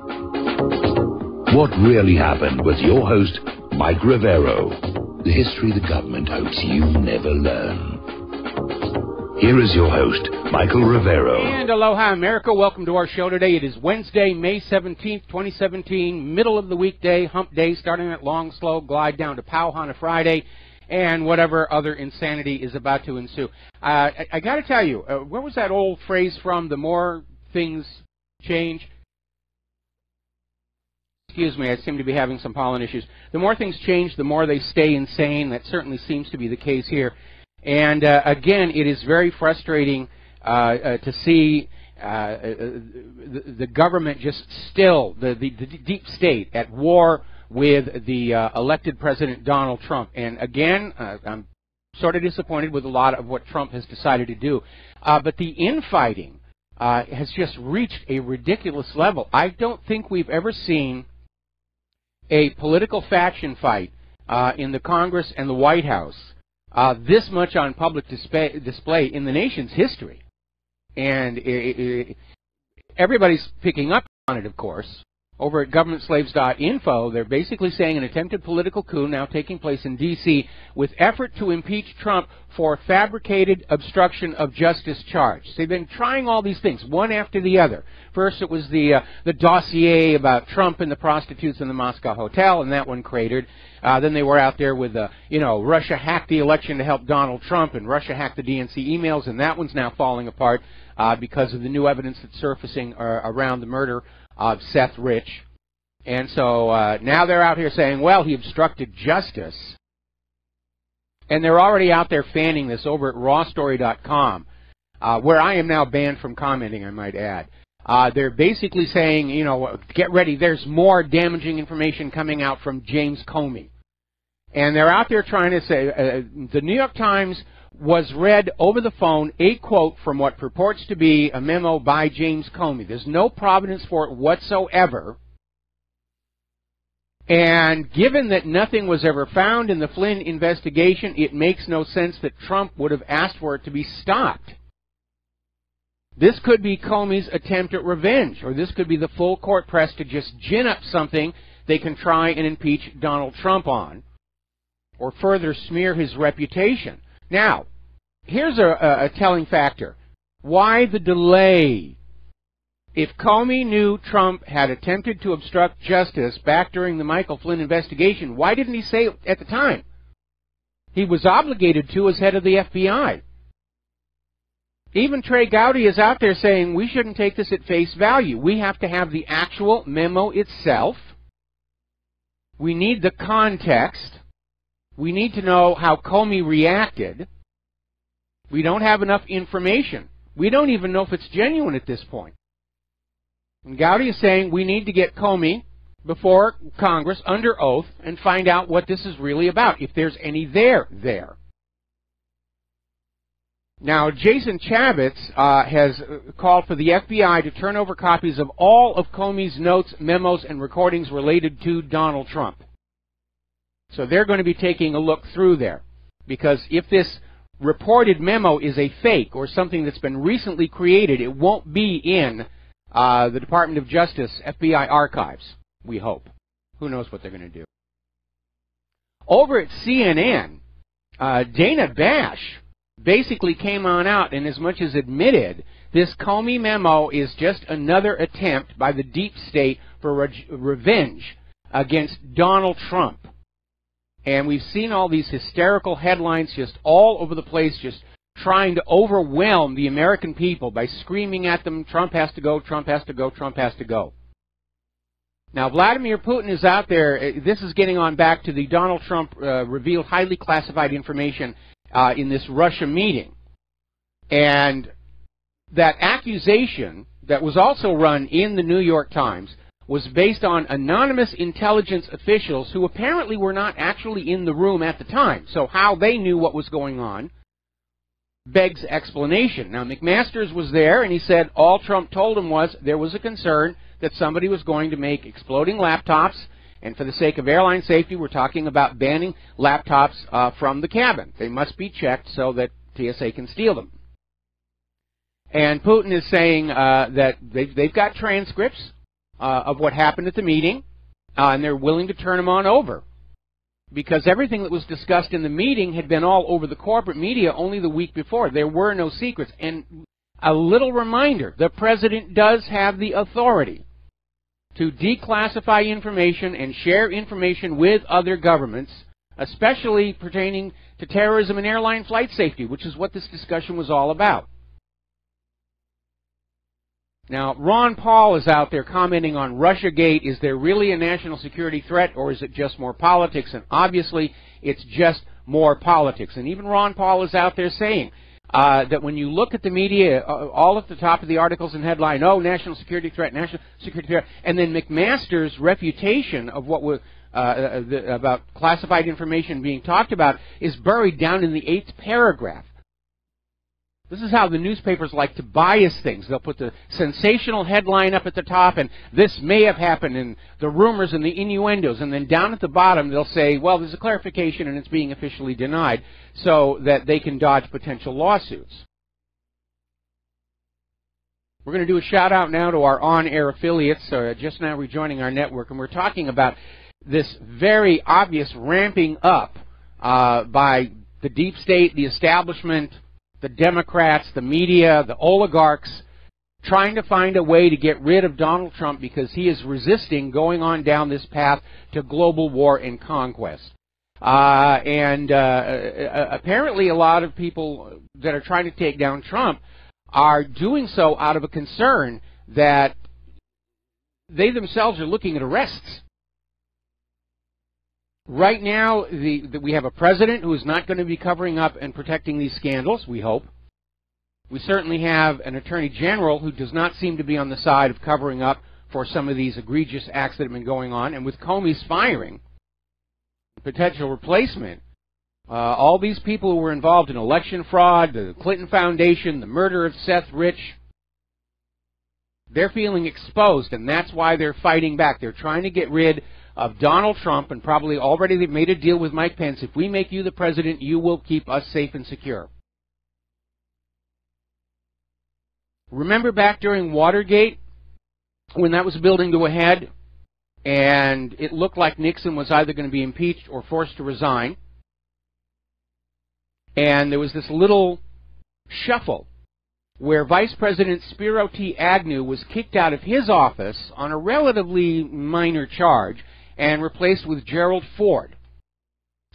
What really happened with your host, Mike Rivero. The history the government hopes you never learn. Here is your host, Michael Rivero. And aloha, America. Welcome to our show today. It is Wednesday, May 17th, 2017, middle of the weekday, hump day, starting at long, slow, glide down to pow on a Friday, and whatever other insanity is about to ensue. I got to tell you, where was that old phrase from? The more things change. Excuse me, I seem to be having some pollen issues. The more things change, the more they stay insane. That certainly seems to be the case here. And again, it is very frustrating to see the government just still, the deep state, at war with the elected President Donald Trump. And again, I'm sort of disappointed with a lot of what Trump has decided to do. But the infighting has just reached a ridiculous level. I don't think we've ever seen a political faction fight in the Congress and the White House this much on public display in the nation's history. And everybody's picking up on it, of course. Over at governmentslaves.info, they're basically saying an attempted political coup now taking place in D.C. with effort to impeach Trump for fabricated obstruction of justice charge. So they've been trying all these things, one after the other. First it was the dossier about Trump and the prostitutes in the Moscow hotel, and that one cratered. Then they were out there with, Russia hacked the election to help Donald Trump, and Russia hacked the DNC emails, and that one's now falling apart because of the new evidence that's surfacing around the murder of Seth Rich. And so now they're out here saying, well, he obstructed justice. And they're already out there fanning this over at rawstory.com, where I am now banned from commenting, I might add. They're basically saying, get ready, there's more damaging information coming out from James Comey. And they're out there trying to say, the New York Times was read over the phone a quote from what purports to be a memo by James Comey. There's no provenance for it whatsoever. And given that nothing was ever found in the Flynn investigation, it makes no sense that Trump would have asked for it to be stopped. This could be Comey's attempt at revenge, or this could be the full court press to just gin up something they can try and impeach Donald Trump on, or further smear his reputation. Now, here's a telling factor. Why the delay? If Comey knew Trump had attempted to obstruct justice back during the Michael Flynn investigation, why didn't he say it at the time? He was obligated to as head of the FBI. Even Trey Gowdy is out there saying we shouldn't take this at face value. We have to have the actual memo itself. We need the context. We need to know how Comey reacted. We don't have enough information. We don't even know if it's genuine at this point. And Gowdy is saying we need to get Comey before Congress under oath and find out what this is really about, if there's any there. Now, Jason Chavitz has called for the FBI to turn over copies of all of Comey's notes, memos, and recordings related to Donald Trump. So they're going to be taking a look through there, because if this reported memo is a fake or something that's been recently created, it won't be in the Department of Justice FBI archives, we hope. Who knows what they're going to do. Over at CNN, Dana Bash basically came on out and as much as admitted this Comey memo is just another attempt by the deep state for revenge against Donald Trump. And we've seen all these hysterical headlines just all over the place, just trying to overwhelm the American people by screaming at them, Trump has to go, Trump has to go, Trump has to go. Now, Vladimir Putin is out there. This is getting on back to the Donald Trump revealed highly classified information in this Russia meeting. And that accusation that was also run in the New York Times was based on anonymous intelligence officials who apparently were not actually in the room at the time. So how they knew what was going on begs explanation. Now, McMaster's was there, and he said all Trump told him was there was a concern that somebody was going to make exploding laptops, and for the sake of airline safety, we're talking about banning laptops from the cabin. They must be checked so that TSA can steal them. And Putin is saying that they've got transcripts of what happened at the meeting, and they're willing to turn him on over. Because everything that was discussed in the meeting had been all over the corporate media only the week before. There were no secrets. And a little reminder, the president does have the authority to declassify information and share information with other governments, especially pertaining to terrorism and airline flight safety, which is what this discussion was all about. Now, Ron Paul is out there commenting on Russiagate. Is there really a national security threat, or is it just more politics? And obviously, it's just more politics. And even Ron Paul is out there saying that when you look at the media, all at the top of the articles and headline, oh, national security threat, national security threat, and then McMaster's refutation of what was about classified information being talked about is buried down in the 8th paragraph. This is how the newspapers like to bias things. They'll put the sensational headline up at the top, and this may have happened, and the rumors and the innuendos, and then down at the bottom they'll say, well, there's a clarification and it's being officially denied, so that they can dodge potential lawsuits. We're going to do a shout out now to our on-air affiliates, just now rejoining our network, and we're talking about this very obvious ramping up by the deep state, the establishment, the Democrats, the media, the oligarchs, trying to find a way to get rid of Donald Trump because he is resisting going on down this path to global war and conquest. Apparently a lot of people that are trying to take down Trump are doing so out of a concern that they themselves are looking at arrests. Right now, we have a president who is not going to be covering up and protecting these scandals, we hope. We certainly have an attorney general who does not seem to be on the side of covering up for some of these egregious acts that have been going on. And with Comey's firing, potential replacement, all these people who were involved in election fraud, the Clinton Foundation, the murder of Seth Rich, they're feeling exposed, and that's why they're fighting back. They're trying to get rid of Donald Trump, and probably already they've made a deal with Mike Pence. If we make you the president, you will keep us safe and secure. Remember back during Watergate, when that was building to a head, and it looked like Nixon was either going to be impeached or forced to resign, and there was this little shuffle where Vice President Spiro T. Agnew was kicked out of his office on a relatively minor charge and replaced with Gerald Ford.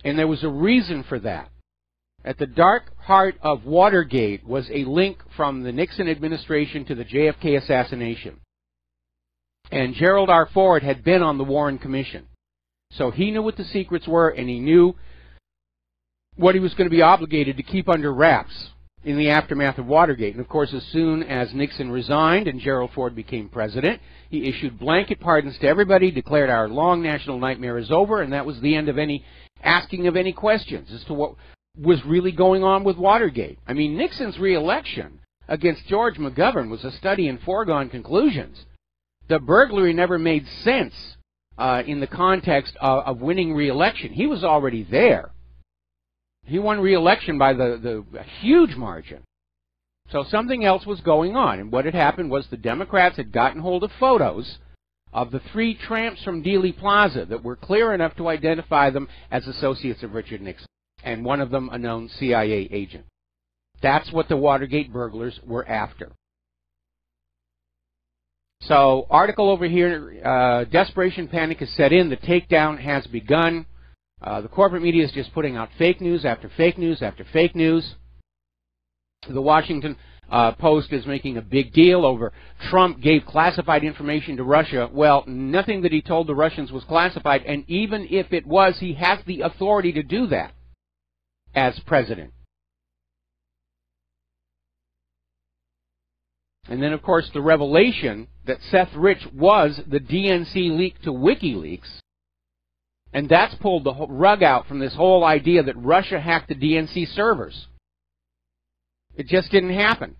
And there was a reason for that. At the dark heart of Watergate was a link from the Nixon administration to the JFK assassination. And Gerald R. Ford had been on the Warren Commission. So he knew what the secrets were, and he knew what he was going to be obligated to keep under wraps in the aftermath of Watergate. And of course, as soon as Nixon resigned and Gerald Ford became president, he issued blanket pardons to everybody, declared our long national nightmare is over, and that was the end of any asking of any questions as to what was really going on with Watergate. I mean, Nixon's re-election against George McGovern was a study in foregone conclusions. The burglary never made sense in the context of winning re-election. He was already there. He won re-election by the huge margin. So something else was going on, and what had happened was the Democrats had gotten hold of photos of the three tramps from Dealey Plaza that were clear enough to identify them as associates of Richard Nixon, and one of them a known CIA agent. That's what the Watergate burglars were after. So, article over here, desperation panic has set in, the takedown has begun. The corporate media is just putting out fake news after fake news after fake news. The Washington Post is making a big deal over Trump gave classified information to Russia. Well, nothing that he told the Russians was classified, and even if it was, he has the authority to do that as president. And then, of course, the revelation that Seth Rich was the DNC leak to WikiLeaks. And that's pulled the rug out from this whole idea that Russia hacked the DNC servers. It just didn't happen.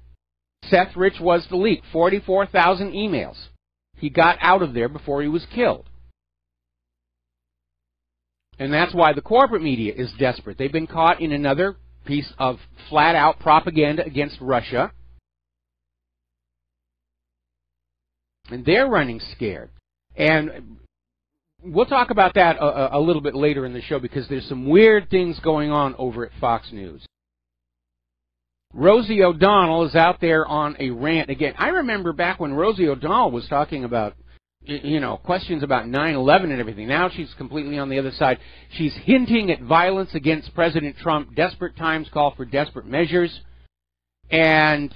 Seth Rich was the leak. 44,000 emails. He got out of there before he was killed. And that's why the corporate media is desperate. They've been caught in another piece of flat-out propaganda against Russia. And they're running scared. And we'll talk about that a little bit later in the show because there's some weird things going on over at Fox News. Rosie O'Donnell is out there on a rant again. I remember back when Rosie O'Donnell was talking about, questions about 9/11 and everything. Now she's completely on the other side. She's hinting at violence against President Trump. Desperate times call for desperate measures. And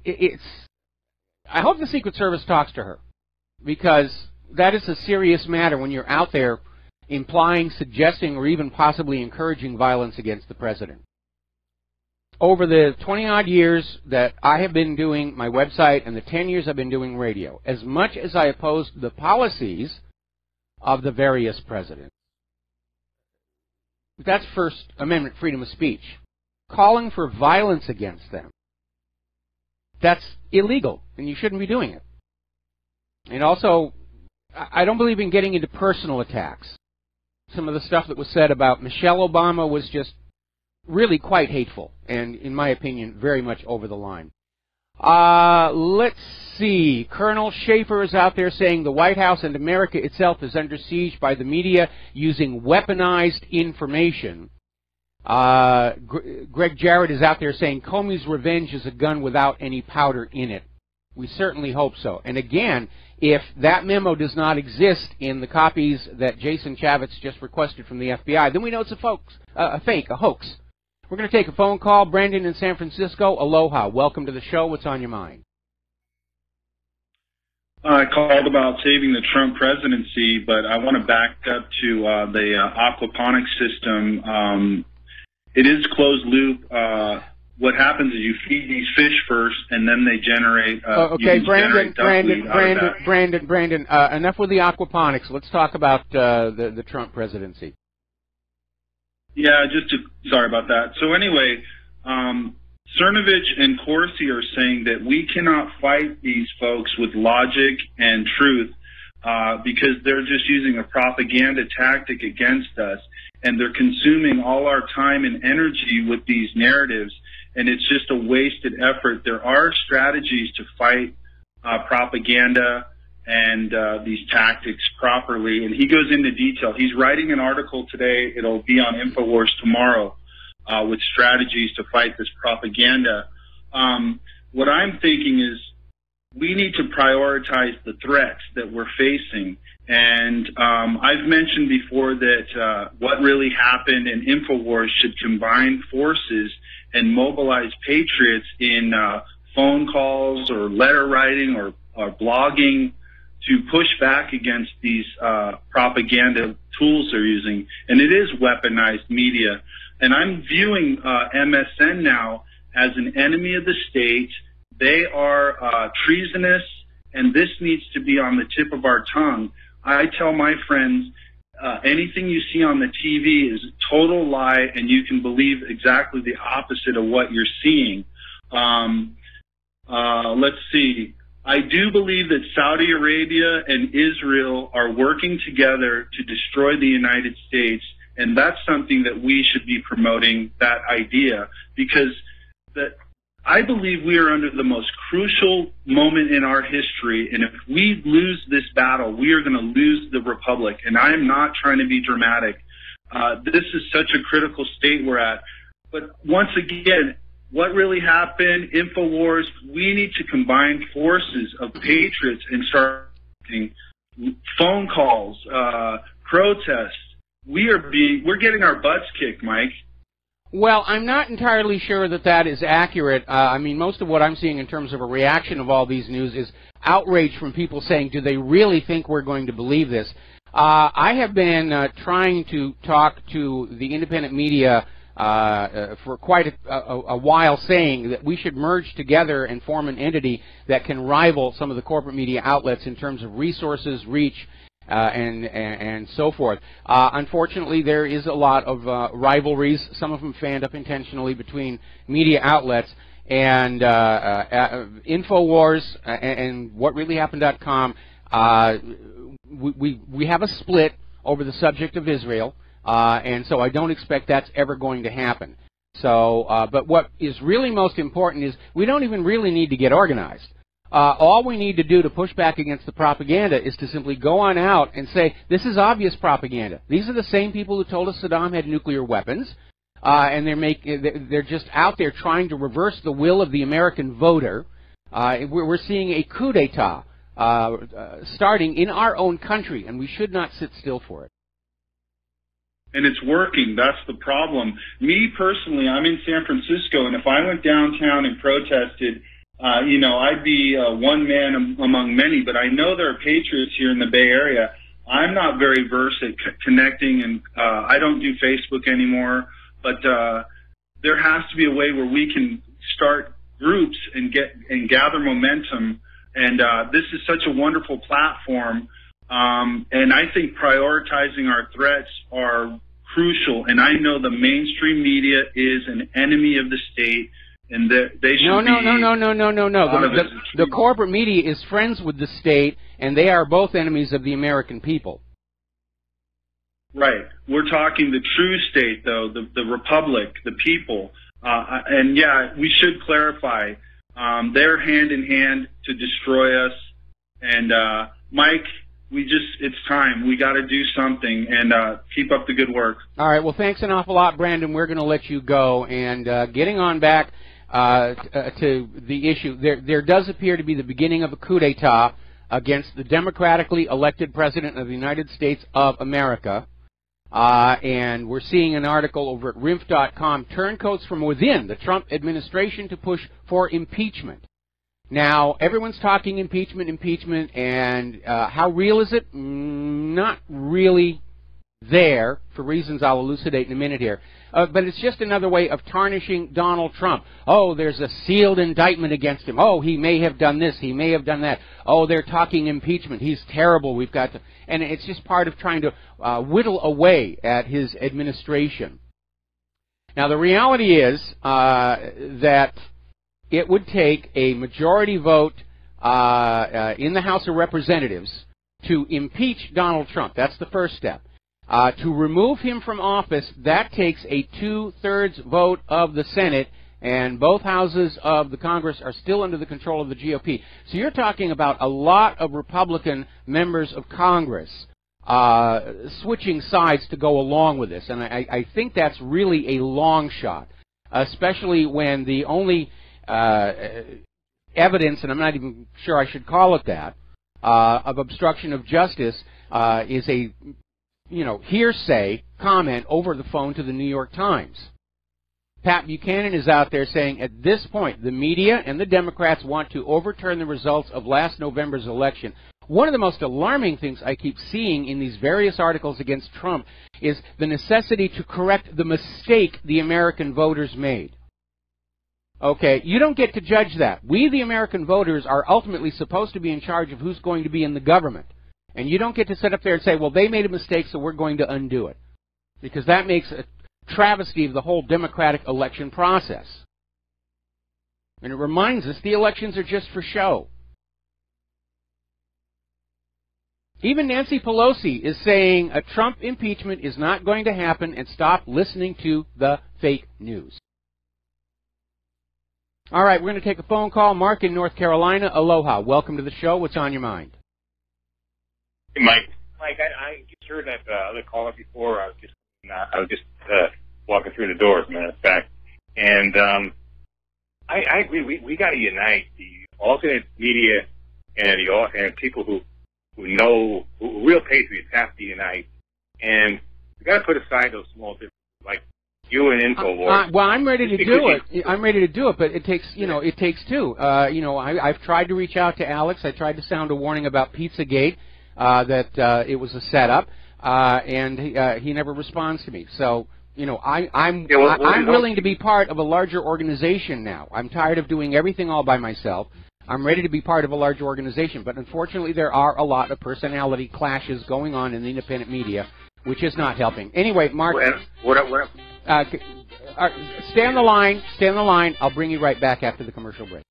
I hope the Secret Service talks to her, because that is a serious matter when you're out there implying, suggesting, or even possibly encouraging violence against the president. Over the 20-odd years that I have been doing my website and the 10 years I've been doing radio, as much as I opposed the policies of the various presidents, that's First Amendment freedom of speech. Calling for violence against them, that's illegal, and you shouldn't be doing it. And also, I don't believe in getting into personal attacks. Some of the stuff that was said about Michelle Obama was just really quite hateful, and in my opinion, very much over the line. Let's see. Colonel Schaefer is out there saying the White House and America itself is under siege by the media using weaponized information. Greg Jarrett is out there saying Comey's revenge is a gun without any powder in it. We certainly hope so. And again, if that memo does not exist in the copies that Jason Chavitz just requested from the FBI, then we know it's a fake, a hoax. We're going to take a phone call. Brandon in San Francisco, aloha. Welcome to the show. What's on your mind? I called about saving the Trump presidency, but I want to back up to the aquaponics system. It is closed loop. What happens is you feed these fish first, and then they generate. Okay, Brandon. Enough with the aquaponics. Let's talk about the Trump presidency. Yeah, sorry about that. So anyway, Cernovich and Corsi are saying that we cannot fight these folks with logic and truth because they're just using a propaganda tactic against us, and they're consuming all our time and energy with these narratives, and it's just a wasted effort. There are strategies to fight propaganda and these tactics properly, and he goes into detail. He's writing an article today. It'll be on InfoWars tomorrow with strategies to fight this propaganda. What I'm thinking is we need to prioritize the threats that we're facing. And I've mentioned before that what really happened in InfoWars should combine forces and mobilize patriots in phone calls or letter writing or blogging to push back against these propaganda tools they're using. And it is weaponized media. And I'm viewing MSN now as an enemy of the state. They are treasonous, and this needs to be on the tip of our tongue. I tell my friends, anything you see on the TV is a total lie, and you can believe exactly the opposite of what you're seeing. Let's see. I do believe that Saudi Arabia and Israel are working together to destroy the United States, and that's something that we should be promoting, that idea, because I believe we are under the most crucial moment in our history, and if we lose this battle, we are going to lose the republic, and I am not trying to be dramatic. This is such a critical state we're at. But once again, what really happened, InfoWars, we need to combine forces of patriots and start phone calls, protests. We're getting our butts kicked, Mike. Well, I'm not entirely sure that that is accurate. I mean, most of what I'm seeing in terms of a reaction of all these news is outrage from people saying, do they really think we're going to believe this? I have been trying to talk to the independent media for quite a while, saying that we should merge together and form an entity that can rival some of the corporate media outlets in terms of resources, reach, and so forth. Unfortunately, there is a lot of rivalries, some of them fanned up intentionally, between media outlets, and InfoWars and WhatReallyHappened.com. We have a split over the subject of Israel, and so I don't expect that's ever going to happen. So, but what is really most important is we don't even really need to get organized. All we need to do to push back against the propaganda is to simply go on out and say, this is obvious propaganda. These are the same people who told us Saddam had nuclear weapons, and they're just out there trying to reverse the will of the American voter. We're seeing a coup d'etat starting in our own country, and we should not sit still for it. And it's working. That's the problem. Me personally, I'm in San Francisco, and if I went downtown and protested, I'd be one man among many, but I know there are patriots here in the Bay Area. I'm not very versed at connecting, and I don't do Facebook anymore, but there has to be a way where we can start groups and gather momentum, and this is such a wonderful platform, and I think prioritizing our threats are crucial, and I know the mainstream media is an enemy of the state, and they should No. The corporate media is friends with the state, and they are both enemies of the American people. Right. We're talking the true state, though, the republic, the people. And, yeah, we should clarify. They're hand in hand to destroy us. And, Mike, it's time. We got to do something, and keep up the good work. All right. Well, thanks an awful lot, Brandon. We're going to let you go. And getting on back to the issue, there does appear to be the beginning of a coup d'etat against the democratically elected President of the United States of America. And we're seeing an article over at RINF.com, Turncoats from Within the Trump Administration to Push for Impeachment. Now, everyone's talking impeachment, and how real is it? Not really there, for reasons I'll elucidate in a minute here. But it's just another way of tarnishing Donald Trump. Oh, there's a sealed indictment against him. Oh, he may have done this, he may have done that. Oh, they're talking impeachment. He's terrible. We've got to... And it's just part of trying to whittle away at his administration. Now, the reality is that it would take a majority vote in the House of Representatives to impeach Donald Trump. That's the first step. To remove him from office, that takes a 2/3 vote of the Senate, and both houses of the Congress are still under the control of the GOP. So you're talking about a lot of Republican members of Congress switching sides to go along with this, and I think that's really a long shot, especially when the only evidence, and I'm not even sure I should call it that, of obstruction of justice is a hearsay comment over the phone to the New York Times. Pat Buchanan is out there saying, at this point, the media and the Democrats want to overturn the results of last November's election. One of the most alarming things I keep seeing in these various articles against Trump is the necessity to correct the mistake the American voters made. Okay, you don't get to judge that. We, the American voters, are ultimately supposed to be in charge of who's going to be in the government. And you don't get to sit up there and say, well, they made a mistake, so we're going to undo it. Because that makes a travesty of the whole democratic election process. And it reminds us the elections are just for show. Even Nancy Pelosi is saying a Trump impeachment is not going to happen, and stop listening to the fake news. All right, we're going to take a phone call. Mark in North Carolina. Aloha. Welcome to the show. What's on your mind? Hey, Mike. Mike, I just heard that other caller before. I was just walking through the door, as a matter of fact. And I agree. We got to unite. The alternate media and people who know, who real patriots have to unite. And we got to put aside those small differences, like you and InfoWars. Well, I'm ready to do it. I'm ready to do it, but it takes, it takes two. I've tried to reach out to Alex. I tried to sound a warning about Pizzagate, that it was a setup, and he never responds to me. So, I'm willing to be part of a larger organization now. I'm tired of doing everything all by myself. I'm ready to be part of a larger organization, but unfortunately there are a lot of personality clashes going on in the independent media, which is not helping. Anyway, Mark, stay on the line. Stay on the line. I'll bring you right back after the commercial break.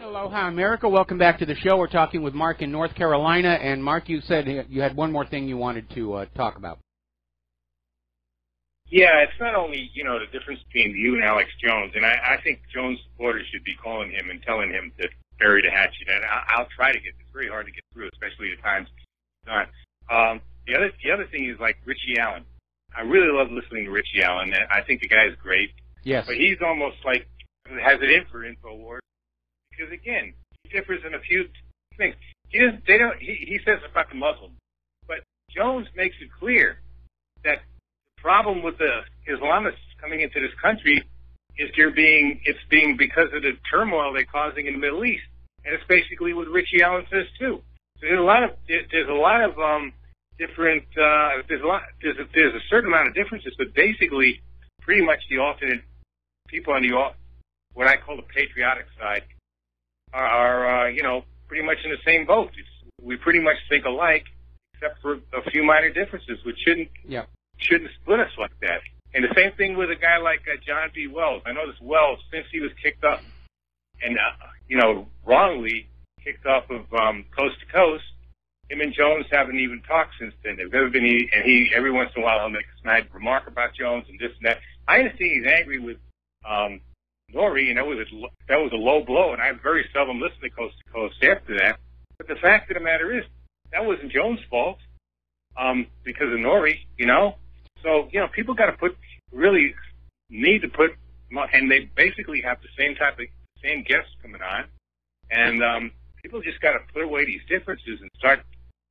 Aloha, America. Welcome back to the show. We're talking with Mark in North Carolina, and Mark, you said you had one more thing you wanted to talk about. Yeah, it's not only, the difference between you and Alex Jones, and I think Jones supporters should be calling him and telling him to bury the hatchet. And I'll try to get, it's very hard to get through, especially at times it's not. The other thing is like Richie Allen. I really love listening to Richie Allen. I think the guy is great. Yes. But he's almost like, has it in for InfoWars. Because again, he differs in a few things. He says about the Muslims. But Jones makes it clear that problem with the Islamists coming into this country is it's being because of the turmoil they're causing in the Middle East, and it's basically what Richie Allen says too. So there's a lot of different there's a certain amount of differences, but basically, pretty much the alternate people on the what I call the patriotic side are pretty much in the same boat. We pretty much think alike, except for a few minor differences, which shouldn't split us like that. And the same thing with a guy like John B. Wells. I know this Wells, since he was kicked up and, wrongly kicked off of Coast to Coast, him and Jones haven't even talked since then. They've never been, and he, every once in a while, he'll make a snide remark about Jones and this and that. I understand he's angry with Nori, and that was a low blow, and I very seldom listen to Coast after that. But the fact of the matter is, that wasn't Jones' fault because of Nori, So, people got to need to put, and they basically have the same guests coming on, and people just got to put away these differences and start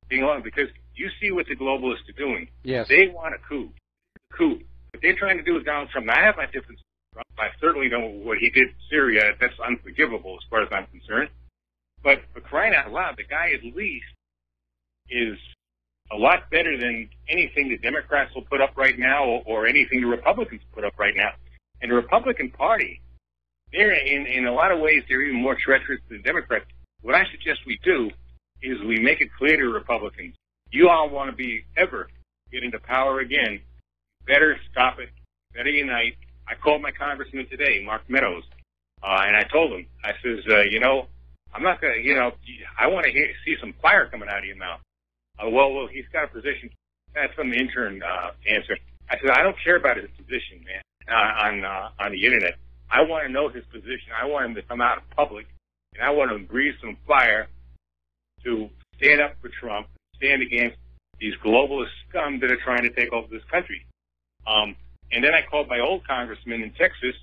being alone, because you see what the globalists are doing. Yes. They want a coup. What they're trying to do with Donald Trump. Now, I have my differences. I certainly know what he did in Syria. That's unforgivable as far as I'm concerned. But for crying out loud, the guy at least is a lot better than anything the Democrats will put up right now, or anything the Republicans put up right now. And the Republican Party, they're in a lot of ways, they're even more treacherous than the Democrats. What I suggest we do is we make it clear to Republicans, you all want to be ever get into power again, better stop it, better unite. I called my congressman today, Mark Meadows, and I told him, I says, I'm not going to, I want to see some fire coming out of your mouth. Well, he's got a position. That's from the intern answer. I said, I don't care about his position, man, on the internet. I want to know his position. I want him to come out in public, and I want him to breathe some fire to stand up for Trump, stand against these globalist scum that are trying to take over this country. And then I called my old congressman in Texas,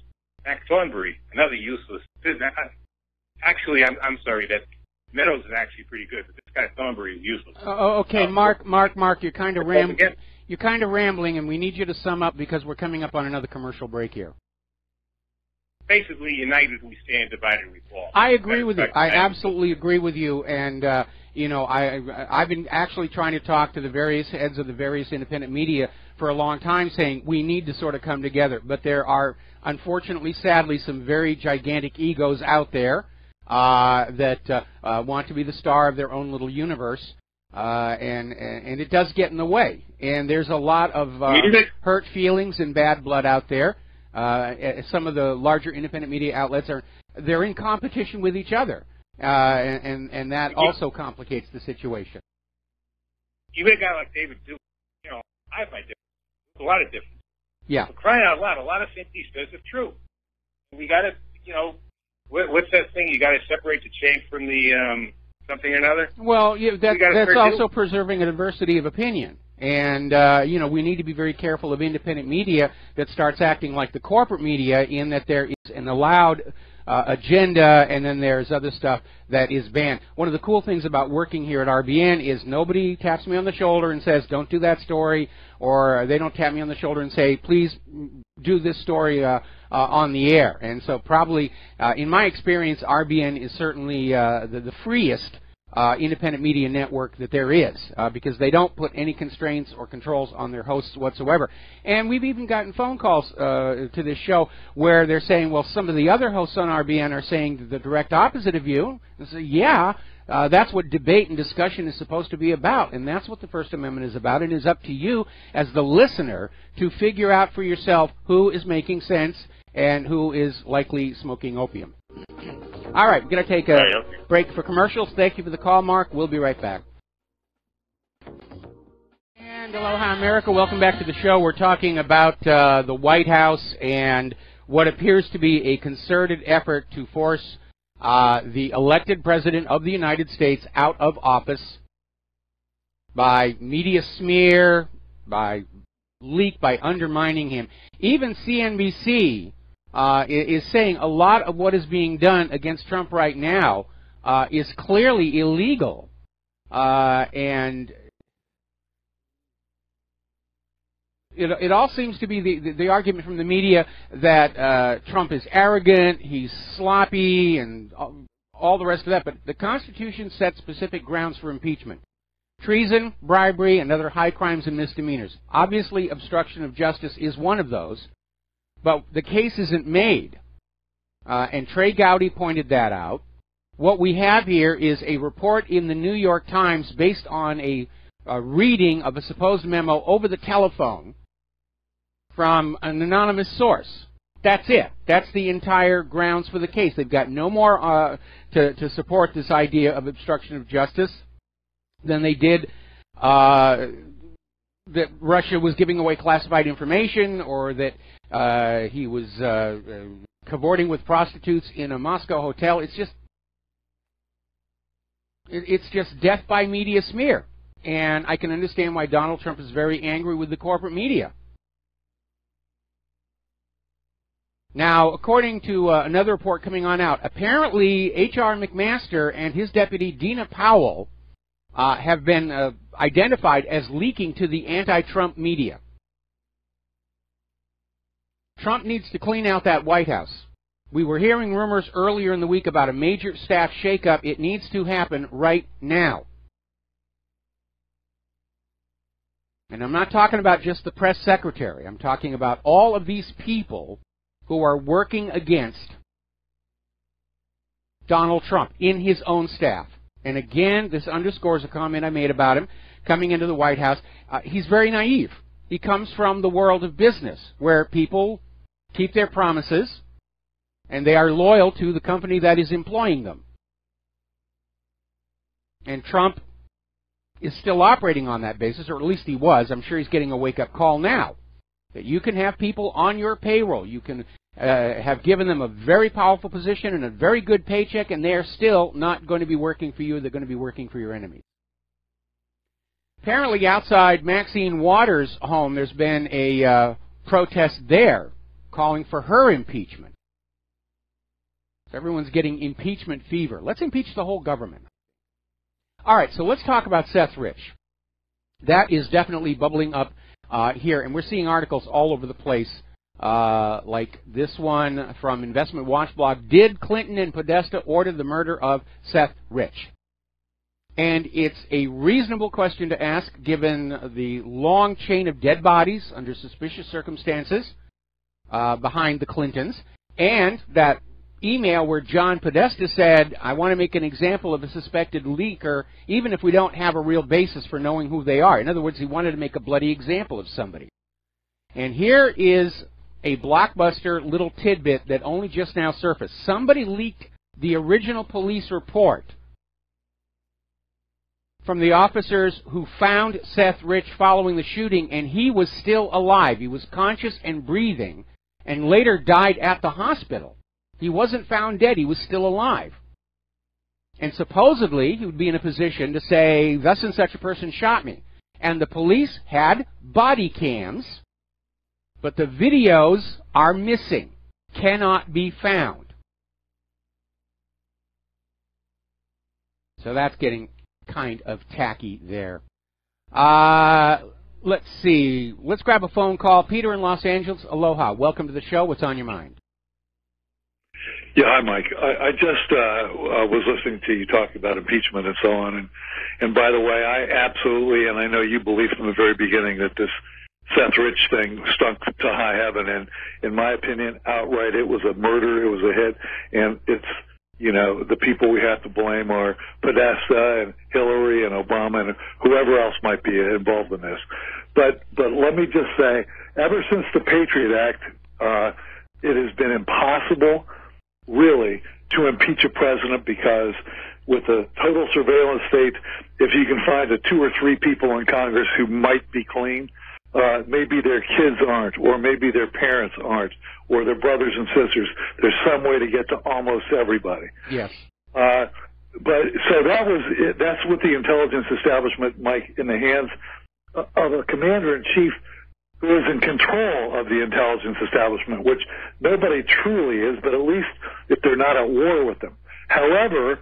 Mac Thornberry, another useless. Actually, I'm sorry, that Meadows is actually pretty good, but this guy Thornberry is useless. Okay, Mark, you're kind of rambling, and we need you to sum up because we're coming up on another commercial break here. Basically, united we stand, divided we fall. I agree with you. I absolutely agree with you, and I've been actually trying to talk to the various heads of the various independent media for a long time, saying we need to sort of come together. But there are, unfortunately, sadly, some very gigantic egos out there that want to be the star of their own little universe, and it does get in the way. And there's a lot of hurt feelings and bad blood out there. Some of the larger independent media outlets they're in competition with each other, and that also complicates the situation. Even a guy like David Duke, I have my difference. There's a lot of difference. Yeah. For crying out loud, a lot of things he says are true. We got to, what's that thing? You got to separate the chaff from the something or another. Well, that's also preserving a diversity of opinion. And, we need to be very careful of independent media that starts acting like the corporate media, in that there is an allowed agenda, and then there's other stuff that is banned. One of the cool things about working here at RBN is nobody taps me on the shoulder and says, don't do that story, or they don't tap me on the shoulder and say, please do this story on the air. And so probably, in my experience, RBN is certainly the freest independent media network that there is, because they don't put any constraints or controls on their hosts whatsoever. And we've even gotten phone calls to this show where they're saying, well, some of the other hosts on RBN are saying the direct opposite of you. And say, yeah, that's what debate and discussion is supposed to be about, and that's what the First Amendment is about. It is up to you as the listener to figure out for yourself who is making sense and who is likely smoking opium. All right, we're going to take a break for commercials. Thank you for the call, Mark. We'll be right back. And And aloha, America. Welcome back to the show. We're talking about the White House and what appears to be a concerted effort to force the elected president of the United States out of office by media smear, by leak, by undermining him. Even CNBC is saying a lot of what is being done against Trump right now is clearly illegal. And it all seems to be the argument from the media that Trump is arrogant, he's sloppy, and all the rest of that. But the Constitution sets specific grounds for impeachment: treason, bribery, and other high crimes and misdemeanors. Obviously, obstruction of justice is one of those, but the case isn't made. And Trey Gowdy pointed that out. What we have here is a report in the New York Times based on a reading of a supposed memo over the telephone from an anonymous source. That's it. That's the entire grounds for the case. They've got no more to support this idea of obstruction of justice than they did that Russia was giving away classified information, or that he was cavorting with prostitutes in a Moscow hotel. It's just death by media smear. And I can understand why Donald Trump is very angry with the corporate media. Now, according to another report coming on out, apparently H.R. McMaster and his deputy Dina Powell have been identified as leaking to the anti-Trump media. Trump needs to clean out that White House. We were hearing rumors earlier in the week about a major staff shakeup. It needs to happen right now. And I'm not talking about just the press secretary. I'm talking about all of these people who are working against Donald Trump in his own staff. And again, this underscores a comment I made about him coming into the White House. He's very naive. He comes from the world of business, where people keep their promises and they are loyal to the company that is employing them. And Trump is still operating on that basis, or at least he was. I'm sure he's getting a wake-up call now, that you can have people on your payroll. You can have given them a very powerful position and a very good paycheck, and they are still not going to be working for you. They're going to be working for your enemies. Apparently, outside Maxine Waters' home, there's been a protest there calling for her impeachment. So everyone's getting impeachment fever. Let's impeach the whole government. All right, so let's talk about Seth Rich. That is definitely bubbling up here, and we're seeing articles all over the place, like this one from Investment Watch blog. Did Clinton and Podesta order the murder of Seth Rich? And it's a reasonable question to ask, given the long chain of dead bodies under suspicious circumstances behind the Clintons, and that email where John Podesta said, I want to make an example of a suspected leaker, even if we don't have a real basis for knowing who they are. In other words, he wanted to make a bloody example of somebody. And here is a blockbuster little tidbit that only just now surfaced. Somebody leaked the original police report from the officers who found Seth Rich following the shooting, and he was still alive. He was conscious and breathing, and later died at the hospital. He wasn't found dead. He was still alive. And supposedly, he would be in a position to say, thus and such a person shot me. And the police had body cams, but the videos are missing, cannot be found. So that's getting kind of tacky there. Let's see. Let's grab a phone call. Peter in Los Angeles. Aloha. Welcome to the show. What's on your mind? Yeah, hi, Mike. I just was listening to you talk about impeachment and so on. And by the way, I absolutely, and I know you believe from the very beginning that this Seth Rich thing stunk to high heaven. And in my opinion, outright, it was a murder. It was a hit. And it's, you know, the people we have to blame are Podesta and Hillary and Obama and whoever else might be involved in this. But let me just say, ever since the Patriot Act, it has been impossible, really, to impeach a president, because with a total surveillance state, if you can find 2 or 3 people in Congress who might be clean, maybe their kids aren't, or maybe their parents aren't, or their brothers and sisters, there's some way to get to almost everybody. Yes. But so that's what the intelligence establishment, Mike, in the hands of a commander-in-chief who is in control of the intelligence establishment, which nobody truly is, but at least if they're not at war with them. However,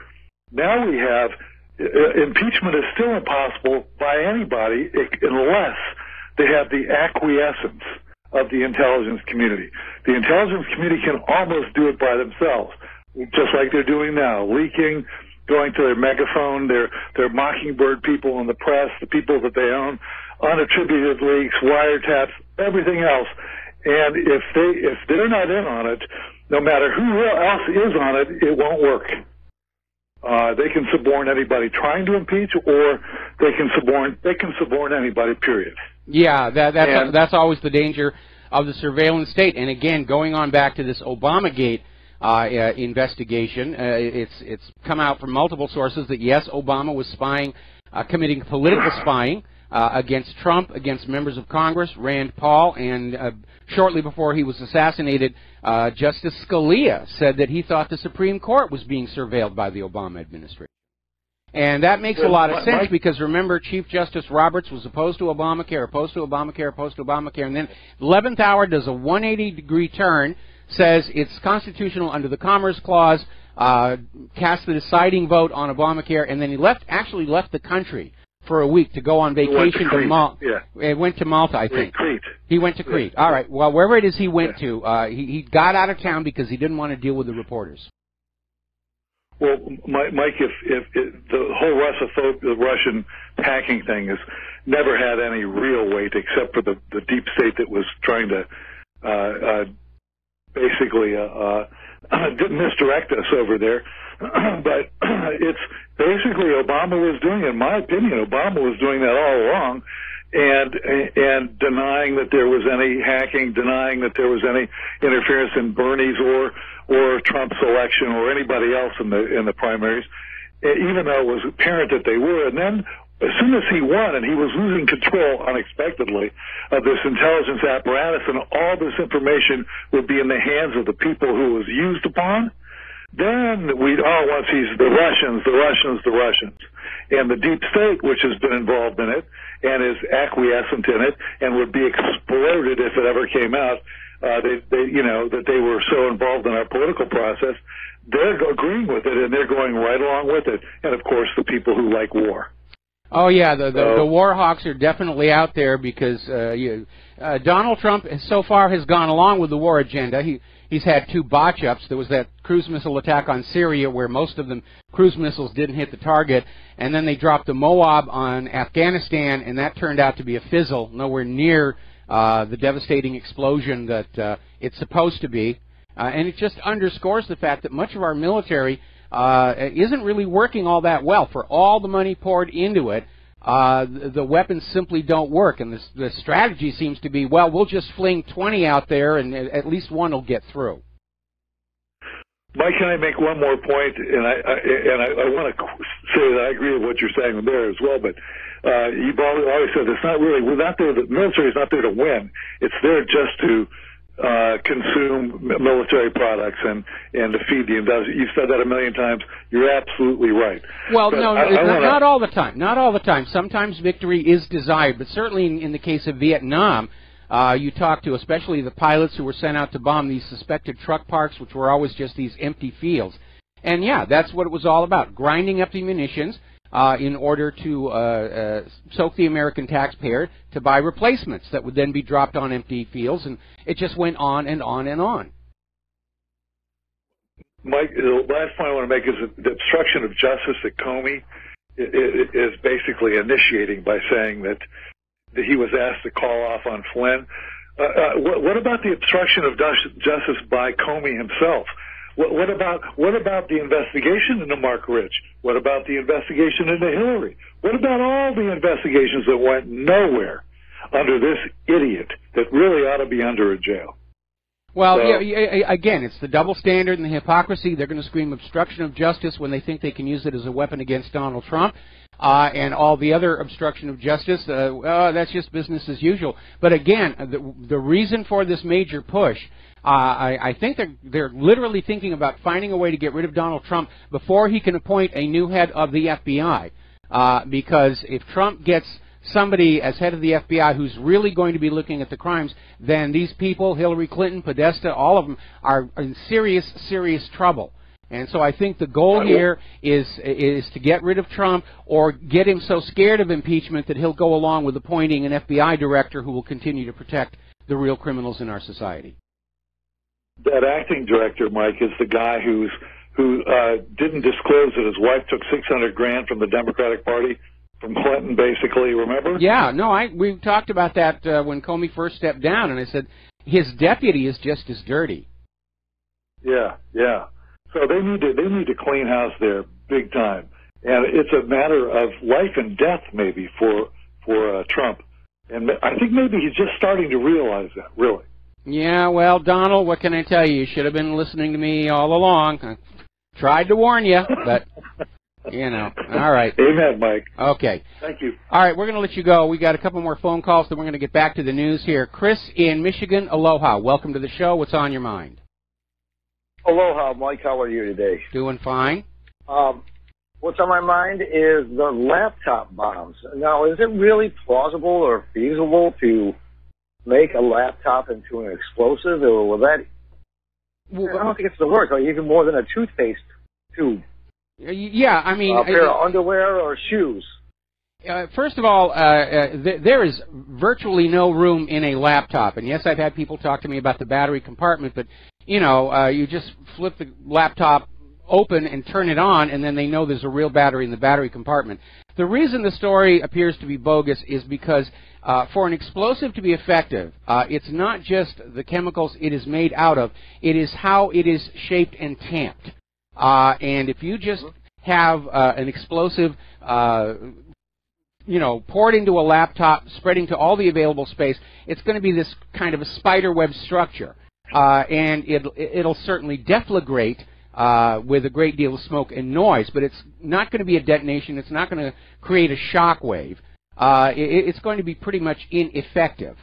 now we have impeachment is still impossible by anybody unless they have the acquiescence of the intelligence community. The intelligence community can almost do it by themselves, just like they're doing now, leaking, going to their megaphone, their mockingbird people in the press, the people that they own, unattributed leaks, wiretaps, everything else. And if they're not in on it, no matter who else is on it, it won't work. They can suborn anybody trying to impeach, or they can suborn anybody, period. Yeah, that's always the danger of the surveillance state. And again, going on back to this Obamagate investigation, it's come out from multiple sources that yes, Obama was spying, committing political spying against Trump, against members of Congress, Rand Paul, and shortly before he was assassinated, Justice Scalia said that he thought the Supreme Court was being surveilled by the Obama administration. And that makes a lot of sense because, remember, Chief Justice Roberts was opposed to Obamacare, opposed to Obamacare, opposed to Obamacare, and then 11th hour does a 180-degree turn, says it's constitutional under the Commerce Clause, cast the deciding vote on Obamacare, and then he actually left the country for a week to go on vacation to Malta. Yeah. It went to Malta, I think. Crete. He went to Crete. Yeah. All right. Well, wherever it is he went to, he got out of town because he didn't want to deal with the reporters. Well, Mike, if the whole Russian hacking thing has never had any real weight except for the deep state that was trying to basically misdirect us over there. But it's basically Obama was doing it. In my opinion, Obama was doing that all along, and denying that there was any hacking, denying that there was any interference in Bernie's or Trump's election or anybody else in the primaries, even though it was apparent that they were. And then as soon as he won and he was losing control unexpectedly of this intelligence apparatus, and all this information would be in the hands of the people who it was used upon, then once he's the Russians, and the deep state, which has been involved in it and is acquiescent in it and would be exploded if it ever came out, that they were so involved in our political process, they're agreeing with it and they're going right along with it. And of course, the people who like war. Oh yeah, the war hawks are definitely out there because Donald Trump so far has gone along with the war agenda. He's had 2 botch-ups. There was that cruise missile attack on Syria where most of them cruise missiles didn't hit the target, and then they dropped the Moab on Afghanistan, and that turned out to be a fizzle, nowhere near the devastating explosion that it's supposed to be. And it just underscores the fact that much of our military isn't really working all that well. For all the money poured into it, the weapons simply don't work, and the strategy seems to be, well, we'll just fling 20 out there, and at least one will get through. Mike, can I make one more point? And I want to say that I agree with what you're saying there as well. But you've always said we're not there. The military is not there to win. It's there just to consume military products and to feed the industry. You've said that a million times. You're absolutely right. Well, but not all the time. Not all the time. Sometimes victory is desired, but certainly in the case of Vietnam, you talk to especially the pilots who were sent out to bomb these suspected truck parks, which were always just these empty fields. And yeah, that's what it was all about, grinding up the munitions in order to soak the American taxpayer to buy replacements that would then be dropped on empty fields, and it just went on and on and on. Mike, the last point I want to make is that the obstruction of justice that Comey is basically initiating by saying that he was asked to call off on Flynn. What about the obstruction of justice by Comey himself? What about the investigation into Mark Rich? What about the investigation into Hillary? What about all the investigations that went nowhere under this idiot that really ought to be under a jail? Well, so, again, it's the double standard and the hypocrisy. They're going to scream obstruction of justice when they think they can use it as a weapon against Donald Trump. And all the other obstruction of justice, that's just business as usual. But again, the reason for this major push, I think they're literally thinking about finding a way to get rid of Donald Trump before he can appoint a new head of the FBI. Because if Trump gets somebody as head of the FBI who's really going to be looking at the crimes, then these people, Hillary Clinton, Podesta, all of them, are in serious, serious trouble. And so I think the goal here is to get rid of Trump or get him so scared of impeachment that he'll go along with appointing an FBI director who will continue to protect the real criminals in our society. That acting director, Mike, is the guy who didn't disclose that his wife took $600,000 from the Democratic Party, from Clinton, basically, remember? Yeah, no, we talked about that when Comey first stepped down, and I said his deputy is just as dirty. Yeah. So they need to clean house there big time, and it's a matter of life and death maybe for Trump, and I think maybe he's just starting to realize that, really. Yeah, well, Donald, what can I tell you? You should have been listening to me all along. I tried to warn you, but. You know, all right. Amen, Mike. Okay. Thank you. All right, we're going to let you go. We got a couple more phone calls, then we're going to get back to the news here. Chris in Michigan, aloha. Welcome to the show. What's on your mind? Aloha, Mike. How are you today? Doing fine. What's on my mind is the laptop bombs. Now, is it really plausible or feasible to make a laptop into an explosive, or will that? I don't think it's the word, or even more than a toothpaste tube. Yeah, I mean... a pair of underwear or shoes. First of all, there is virtually no room in a laptop. And yes, I've had people talk to me about the battery compartment, but, you know, you just flip the laptop open and turn it on, and then they know there's a real battery in the battery compartment. The reason the story appears to be bogus is because for an explosive to be effective, it's not just the chemicals it is made out of, it is how it is shaped and tamped. And if you just have an explosive, you know, poured into a laptop, spreading to all the available space, it's going to be this kind of a spider web structure. And it'll certainly deflagrate with a great deal of smoke and noise, but it's not going to be a detonation. It's not going to create a shock wave. It's going to be pretty much ineffective.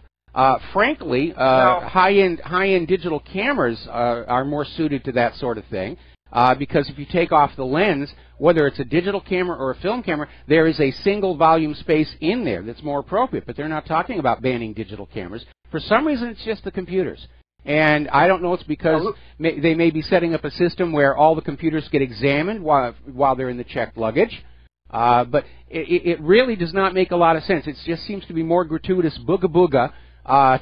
Frankly, high-end digital cameras are more suited to that sort of thing. Because if you take off the lens, whether it's a digital camera or a film camera, there is a single volume space in there that's more appropriate. But they're not talking about banning digital cameras. For some reason, it's just the computers. And I don't know, it's because they may be setting up a system where all the computers get examined while they're in the checked luggage. But it really does not make a lot of sense. It just seems to be more gratuitous booga-booga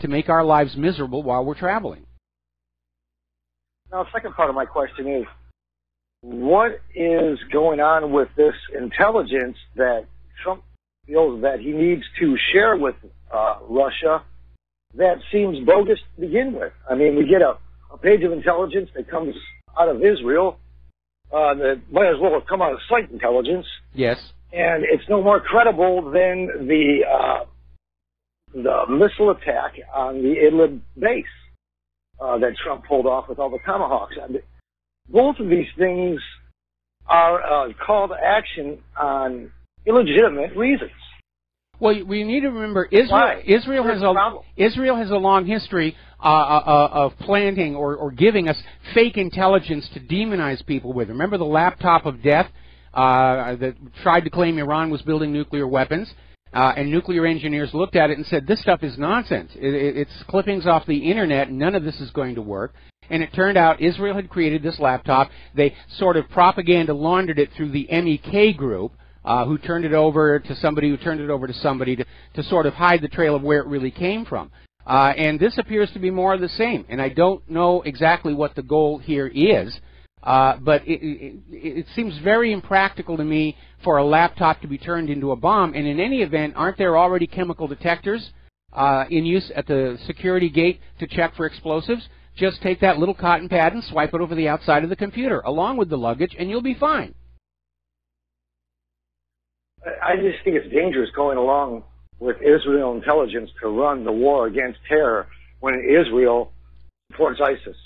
to make our lives miserable while we're traveling. Now, the second part of my question is, what is going on with this intelligence that Trump feels that he needs to share with Russia that seems bogus to begin with? I mean, we get a page of intelligence that comes out of Israel that might as well have come out of site intelligence. Yes. And it's no more credible than the missile attack on the Idlib base that Trump pulled off with all the Tomahawks. I mean, both of these things are call to action on illegitimate reasons. Well, we need to remember Israel has a long history of planting or giving us fake intelligence to demonize people with. Remember the laptop of death that tried to claim Iran was building nuclear weapons, and nuclear engineers looked at it and said, this stuff is nonsense. It's clippings off the internet, and none of this is going to work. And it turned out Israel had created this laptop. They sort of propaganda laundered it through the MEK group, who turned it over to somebody who turned it over to somebody to sort of hide the trail of where it really came from. And this appears to be more of the same. And I don't know exactly what the goal here is, but it seems very impractical to me for a laptop to be turned into a bomb. And in any event, aren't there already chemical detectors in use at the security gate to check for explosives? Just take that little cotton pad and swipe it over the outside of the computer, along with the luggage, and you'll be fine. I just think it's dangerous going along with Israel intelligence to run the war against terror when Israel supports ISIS.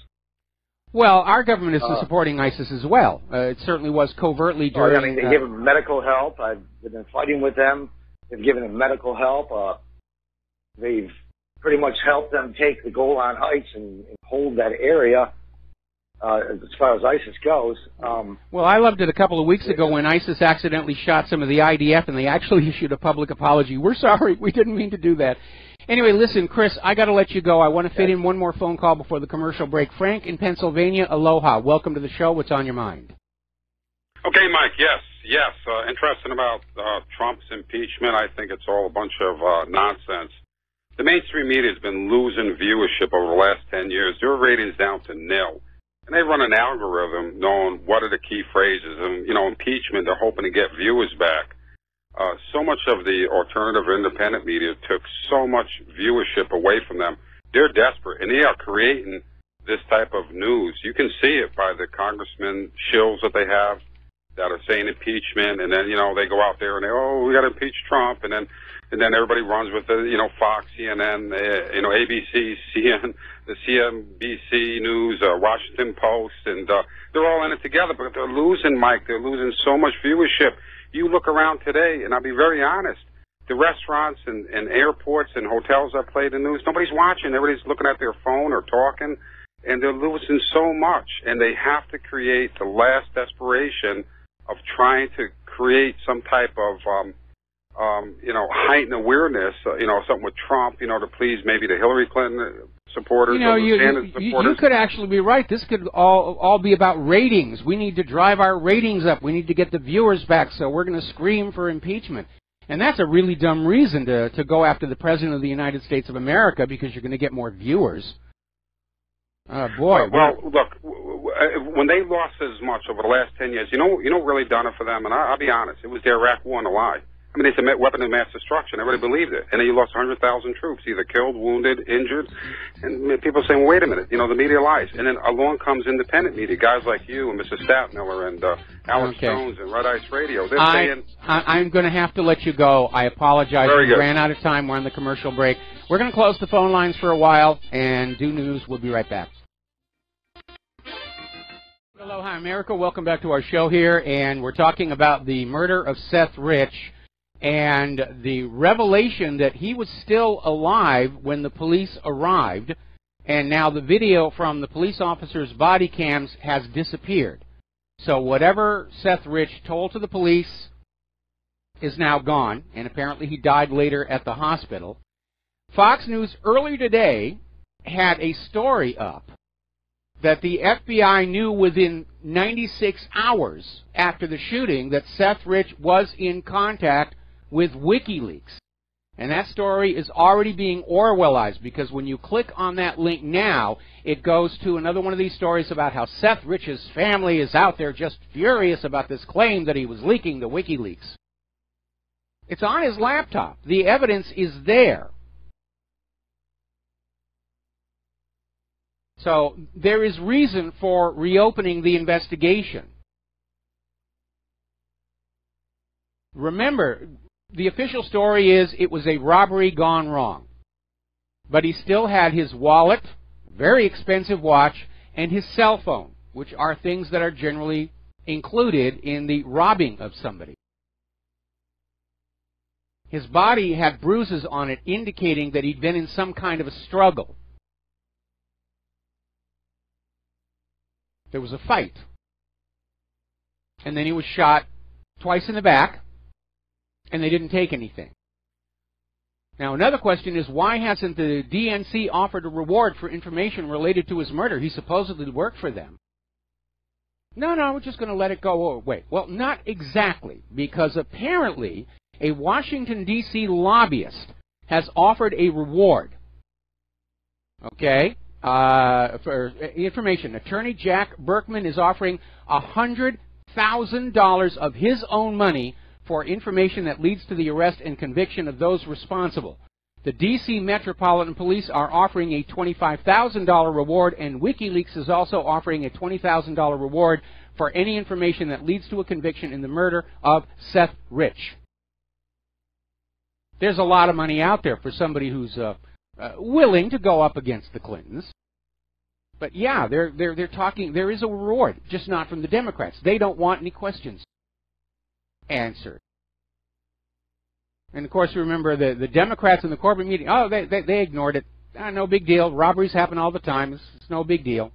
Well, our government is supporting ISIS as well. It certainly was covertly during... I mean, they give them medical help. I've been fighting with them. They've given them medical help. They've pretty much helped them take the Golan Heights and hold that area as far as ISIS goes. Well, I loved it a couple of weeks ago when ISIS accidentally shot some of the IDF, and they actually issued a public apology. We're sorry. We didn't mean to do that. Anyway, listen, Chris, I got to let you go. I want to fit in one more phone call before the commercial break. Frank in Pennsylvania, aloha. Welcome to the show. What's on your mind? Okay, Mike, yes. Interesting about Trump's impeachment. I think it's all a bunch of nonsense. The mainstream media has been losing viewership over the last 10 years. Their ratings down to nil. And they run an algorithm knowing what are the key phrases. And, impeachment, they're hoping to get viewers back. So much of the alternative independent media took so much viewership away from them. They're desperate, and they are creating this type of news. You can see it by the congressmen shills that they have that are saying impeachment, and then, they go out there and we got to impeach Trump, and then everybody runs with the, Fox, CNN, ABC, the CNBC News, Washington Post, and they're all in it together, but they're losing, Mike. They're losing so much viewership. You look around today, and I'll be very honest, the restaurants and airports and hotels that play the news, nobody's watching. Everybody's looking at their phone or talking, and they're losing so much, and they have to create the last desperation of trying to create some type of, heightened awareness, something with Trump, to please maybe the Hillary Clinton supporters or the Sanders supporters. You could actually be right. This could all be about ratings. We need to drive our ratings up. We need to get the viewers back, so we're going to scream for impeachment. And that's a really dumb reason to go after the President of the United States of America, because you're going to get more viewers. Boy. Well, look, when they lost as much over the last 10 years, you know what really done it for them? And I'll be honest, it was the Iraq War and a lie. I mean, it's a weapon of mass destruction. Everybody believed it. And then you lost 100,000 troops, either killed, wounded, injured. And people are saying, well, wait a minute, the media lies. And then along comes independent media, guys like you and Mr. Statmiller and Alex Jones and Red Ice Radio. They're saying... I'm going to have to let you go. I apologize. We ran out of time. We're on the commercial break. We're going to close the phone lines for a while and do news. We'll be right back. Aloha, America. Welcome back to our show here. And we're talking about the murder of Seth Rich and the revelation that he was still alive when the police arrived, and now the video from the police officers' body cams has disappeared. So whatever Seth Rich told to the police is now gone, and apparently he died later at the hospital. Fox News earlier today had a story up that the FBI knew within 96 hours after the shooting that Seth Rich was in contact with WikiLeaks. And that story is already being Orwellized, because when you click on that link now, it goes to another one of these stories about how Seth Rich's family is out there just furious about this claim that he was leaking to WikiLeaks. It's on his laptop. The evidence is there. So there is reason for reopening the investigation. Remember, the official story is it was a robbery gone wrong. But he still had his wallet, very expensive watch, and his cell phone, which are things that are generally included in the robbing of somebody. His body had bruises on it indicating that he'd been in some kind of a struggle. There was a fight. And then he was shot twice in the back, and they didn't take anything. Now, another question is, why hasn't the DNC offered a reward for information related to his murder? He supposedly worked for them. No, we're just going to let it go away. Well, not exactly, because apparently a Washington, D.C. lobbyist has offered a reward. Okay? For information, attorney Jack Berkman is offering $100,000 of his own money for information that leads to the arrest and conviction of those responsible. The D.C. Metropolitan Police are offering a $25,000 reward, and WikiLeaks is also offering a $20,000 reward for any information that leads to a conviction in the murder of Seth Rich. There's a lot of money out there for somebody who's willing to go up against the Clintons. But yeah, they're talking. There is a reward, just not from the Democrats. They don't want any questions answered. And of course, remember the Democrats in the corporate meeting. Oh, they ignored it. No big deal. Robberies happen all the time. It's no big deal.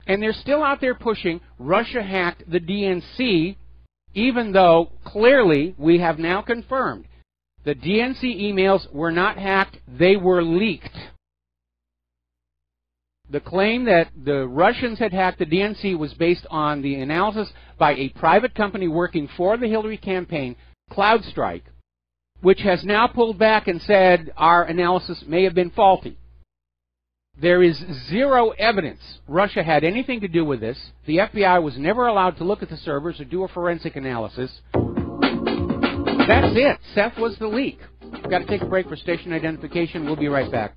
And they're still out there pushing Russia hacked the DNC, even though clearly we have now confirmed the DNC emails were not hacked, they were leaked. The claim that the Russians had hacked the DNC was based on the analysis by a private company working for the Hillary campaign, CloudStrike, which has now pulled back and said our analysis may have been faulty. There is zero evidence Russia had anything to do with this. The FBI was never allowed to look at the servers or do a forensic analysis. That's it. Seth was the leak. We've got to take a break for station identification. We'll be right back.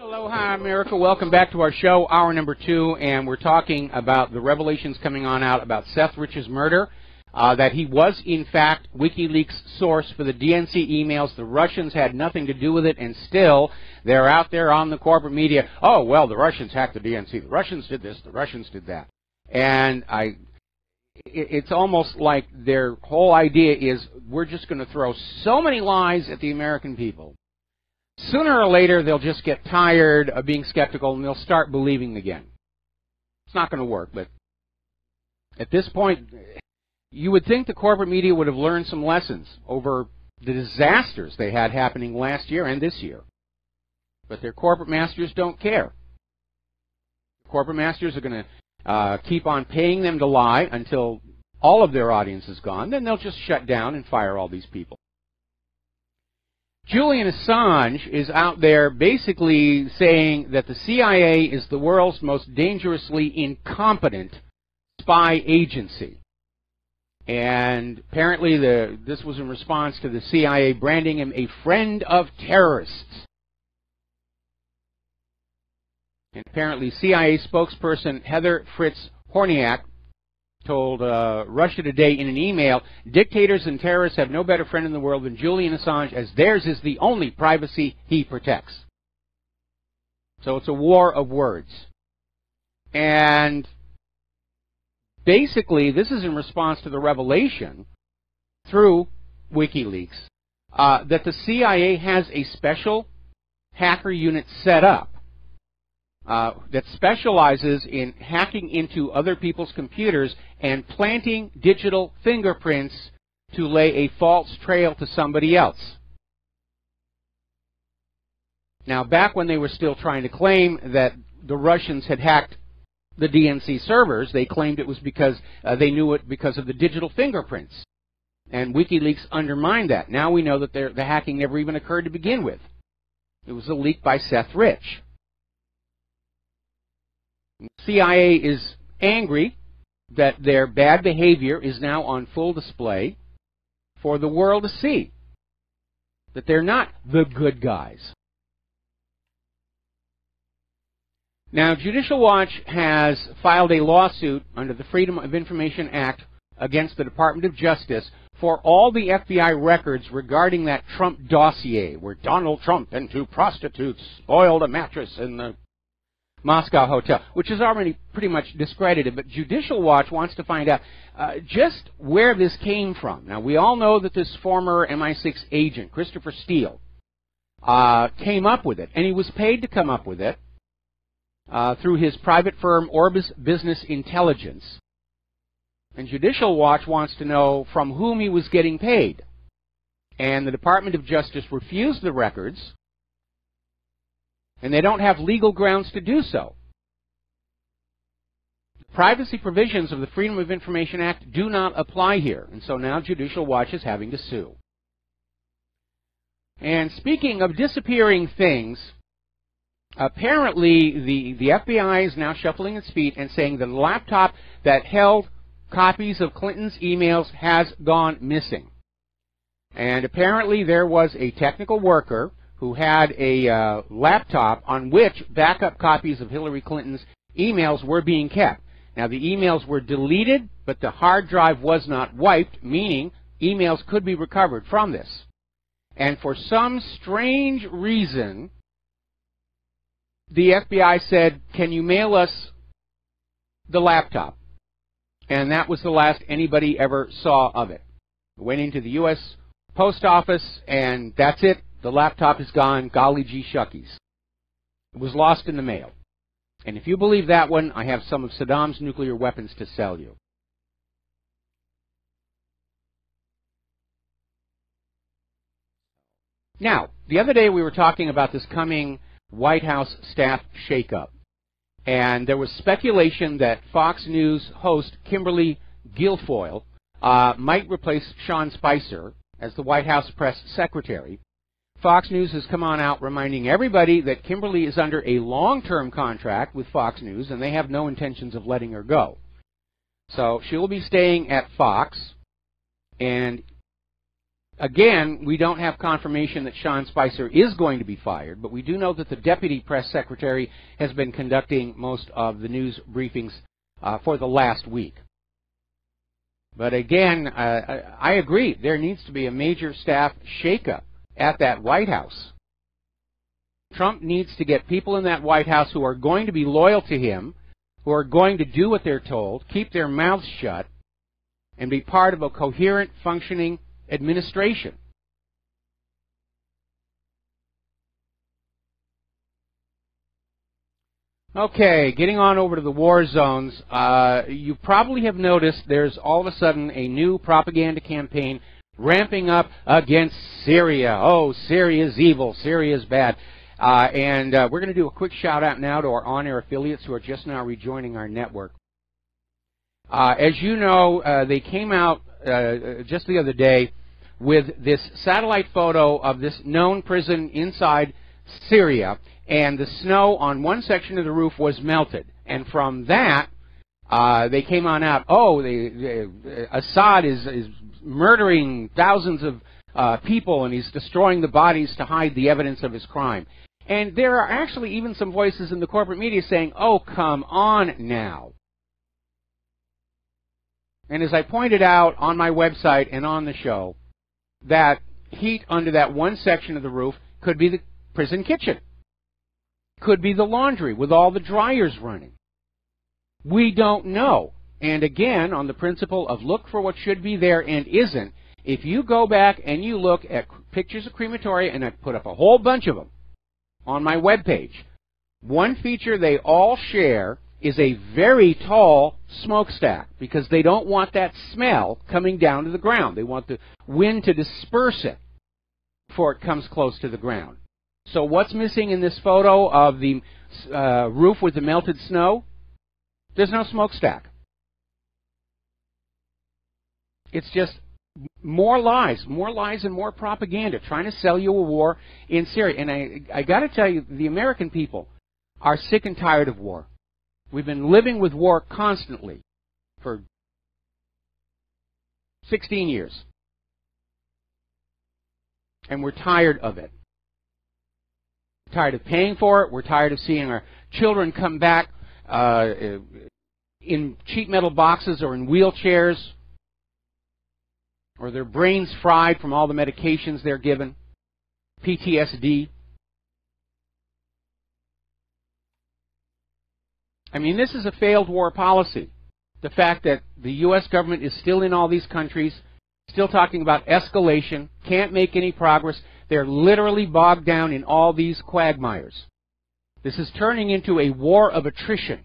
Aloha, America. Welcome back to our show, hour number 2, and we're talking about the revelations coming on out about Seth Rich's murder. That he was, in fact, WikiLeaks' source for the DNC emails. The Russians had nothing to do with it, and still they're out there on the corporate media. Oh, well, the Russians hacked the DNC. The Russians did this. The Russians did that. And it's almost like their whole idea is we're just going to throw so many lies at the American people. Sooner or later, they'll just get tired of being skeptical, and they'll start believing again. It's not going to work, but at this point, you would think the corporate media would have learned some lessons over the disasters they had happening last year and this year. But their corporate masters don't care. The corporate masters are going to keep on paying them to lie until all of their audience is gone. Then they'll just shut down and fire all these people. Julian Assange is out there basically saying that the CIA is the world's most dangerously incompetent spy agency. And apparently this was in response to the CIA branding him a friend of terrorists. And apparently CIA spokesperson Heather Fritz Horniak told Russia Today in an email, dictators and terrorists have no better friend in the world than Julian Assange, as theirs is the only privacy he protects. So it's a war of words. And basically, this is in response to the revelation through WikiLeaks that the CIA has a special hacker unit set up that specializes in hacking into other people's computers and planting digital fingerprints to lay a false trail to somebody else. Now, back when they were still trying to claim that the Russians had hacked the DNC servers, they claimed it was because they knew it because of the digital fingerprints. And WikiLeaks undermined that. Now we know that the hacking never even occurred to begin with. It was a leak by Seth Rich. The CIA is angry that their bad behavior is now on full display for the world to see. That they're not the good guys. Now, Judicial Watch has filed a lawsuit under the Freedom of Information Act against the Department of Justice for all the FBI records regarding that Trump dossier, where Donald Trump and 2 prostitutes spoiled a mattress in the Moscow hotel, which is already pretty much discredited. But Judicial Watch wants to find out just where this came from. Now, we all know that this former MI6 agent, Christopher Steele, came up with it, and he was paid to come up with it. Through his private firm Orbis Business Intelligence. And Judicial Watch wants to know from whom he was getting paid. And the Department of Justice refused the records, and they don't have legal grounds to do so. The privacy provisions of the Freedom of Information Act do not apply here, and so now Judicial Watch is having to sue. And speaking of disappearing things, apparently, the FBI is now shuffling its feet and saying that a laptop that held copies of Clinton's emails has gone missing. And apparently there was a technical worker who had a laptop on which backup copies of Hillary Clinton's emails were being kept. Now, the emails were deleted, but the hard drive was not wiped, meaning emails could be recovered from this. And for some strange reason, the FBI said, can you mail us the laptop? And that was the last anybody ever saw of it. It went into the U.S. Post Office, and that's it. The laptop is gone. Golly gee shuckies. It was lost in the mail. And if you believe that one, I have some of Saddam's nuclear weapons to sell you. Now, the other day we were talking about this coming White House staff shakeup. And there was speculation that Fox News host Kimberly Guilfoyle might replace Sean Spicer as the White House press secretary. Fox News has come on out reminding everybody that Kimberly is under a long-term contract with Fox News, and they have no intentions of letting her go. So she will be staying at Fox, and again, we don't have confirmation that Sean Spicer is going to be fired, but we do know that the deputy press secretary has been conducting most of the news briefings for the last week. But again, I agree, there needs to be a major staff shakeup at that White House. Trump needs to get people in that White House who are going to be loyal to him, who are going to do what they're told, keep their mouths shut, and be part of a coherent, functioning administration. Okay, getting on over to the war zones, you probably have noticed there's all of a sudden a new propaganda campaign ramping up against Syria. Oh, Syria's evil, Syria's bad. And we're going to do a quick shout out now to our on-air affiliates who are just now rejoining our network. As you know, they came out just the other day with this satellite photo of this known prison inside Syria, and the snow on one section of the roof was melted. And from that, they came on out, oh, Assad is murdering thousands of people, and he's destroying the bodies to hide the evidence of his crime. And there are actually even some voices in the corporate media saying, oh, come on now. And as I pointed out on my website and on the show, that heat under that one section of the roof could be the prison kitchen. Could be the laundry with all the dryers running. We don't know. And again, on the principle of look for what should be there and isn't, if you go back and you look at pictures of crematoria, and I put up a whole bunch of them on my webpage, one feature they all share is a very tall smokestack, because they don't want that smell coming down to the ground. They want the wind to disperse it before it comes close to the ground. So what's missing in this photo of the roof with the melted snow? There's no smokestack. It's just more lies and more propaganda trying to sell you a war in Syria. And I got to tell you, the American people are sick and tired of war. We've been living with war constantly for 16 years. And we're tired of it. We're tired of paying for it. We're tired of seeing our children come back in sheet metal boxes or in wheelchairs, or their brains fried from all the medications they're given, PTSD. I mean, this is a failed war policy. The fact that the U.S. government is still in all these countries, still talking about escalation, can't make any progress. They're literally bogged down in all these quagmires. This is turning into a war of attrition.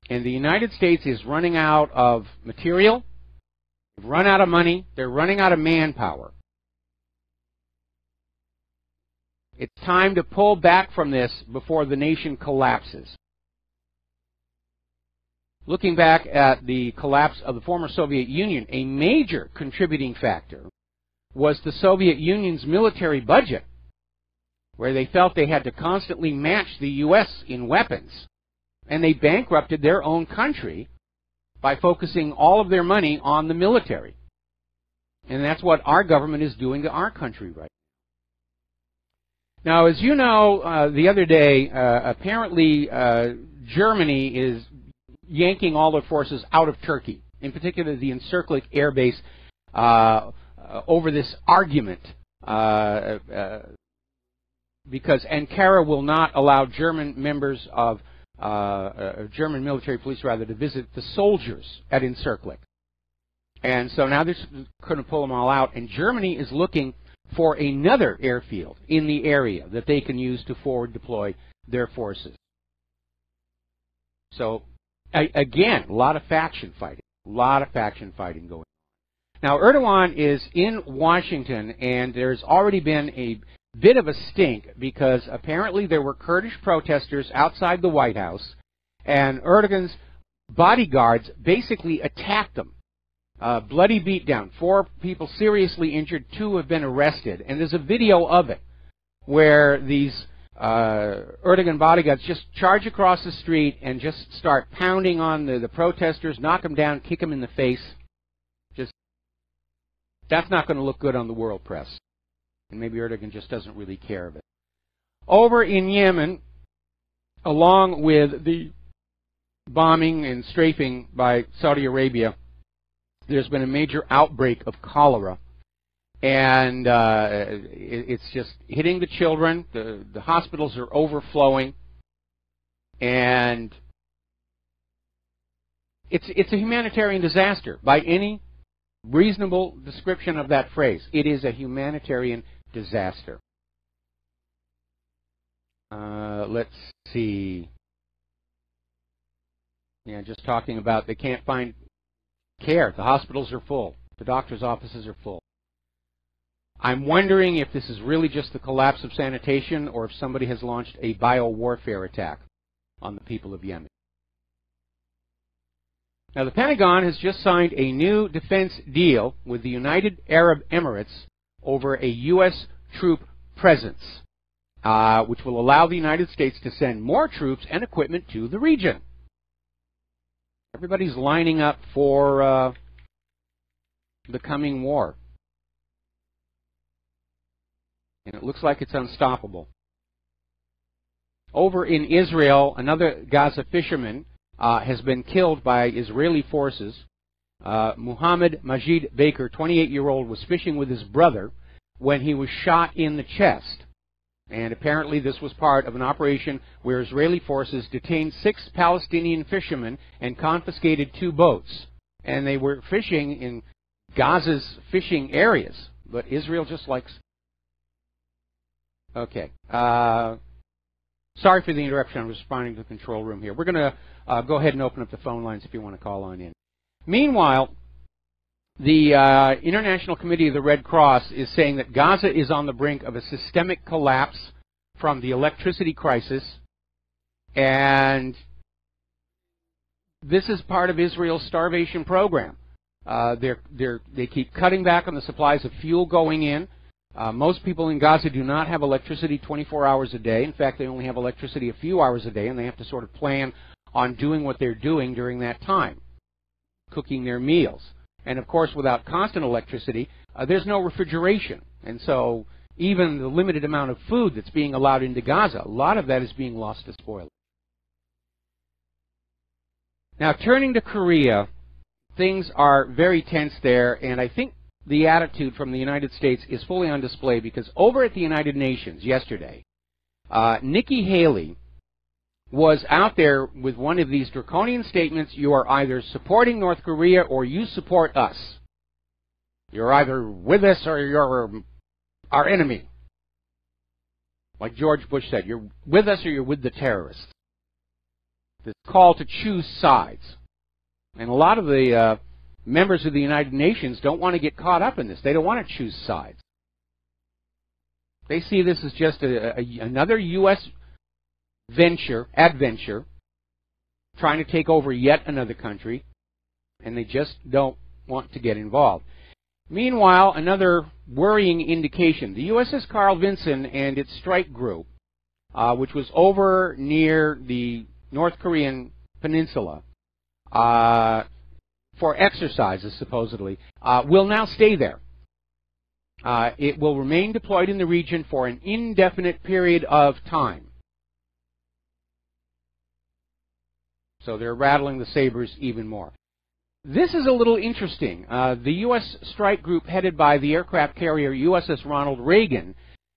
And the United States is running out of material. They've run out of money. They're running out of manpower. It's time to pull back from this before the nation collapses. Looking back at the collapse of the former Soviet Union, a major contributing factor was the Soviet Union's military budget, where they felt they had to constantly match the U.S. in weapons. And they bankrupted their own country by focusing all of their money on the military. And that's what our government is doing to our country right now. Now, as you know, the other day, apparently Germany is yanking all their forces out of Turkey, in particular the Incirlik Air Base, over this argument because Ankara will not allow German members of German military police, rather, to visit the soldiers at Incirklik. And so now they're going to pull them all out, and Germany is looking for another airfield in the area that they can use to forward deploy their forces. So, again, a lot of faction fighting. A lot of faction fighting going on. Now, Erdogan is in Washington, and there's already been a bit of a stink because apparently there were Kurdish protesters outside the White House, and Erdogan's bodyguards basically attacked them. Bloody beatdown. 4 people seriously injured, 2 have been arrested, and there's a video of it where these Erdogan bodyguards just charge across the street and just start pounding on the protesters, knock them down, kick them in the face. That's not going to look good on the world press. And maybe Erdogan just doesn't really care of it. Over in Yemen, along with the bombing and strafing by Saudi Arabia, there's been a major outbreak of cholera. And it's just hitting the children. The hospitals are overflowing. And it's a humanitarian disaster by any reasonable description of that phrase. It is a humanitarian disaster. Let's see. Yeah, just talking about they can't find care. The hospitals are full. The doctor's offices are full. I'm wondering if this is really just the collapse of sanitation or if somebody has launched a biowarfare attack on the people of Yemen. Now, the Pentagon has just signed a new defense deal with the United Arab Emirates over a U.S. troop presence, which will allow the United States to send more troops and equipment to the region. Everybody's lining up for the coming war. And it looks like it's unstoppable. Over in Israel, another Gaza fisherman has been killed by Israeli forces. Muhammad Majid Baker, 28-year-old, was fishing with his brother when he was shot in the chest. And apparently this was part of an operation where Israeli forces detained 6 Palestinian fishermen and confiscated 2 boats. And they were fishing in Gaza's fishing areas. But Israel just likes... Okay. Sorry for the interruption. I'm responding to the control room here. We're going to go ahead and open up the phone lines if you want to call on in. Meanwhile, the International Committee of the Red Cross is saying that Gaza is on the brink of a systemic collapse from the electricity crisis, and this is part of Israel's starvation program. They keep cutting back on the supplies of fuel going in. Most people in Gaza do not have electricity 24 hours a day. In fact, they only have electricity a few hours a day, and they have to sort of plan on doing what they're doing during that time, cooking their meals. And, of course, without constant electricity, there's no refrigeration. And so even the limited amount of food that's being allowed into Gaza, a lot of that is being lost to spoilage. Now, turning to Korea, things are very tense there, and I think the attitude from the United States is fully on display because over at the United Nations yesterday, Nikki Haley was out there with one of these draconian statements: you are either supporting North Korea or you support us. You're either with us or you're our enemy. Like George Bush said, you're with us or you're with the terrorists. This call to choose sides. And a lot of the members of the United Nations don't want to get caught up in this. They don't want to choose sides. They see this as just another U.S. adventure, trying to take over yet another country, and they just don't want to get involved. Meanwhile, another worrying indication. The USS Carl Vinson and its strike group, which was over near the North Korean peninsula for exercises, supposedly, will now stay there. It will remain deployed in the region for an indefinite period of time. So they're rattling the sabers even more. This is a little interesting. The U.S. strike group headed by the aircraft carrier USS Ronald Reagan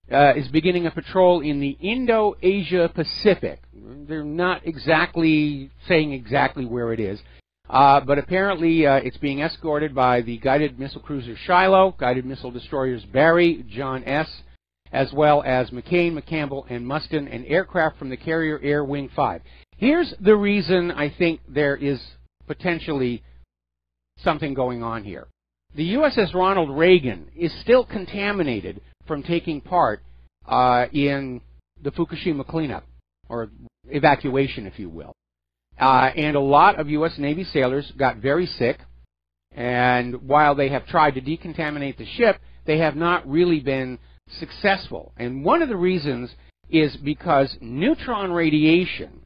is beginning a patrol in the Indo-Asia Pacific. They're not exactly saying exactly where it is, but apparently it's being escorted by the guided missile cruiser Shiloh, guided missile destroyers Barry, John S., as well as McCain, McCampbell, and Mustin, and aircraft from the carrier Air Wing 5. Here's the reason I think there is potentially something going on here. The USS Ronald Reagan is still contaminated from taking part in the Fukushima cleanup, or evacuation, if you will. And a lot of U.S. Navy sailors got very sick, and while they have tried to decontaminate the ship, they have not really been successful. And one of the reasons is because neutron radiation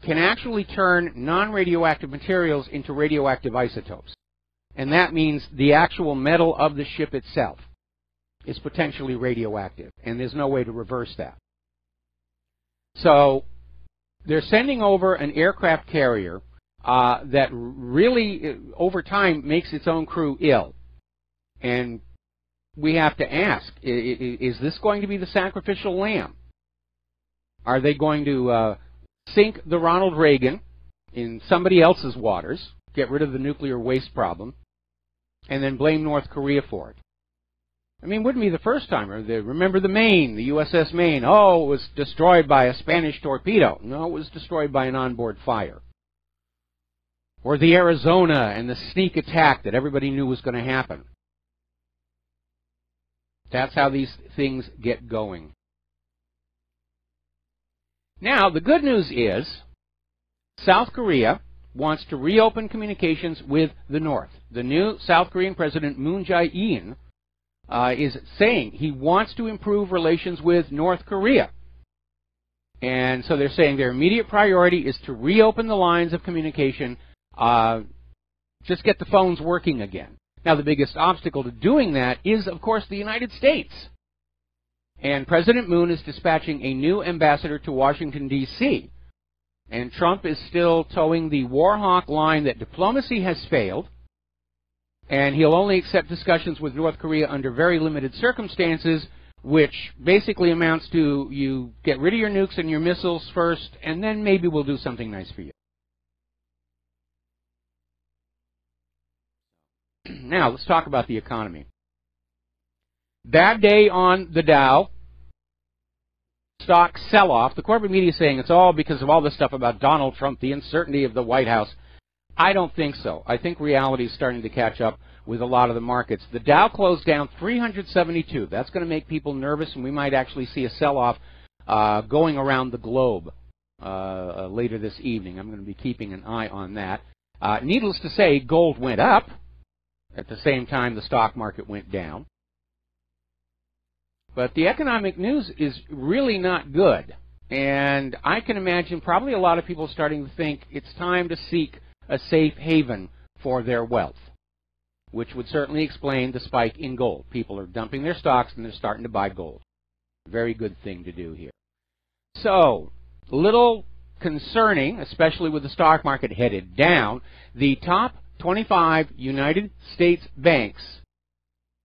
can actually turn non-radioactive materials into radioactive isotopes. And that means the actual metal of the ship itself is potentially radioactive, and there's no way to reverse that. So they're sending over an aircraft carrier that really, over time, makes its own crew ill. And we have to ask, is this going to be the sacrificial lamb? Are they going to sink the Ronald Reagan in somebody else's waters, get rid of the nuclear waste problem, and then blame North Korea for it? I mean, wouldn't be the first time. Remember the Maine, the USS Maine. Oh, it was destroyed by a Spanish torpedo. No, it was destroyed by an onboard fire. Or the Arizona and the sneak attack that everybody knew was going to happen. That's how these things get going. Now, the good news is South Korea wants to reopen communications with the North. The new South Korean President Moon Jae-in is saying he wants to improve relations with North Korea. And so they're saying their immediate priority is to reopen the lines of communication, just get the phones working again. Now, the biggest obstacle to doing that is, of course, the United States. And President Moon is dispatching a new ambassador to Washington, D.C. And Trump is still towing the war hawk line that diplomacy has failed, and he'll only accept discussions with North Korea under very limited circumstances, which basically amounts to you get rid of your nukes and your missiles first, and then maybe we'll do something nice for you. Now, let's talk about the economy. Bad day on the Dow. Stock sell-off. The corporate media is saying it's all because of all this stuff about Donald Trump, the uncertainty of the White House. I don't think so. I think reality is starting to catch up with a lot of the markets. The Dow closed down 372. That's going to make people nervous, and we might actually see a sell-off going around the globe later this evening. I'm going to be keeping an eye on that. Needless to say, gold went up. At the same time, the stock market went down. But the economic news is really not good. And I can imagine probably a lot of people starting to think it's time to seek a safe haven for their wealth, which would certainly explain the spike in gold. People are dumping their stocks and they're starting to buy gold. Very good thing to do here. So, a little concerning, especially with the stock market headed down. The top 25 United States banks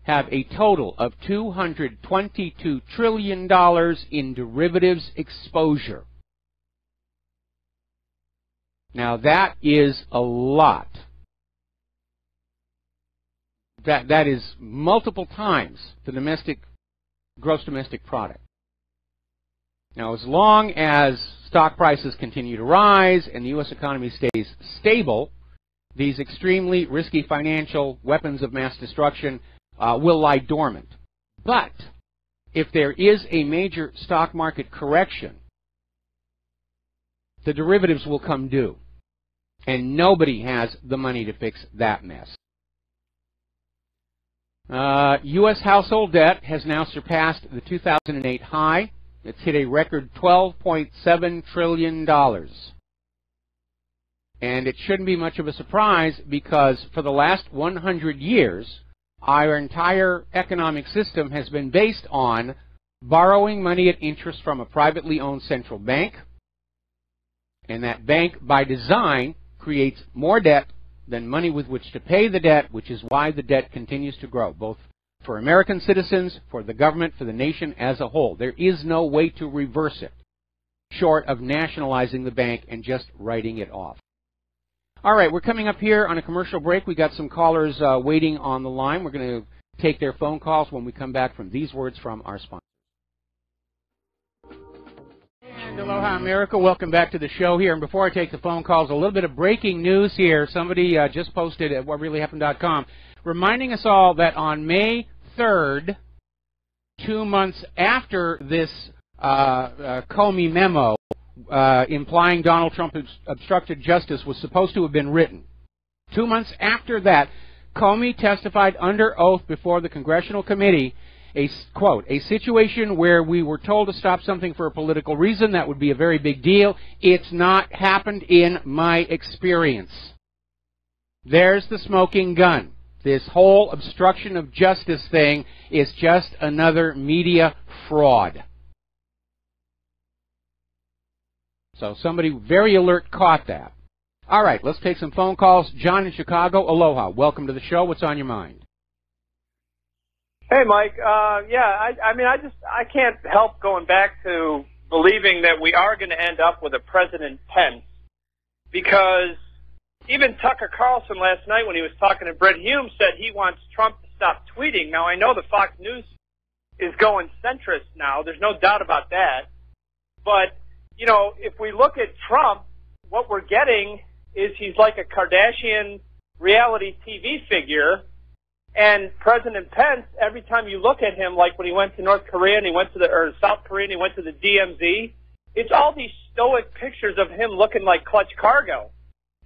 have a total of $222 trillion in derivatives exposure. Now, that is a lot. That is multiple times the gross domestic product. Now, as long as stock prices continue to rise and the U.S. economy stays stable, these extremely risky financial weapons of mass destruction will lie dormant. But if there is a major stock market correction, the derivatives will come due. And nobody has the money to fix that mess. U.S. household debt has now surpassed the 2008 high. It's hit a record $12.7 trillion. And it shouldn't be much of a surprise because for the last 100 years, our entire economic system has been based on borrowing money at interest from a privately owned central bank. And that bank, by design, creates more debt than money with which to pay the debt, which is why the debt continues to grow, both for American citizens, for the government, for the nation as a whole. There is no way to reverse it, short of nationalizing the bank and just writing it off. All right, we're coming up here on a commercial break. We got some callers waiting on the line. We're going to take their phone calls when we come back from these words from our sponsor. And aloha, America. Welcome back to the show here. And before I take the phone calls, a little bit of breaking news here. Somebody just posted at whatreallyhappened.com reminding us all that on May 3rd, 2 months after this Comey memo implying Donald Trump obstructed justice was supposed to have been written, 2 months after that, Comey testified under oath before the Congressional Committee, quote, a situation where we were told to stop something for a political reason, that would be a very big deal. It's not happened in my experience. There's the smoking gun. This whole obstruction of justice thing is just another media fraud. So somebody very alert caught that. All right, let's take some phone calls. John in Chicago, aloha. Welcome to the show. What's on your mind? Hey, Mike. I can't help going back to believing that we are going to end up with a President Pence, because even Tucker Carlson last night when he was talking to Brett Hume said he wants Trump to stop tweeting. Now, I know the Fox News is going centrist now. There's no doubt about that. But, you know, if we look at Trump, what we're getting is he's like a Kardashian reality TV figure. And President Pence, every time you look at him, like when he went to North Korea and he went to South Korea and he went to the DMZ, it's all these stoic pictures of him looking like Clutch Cargo.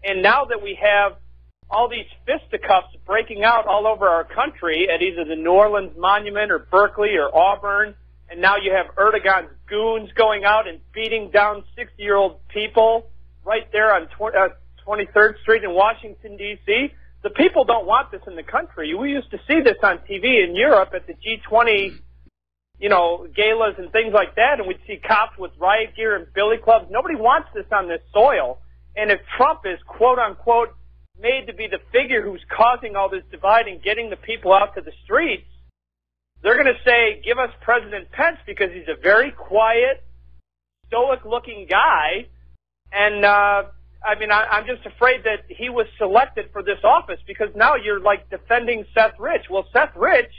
And now that we have all these fisticuffs breaking out all over our country at either the New Orleans Monument or Berkeley or Auburn, and now you have Erdogan's goons going out and beating down 60-year-old people right there on 23rd Street in Washington, D.C., the people don't want this in the country. We used to see this on TV in Europe at the G20, galas and things like that, and we'd see cops with riot gear and billy clubs. Nobody wants this on this soil. And if Trump is, quote-unquote, made to be the figure who's causing all this divide and getting the people out to the streets, they're going to say, give us President Pence, because he's a very quiet, stoic-looking guy. And, I'm just afraid that he was selected for this office, because now you're like defending Seth Rich. Well, Seth Rich,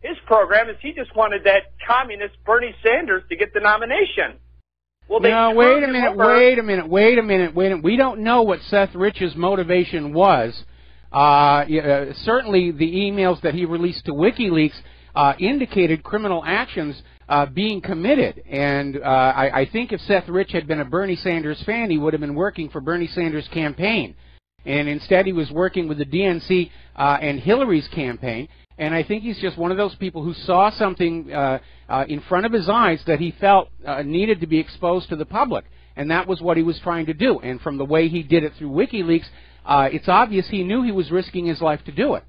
his program is he just wanted that communist Bernie Sanders to get the nomination. Well, no, wait a minute. We don't know what Seth Rich's motivation was. Certainly the emails that he released to WikiLeaks indicated criminal actions being committed. And I think if Seth Rich had been a Bernie Sanders fan, he would have been working for Bernie Sanders' campaign. And instead he was working with the DNC and Hillary's campaign. And I think he's just one of those people who saw something in front of his eyes that he felt needed to be exposed to the public. And that was what he was trying to do. And from the way he did it through WikiLeaks, it's obvious he knew he was risking his life to do it.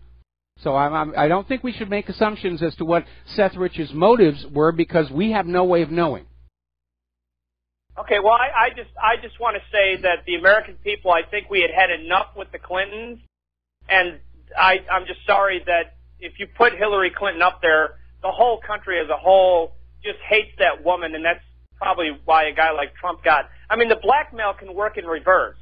So I don't think we should make assumptions as to what Seth Rich's motives were, because we have no way of knowing. Okay, well, I just want to say that the American people, I think we had enough with the Clintons, and I'm just sorry that if you put Hillary Clinton up there, the whole country as a whole just hates that woman, and that's probably why a guy like Trump got. I mean, the blackmail can work in reverse.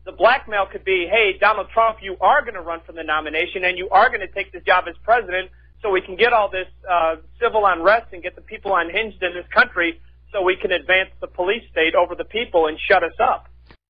The blackmail could be, hey, Donald Trump, you are going to run for the nomination, and you are going to take this job as president so we can get all this civil unrest and get the people unhinged in this country so we can advance the police state over the people and shut us up.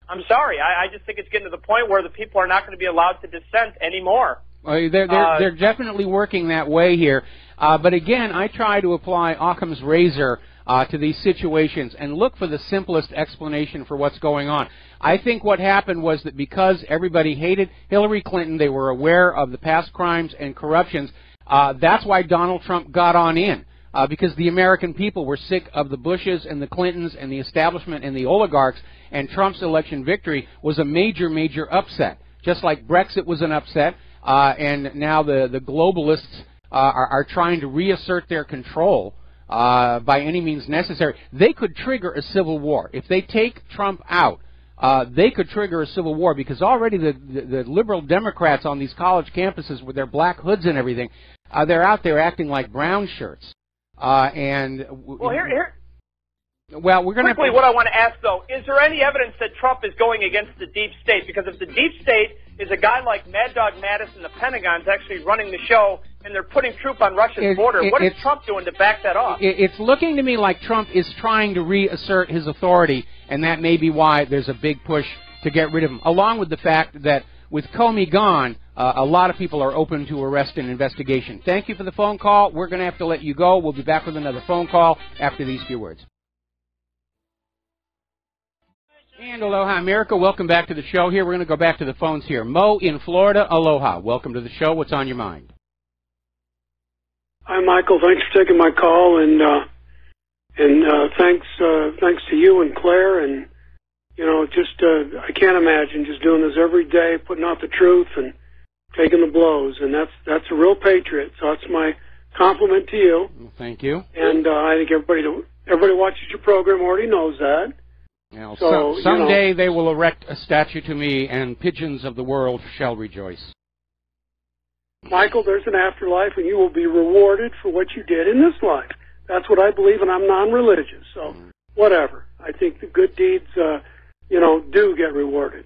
I'm sorry. I just think it's getting to the point where the people are not going to be allowed to dissent anymore. Well, they're definitely working that way here. But again, I try to apply Occam's razor to these situations and look for the simplest explanation for what's going on. I think what happened was that because everybody hated Hillary Clinton, they were aware of the past crimes and corruptions, that's why Donald Trump got on in. Because the American people were sick of the Bushes and the Clintons and the establishment and the oligarchs, and Trump's election victory was a major, major upset. Just like Brexit was an upset, and now the globalists are trying to reassert their control by any means necessary. They could trigger a civil war. If they take Trump out, they could trigger a civil war, because already the liberal Democrats on these college campuses with their black hoods and everything, They're out there acting like brown shirts. Well, we're going to quickly. What I want to ask though, is there any evidence that Trump is going against the deep state? Because if the deep state is a guy like Mad Dog Mattis and the Pentagon's actually running the show, and they're putting troops on Russia's border, what is Trump doing to back that up? It's looking to me like Trump is trying to reassert his authority, and that may be why there's a big push to get rid of him. Along with the fact that with Comey gone, a lot of people are open to arrest and investigation. Thank you for the phone call. We're going to have to let you go. We'll be back with another phone call after these few words. And aloha, America. Welcome back to the show here. We're going to go back to the phones here. Mo in Florida, aloha. Welcome to the show. What's on your mind? Hi, Michael. Thanks for taking my call, and thanks to you and Claire. And I can't imagine just doing this every day, putting out the truth and taking the blows. And that's a real patriot. So that's my compliment to you. Well, thank you. And I think everybody watches your program already knows that. Now, so, someday they will erect a statue to me, and pigeons of the world shall rejoice. Michael, there's an afterlife, and you will be rewarded for what you did in this life. That's what I believe, and I'm non-religious, so whatever. I think the good deeds, do get rewarded,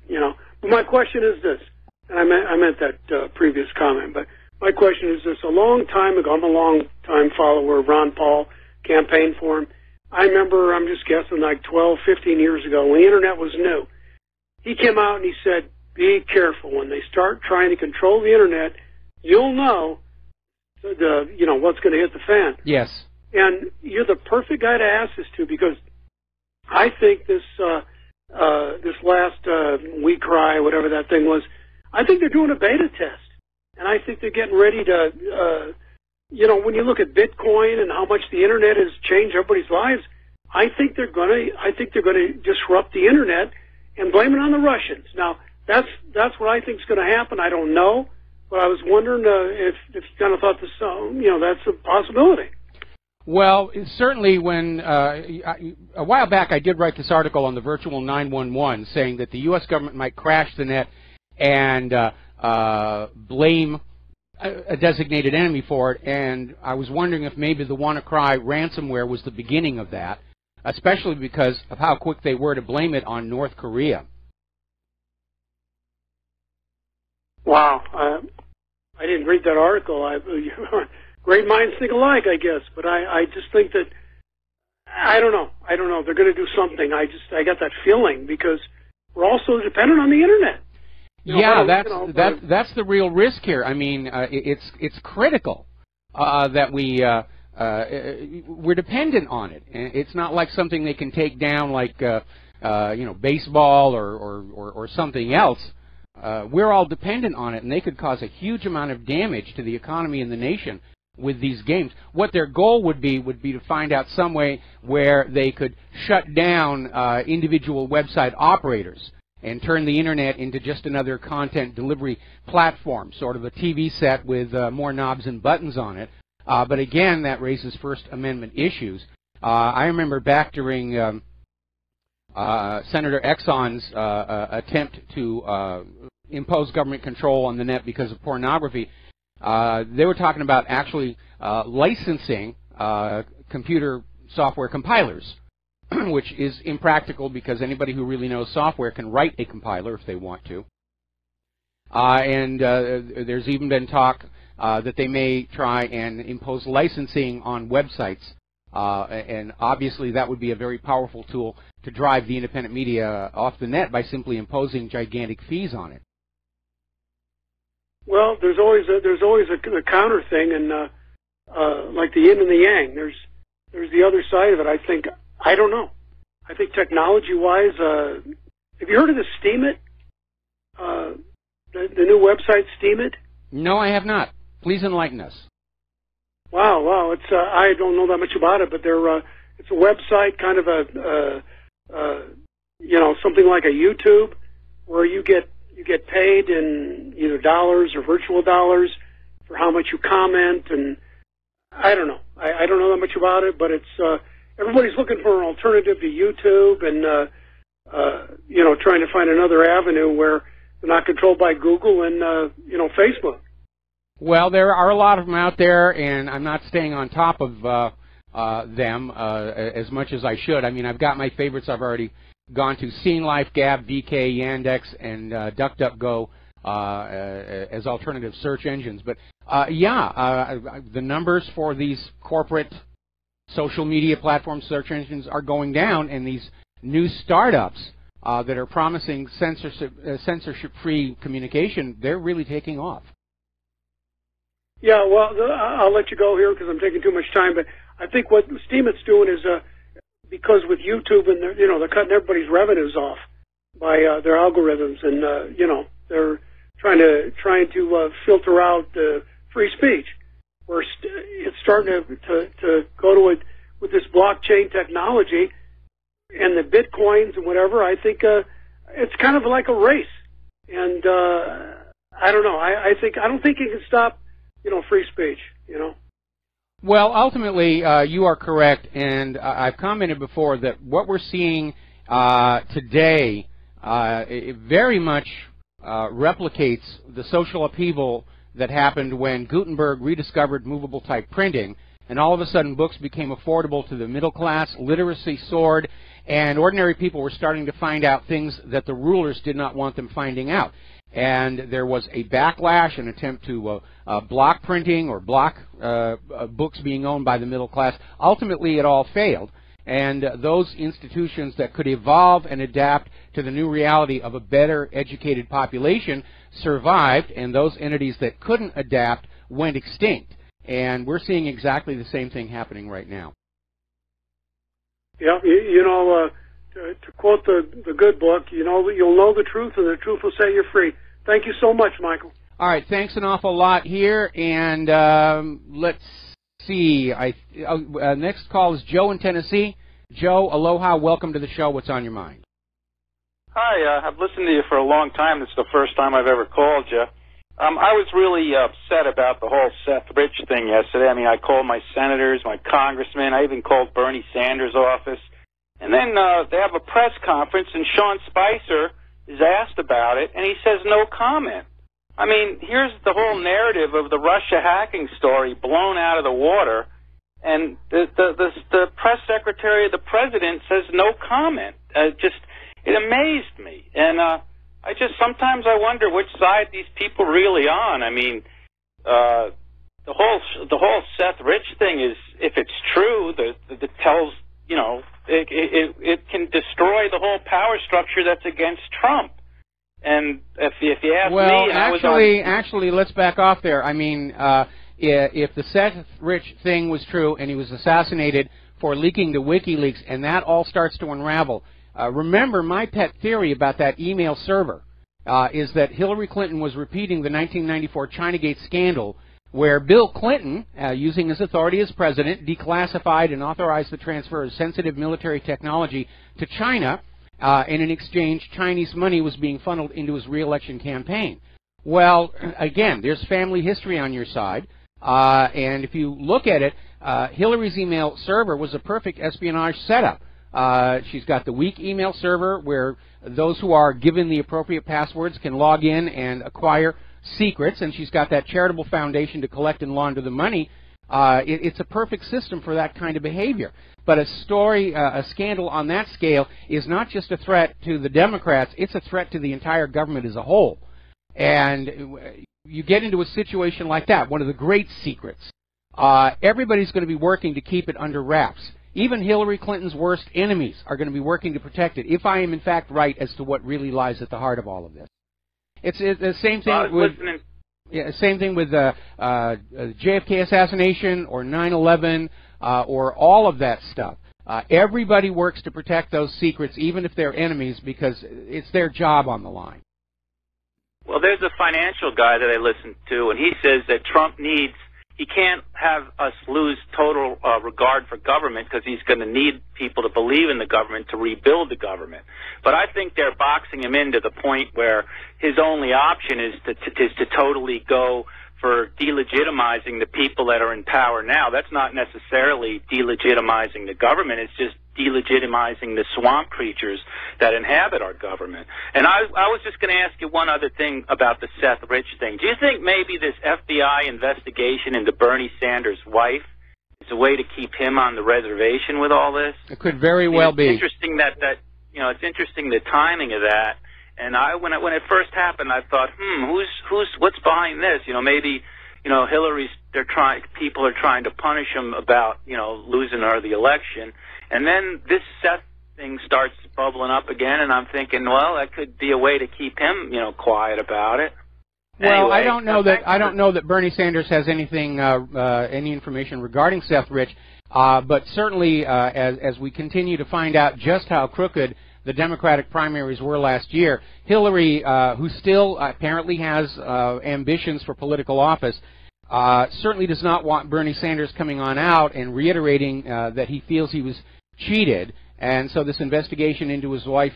But my question is this, and I meant that previous comment, but my question is this. A long time ago, I'm a long-time follower of Ron Paul, campaigned for him. I remember, I'm just guessing, like 12, 15 years ago, when the Internet was new, he came out and he said, be careful. When they start trying to control the Internet, you'll know what's going to hit the fan. Yes. And you're the perfect guy to ask this to, because I think this last We Cry, whatever that thing was, I think they're doing a beta test. And I think they're getting ready to... when you look at Bitcoin and how much the Internet has changed everybody's lives, I think they're going to disrupt the Internet and blame it on the Russians. Now, that's what I think is going to happen. I don't know, but I was wondering if you kind of thought this, that's a possibility. Well, certainly when a while back I did write this article on the virtual 911 saying that the U.S. government might crash the net and blame a designated enemy for it, and I was wondering if maybe the WannaCry ransomware was the beginning of that, especially because of how quick they were to blame it on North Korea. Wow. I didn't read that article. Great minds think alike, I guess, but I just think that, I don't know. They're going to do something. I got that feeling, because we're all so dependent on the Internet. That's the real risk here. I mean, it's critical that we're dependent on it. And it's not like something they can take down like baseball or something else. We're all dependent on it, and they could cause a huge amount of damage to the economy and the nation with these games. What their goal would be to find out some way where they could shut down individual website operators and turn the Internet into just another content delivery platform, sort of a TV set with more knobs and buttons on it. But again, that raises First Amendment issues. I remember back during Senator Exxon's attempt to impose government control on the net because of pornography, they were talking about actually licensing computer software compilers, which is impractical because anybody who really knows software can write a compiler if they want to. And there's even been talk that they may try and impose licensing on websites. And obviously that would be a very powerful tool to drive the independent media off the net by simply imposing gigantic fees on it. Well, there's always a counter thing, and like the yin and the yang. There's the other side of it. I don't know. I think technology-wise, have you heard of the Steemit? The new website Steemit? No, I have not. Please enlighten us. Wow. It's I don't know that much about it, but it's a website, kind of something like a YouTube, where you get paid in either dollars or virtual dollars for how much you comment, and I don't know. I don't know that much about it, but it's everybody's looking for an alternative to YouTube, and trying to find another avenue where they're not controlled by Google and Facebook. Well, there are a lot of them out there, and I'm not staying on top of them as much as I should. I mean, I've got my favorites. I've already gone to Scene Life, Gab, VK, Yandex, and DuckDuckGo as alternative search engines. But the numbers for these corporate social media platform search engines are going down, and these new startups that are promising censorship-free communication, they're really taking off. Yeah, well, I'll let you go here because I'm taking too much time. But I think what Steemit's doing is because with YouTube and they're cutting everybody's revenues off by their algorithms, and they're trying to filter out free speech. It's starting to go to it with this blockchain technology and the bitcoins and whatever. I think it's kind of like a race, and I don't know. I don't think you can stop free speech. Well, ultimately, you are correct, and I've commented before that what we're seeing today it very much replicates the social upheaval that happened when Gutenberg rediscovered movable type printing, and all of a sudden books became affordable to the middle class, literacy soared, and ordinary people were starting to find out things that the rulers did not want them finding out. And there was a backlash, an attempt to block printing or block books being owned by the middle class. Ultimately, it all failed. And those institutions that could evolve and adapt to the new reality of a better educated population survived, and those entities that couldn't adapt went extinct. And we're seeing exactly the same thing happening right now. Yeah, to quote the good book, you'll know the truth, and the truth will set you free. Thank you so much, Michael. All right, thanks an awful lot here, and let's see. Next call is Joe in Tennessee. Joe, aloha, welcome to the show. What's on your mind? Hi, I've listened to you for a long time. This is the first time I've ever called you. I was really upset about the whole Seth Rich thing yesterday. I mean, I called my senators, my congressmen. I even called Bernie Sanders' office. And then they have a press conference, and Sean Spicer is asked about it, and he says no comment. I mean, here's the whole narrative of the Russia hacking story blown out of the water, and the press secretary of the president says no comment. It amazed me. And sometimes I wonder which side these people really on. I mean, the whole Seth Rich thing is, if it's true, that tells, it can destroy the whole power structure that's against Trump. And if you ask me, actually, let's back off there. I mean, if the Seth Rich thing was true and he was assassinated for leaking to WikiLeaks, and that all starts to unravel. Remember, my pet theory about that email server is that Hillary Clinton was repeating the 1994 Chinagate scandal, where Bill Clinton, using his authority as president, declassified and authorized the transfer of sensitive military technology to China, and in exchange, Chinese money was being funneled into his re-election campaign. Well, again, there's family history on your side, and if you look at it, Hillary's email server was a perfect espionage setup. She's got the weak email server where those who are given the appropriate passwords can log in and acquire secrets, and she's got that charitable foundation to collect and launder the money. It's a perfect system for that kind of behavior. But a scandal on that scale is not just a threat to the Democrats, it's a threat to the entire government as a whole. And you get into a situation like that, one of the great secrets. Everybody's going to be working to keep it under wraps. Even Hillary Clinton's worst enemies are going to be working to protect it, if I am in fact right as to what really lies at the heart of all of this. It's the same thing with... same thing with the JFK assassination or 9/11 or all of that stuff. Everybody works to protect those secrets, even if they're enemies, because it's their job on the line. Well, there's a financial guy that I listen to, and he says that Trump he can't have us lose total regard for government because he's going to need people to believe in the government to rebuild the government. But I think they're boxing him in to the point where his only option is to totally go for delegitimizing the people that are in power now. That's not necessarily delegitimizing the government. It's just delegitimizing the swamp creatures that inhabit our government. And I was just going to ask you one other thing about the Seth Rich thing. Do you think maybe this FBI investigation into Bernie Sanders' wife is a way to keep him on the reservation with all this? It could very well be. It's interesting it's interesting the timing of that. And when it first happened, I thought, what's behind this? Maybe, Hillary's, people are trying to punish him about, losing her the election. And then this Seth thing starts bubbling up again, and I'm thinking, well, that could be a way to keep him, quiet about it. Well, anyway, I don't know that Bernie Sanders has anything, any information regarding Seth Rich, but certainly as we continue to find out just how crooked the Democratic primaries were last year, Hillary, who still apparently has ambitions for political office, certainly does not want Bernie Sanders coming on out and reiterating that he feels he was cheated, and so this investigation into his wife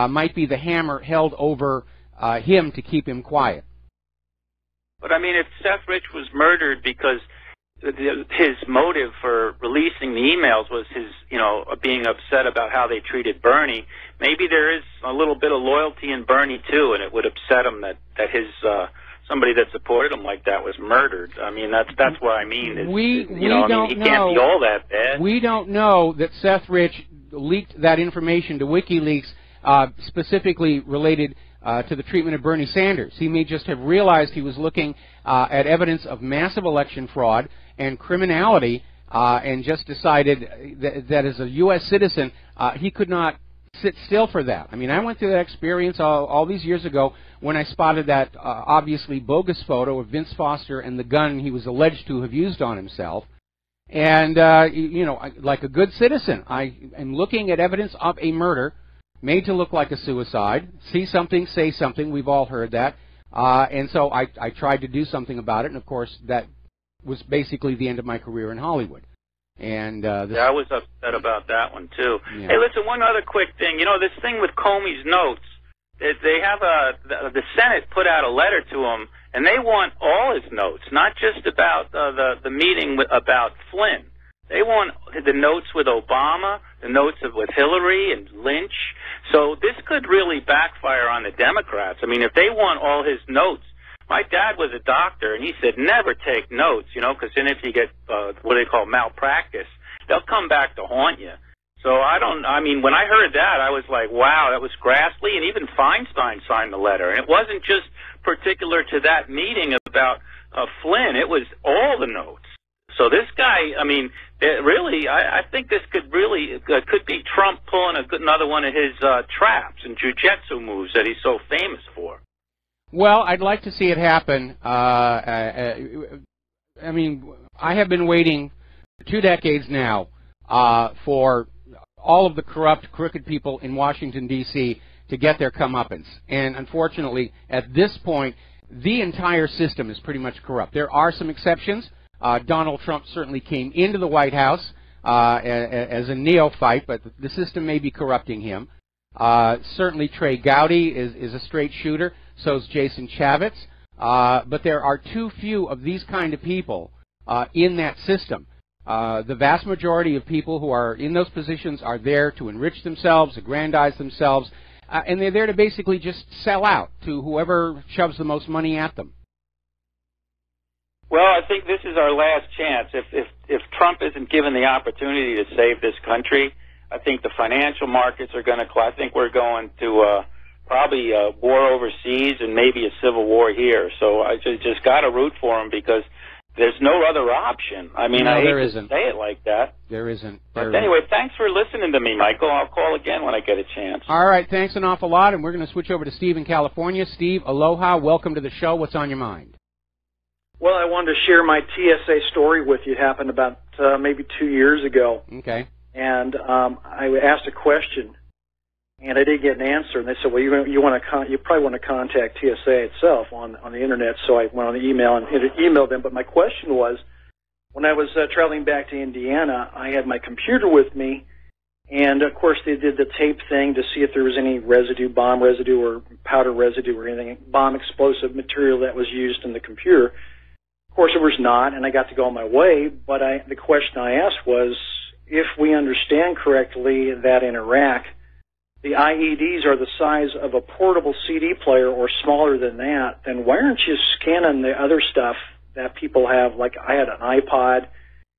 might be the hammer held over him to keep him quiet. But I mean, if Seth Rich was murdered because his motive for releasing the emails was his, being upset about how they treated Bernie, maybe there is a little bit of loyalty in Bernie too, and it would upset him that his somebody that supported him like that was murdered. I mean, that's what I mean. He can't be all that bad. We don't know that Seth Rich leaked that information to WikiLeaks specifically related to the treatment of Bernie Sanders. He may just have realized he was looking at evidence of massive election fraud and criminality and just decided that as a U.S. citizen, he could not sit still for that. I mean, I went through that experience all these years ago when I spotted that obviously bogus photo of Vince Foster and the gun he was alleged to have used on himself. And, like a good citizen, I am looking at evidence of a murder made to look like a suicide. See something, say something. We've all heard that. And so I tried to do something about it, and, of course, that was basically the end of my career in Hollywood. And I was upset about that one, too. Yeah. Hey, listen, one other quick thing. This thing with Comey's notes, they have the Senate put out a letter to him, and they want all his notes, not just about the meeting about Flynn. They want the notes with Obama, the notes with Hillary and Lynch. So this could really backfire on the Democrats. I mean, if they want all his notes, my dad was a doctor, and he said never take notes, because then if you get what they call malpractice, they'll come back to haunt you. So when I heard that, I was like, wow, that was Grassley, and even Feinstein signed the letter. And it wasn't just particular to that meeting about Flynn. It was all the notes. So this guy, I think this could be Trump pulling another one of his traps and jiu-jitsu moves that he's so famous for. Well, I'd like to see it happen. I have been waiting 2 decades now for all of the corrupt, crooked people in Washington, D.C. to get their comeuppance. And unfortunately, at this point, the entire system is pretty much corrupt. There are some exceptions. Donald Trump certainly came into the White House as a neophyte, but the system may be corrupting him. Certainly Trey Gowdy is a straight shooter. So is Jason Chaffetz. But there are too few of these kind of people in that system. The vast majority of people who are in those positions are there to enrich themselves, aggrandize themselves, and they're there to basically just sell out to whoever shoves the most money at them. Well, I think this is our last chance. If Trump isn't given the opportunity to save this country, I think the financial markets are going to collapse. I think we're going to probably a war overseas and maybe a civil war here. So I just got to root for him because there's no other option. I mean, I hate to say it like that. There isn't. But anyway, thanks for listening to me, Michael. I'll call again when I get a chance. All right, thanks an awful lot, and we're going to switch over to Steve in California. Steve, aloha. Welcome to the show. What's on your mind? Well, I wanted to share my TSA story with you. It happened about maybe 2 years ago. Okay. And I asked a question, and I didn't get an answer. And they said, well, you probably want to contact TSA itself on the Internet. So I went on the email and emailed them. But my question was, when I was traveling back to Indiana, I had my computer with me, and, of course, they did the tape thing to see if there was any residue, bomb residue or powder residue or anything, bomb explosive material that was used in the computer. Of course, it was not, and I got to go on my way. But the question I asked was, if we understand correctly that in Iraq, the IEDs are the size of a portable CD player or smaller than that, then why aren't you scanning the other stuff that people have? Like I had an iPod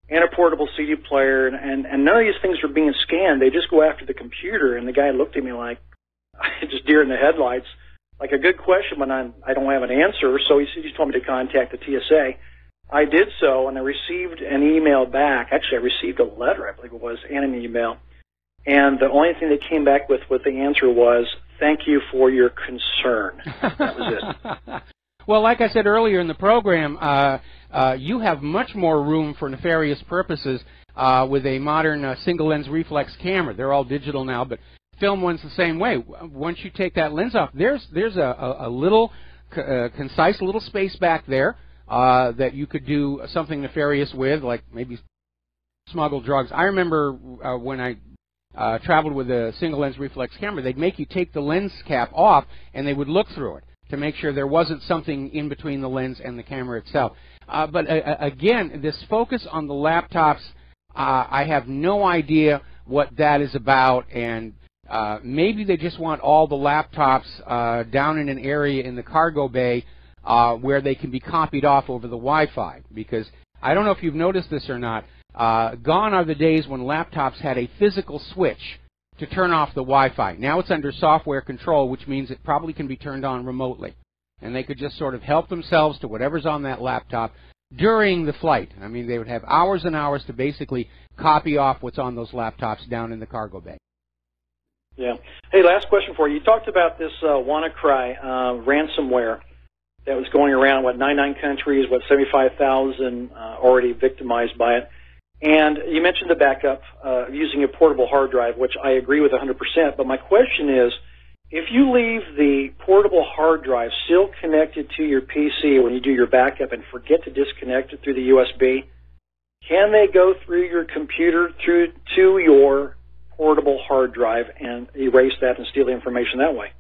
and a portable CD player, and none of these things are being scanned. They just go after the computer, and the guy looked at me like, just deer in the headlights, like a good question, but I don't have an answer, so he told me to contact the TSA. I did so, and I received an email back. Actually, I received a letter, I believe it was, and an email. And the only thing they came back with the answer was, thank you for your concern. That was it. Well, like I said earlier in the program, you have much more room for nefarious purposes with a modern single-lens reflex camera. They're all digital now, but film one's the same way. Once you take that lens off, there's a little concise little space back there that you could do something nefarious with, like maybe smuggle drugs. I remember when I traveled with a single-lens reflex camera, they'd make you take the lens cap off, and they would look through it to make sure there wasn't something in between the lens and the camera itself. But again, this focus on the laptops, I have no idea what that is about, and maybe they just want all the laptops down in an area in the cargo bay where they can be copied off over the Wi-Fi, because I don't know if you've noticed this or not, gone are the days when laptops had a physical switch to turn off the Wi-Fi. Now it's under software control, which means it probably can be turned on remotely. And they could just sort of help themselves to whatever's on that laptop during the flight. I mean, they would have hours and hours to basically copy off what's on those laptops down in the cargo bay. Yeah. Hey, last question for you. You talked about this WannaCry ransomware that was going around, 99 countries, 75,000 already victimized by it. And you mentioned the backup using a portable hard drive, which I agree with 100%. But my question is, if you leave the portable hard drive still connected to your PC when you do your backup and forget to disconnect it through the USB, can they go through your computer through to your portable hard drive and erase that and steal the information that way?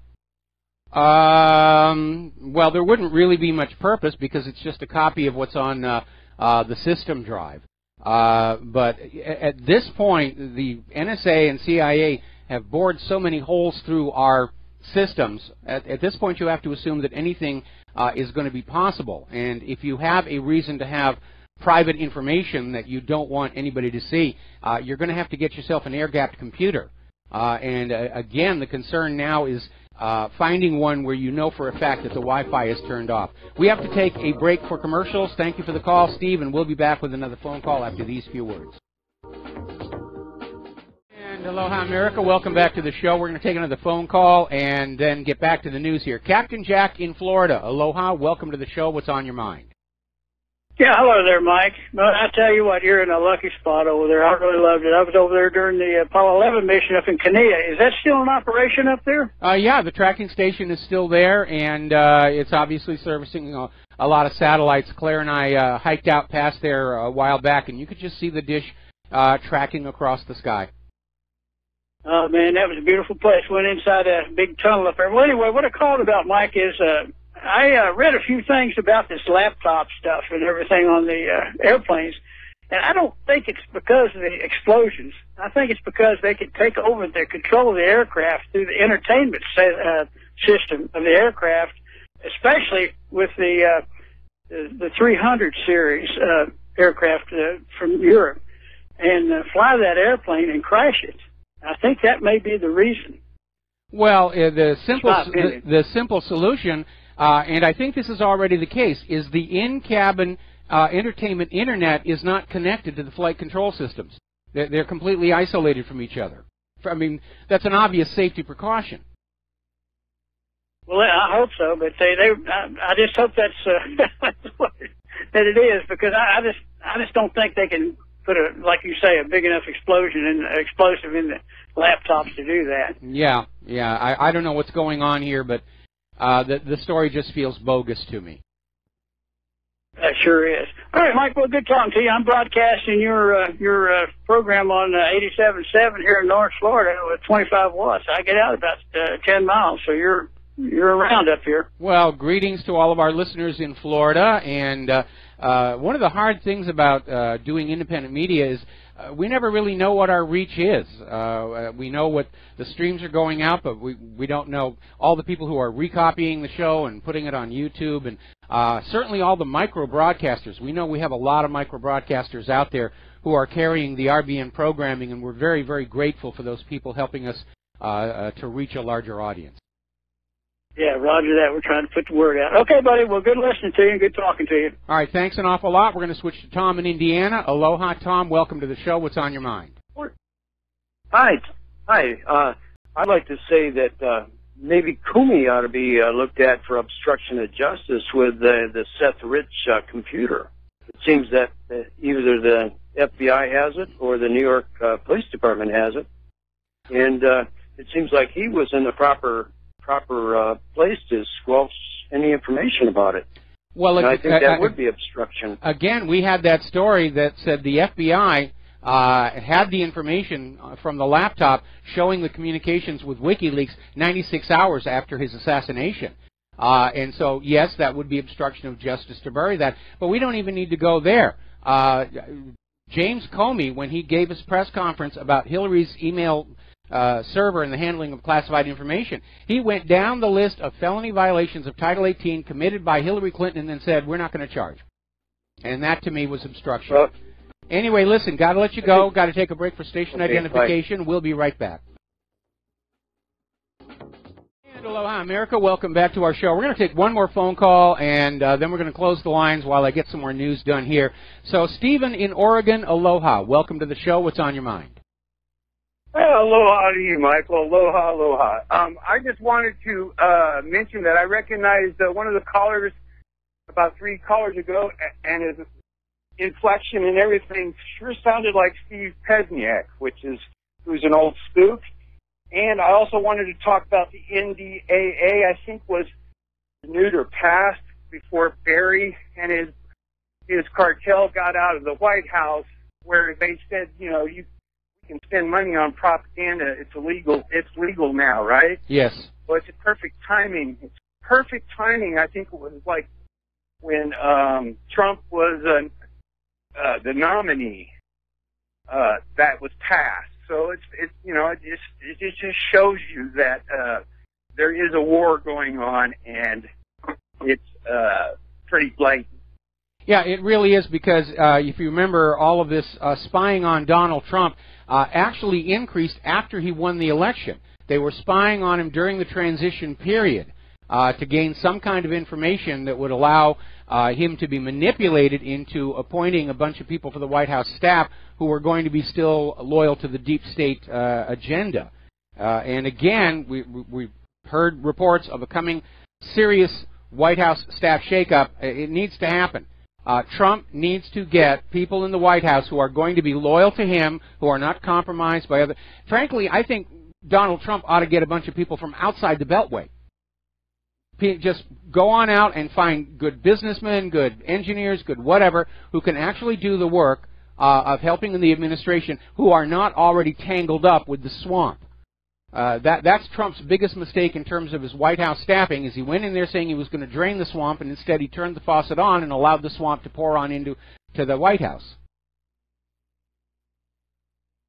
Well, there wouldn't really be much purpose because it's just a copy of what's on the system drive. But at this point, the NSA and CIA have bored so many holes through our systems. At this point, you have to assume that anything is going to be possible. And if you have a reason to have private information that you don't want anybody to see, you're going to have to get yourself an air-gapped computer. And again, the concern now is finding one where you know for a fact that the Wi-Fi is turned off. We have to take a break for commercials. Thank you for the call, Steve, and we'll be back with another phone call after these few words. And aloha, America. Welcome back to the show. We're going to take another phone call and then get back to the news here. Captain Jack in Florida. Aloha. Welcome to the show. What's on your mind? Yeah, hello there, Mike. Well, I tell you what, you're in a lucky spot over there. I really loved it. I was over there during the Apollo 11 mission up in Kaonohi. Is that still in operation up there? Yeah, the tracking station is still there, and it's obviously servicing a lot of satellites. Claire and I hiked out past there a while back, and you could just see the dish tracking across the sky. Oh, man, that was a beautiful place. Went inside a big tunnel up there. Well, anyway, what I called about, Mike, is I read a few things about this laptop stuff and everything on the airplanes, and I don't think it's because of the explosions. I think it's because they could take over the control of the aircraft through the entertainment system of the aircraft, especially with the 300 series aircraft from Europe, and fly that airplane and crash it. I think that may be the reason. Well, the simple solution, and I think this is already the case, is the in-cabin entertainment internet is not connected to the flight control systems. They're completely isolated from each other. I mean, that's an obvious safety precaution. Well, I hope so, but I just hope that's that it is, because I just don't think they can put like you say, a big enough explosive in the laptops to do that. Yeah. I don't know what's going on here, but the story just feels bogus to me. That sure is. All right, Mike, well, good talking to you. I'm broadcasting your program on 87.7 here in North Florida with 25 watts. I get out about 10 miles, so you're you're around up here. Well, greetings to all of our listeners in Florida. And one of the hard things about doing independent media is we never really know what our reach is. We know what the streams are going out, but we don't know all the people who are recopying the show and putting it on YouTube, and certainly all the micro-broadcasters. We know we have a lot of micro-broadcasters out there who are carrying the RBN programming, and we're very, very grateful for those people helping us to reach a larger audience. Yeah, roger that. We're trying to put the word out. Okay, buddy. Well, good listening to you and good talking to you. All right, thanks an awful lot. We're going to switch to Tom in Indiana. Aloha, Tom. Welcome to the show. What's on your mind? Hi. I'd like to say that maybe Comey ought to be looked at for obstruction of justice with the Seth Rich computer. It seems that either the FBI has it or the New York Police Department has it. And it seems like he was in the proper place to squelch any information about it. Well, and I think that would be obstruction. Again, we had that story that said the FBI had the information from the laptop showing the communications with WikiLeaks 96 hours after his assassination. And so, yes, that would be obstruction of justice to bury that. But we don't even need to go there. James Comey, when he gave his press conference about Hillary's email server and the handling of classified information, he went down the list of felony violations of Title 18 committed by Hillary Clinton and then said, we're not going to charge. And that, to me, was obstruction. Well, anyway, listen, got to let you go. Got to take a break for station identification. Bye. We'll be right back. And aloha, America. Welcome back to our show. We're going to take one more phone call, and then we're going to close the lines while I get some more news done here. So, Stephen in Oregon, aloha. Welcome to the show. What's on your mind? Aloha to you, Michael. Aloha, aloha. I just wanted to mention that I recognized one of the callers about 3 callers ago, and his inflection and everything sure sounded like Steve Pesniak, who's an old spook. And I also wanted to talk about the NDAA. I think was renewed or passed before Barry and his cartel got out of the White House, where they said, you can spend money on propaganda. It's illegal. It's legal now, right? Yes. Well, it's perfect timing. It's perfect timing. I think it was like when Trump was the nominee that was passed. So it just shows you that there is a war going on, and it's pretty blatant. Yeah, it really is, because if you remember, all of this spying on Donald Trump actually increased after he won the election. They were spying on him during the transition period to gain some kind of information that would allow him to be manipulated into appointing a bunch of people for the White House staff who were going to be still loyal to the deep state agenda. And again, we've heard reports of a coming serious White House staff shakeup. It needs to happen. Trump needs to get people in the White House who are going to be loyal to him, who are not compromised by other. Frankly, I think Donald Trump ought to get a bunch of people from outside the Beltway. Just go on out and find good businessmen, good engineers, good whatever, who can actually do the work of helping in the administration, who are not already tangled up with the swamp. That's Trump's biggest mistake in terms of his White House staffing, is he went in there saying he was going to drain the swamp, and instead he turned the faucet on and allowed the swamp to pour on into the White House.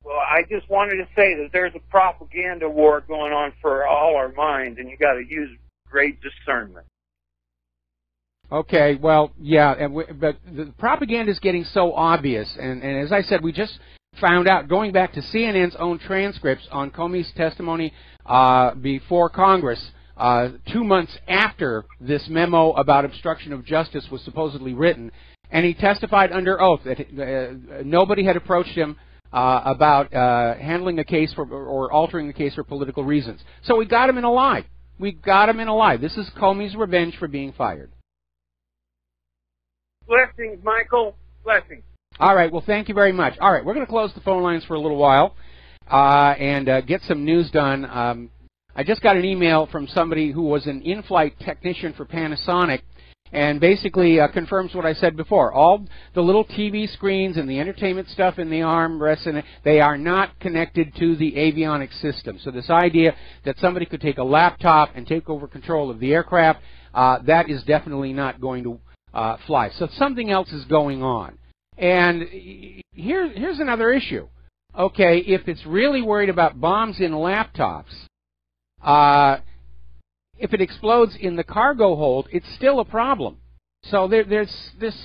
Well, I just wanted to say that there's a propaganda war going on for all our minds, and you got to use great discernment. Okay, well, yeah, but the propaganda is getting so obvious, and as I said, we just found out, going back to CNN's own transcripts on Comey's testimony before Congress 2 months after this memo about obstruction of justice was supposedly written, and he testified under oath that nobody had approached him about handling a case or altering the case for political reasons. So we got him in a lie. We got him in a lie. This is Comey's revenge for being fired. Blessings, Michael. Blessings. All right, well, thank you very much. All right, we're going to close the phone lines for a little while and get some news done. I just got an email from somebody who was an in-flight technician for Panasonic, And basically confirms what I said before. All the little TV screens and the entertainment stuff in the armrests, and they are not connected to the avionics system. So this idea that somebody could take a laptop and take over control of the aircraft, that is definitely not going to fly. So something else is going on. And here's another issue. Okay, if it's really worried about bombs in laptops, if it explodes in the cargo hold, it's still a problem. So there's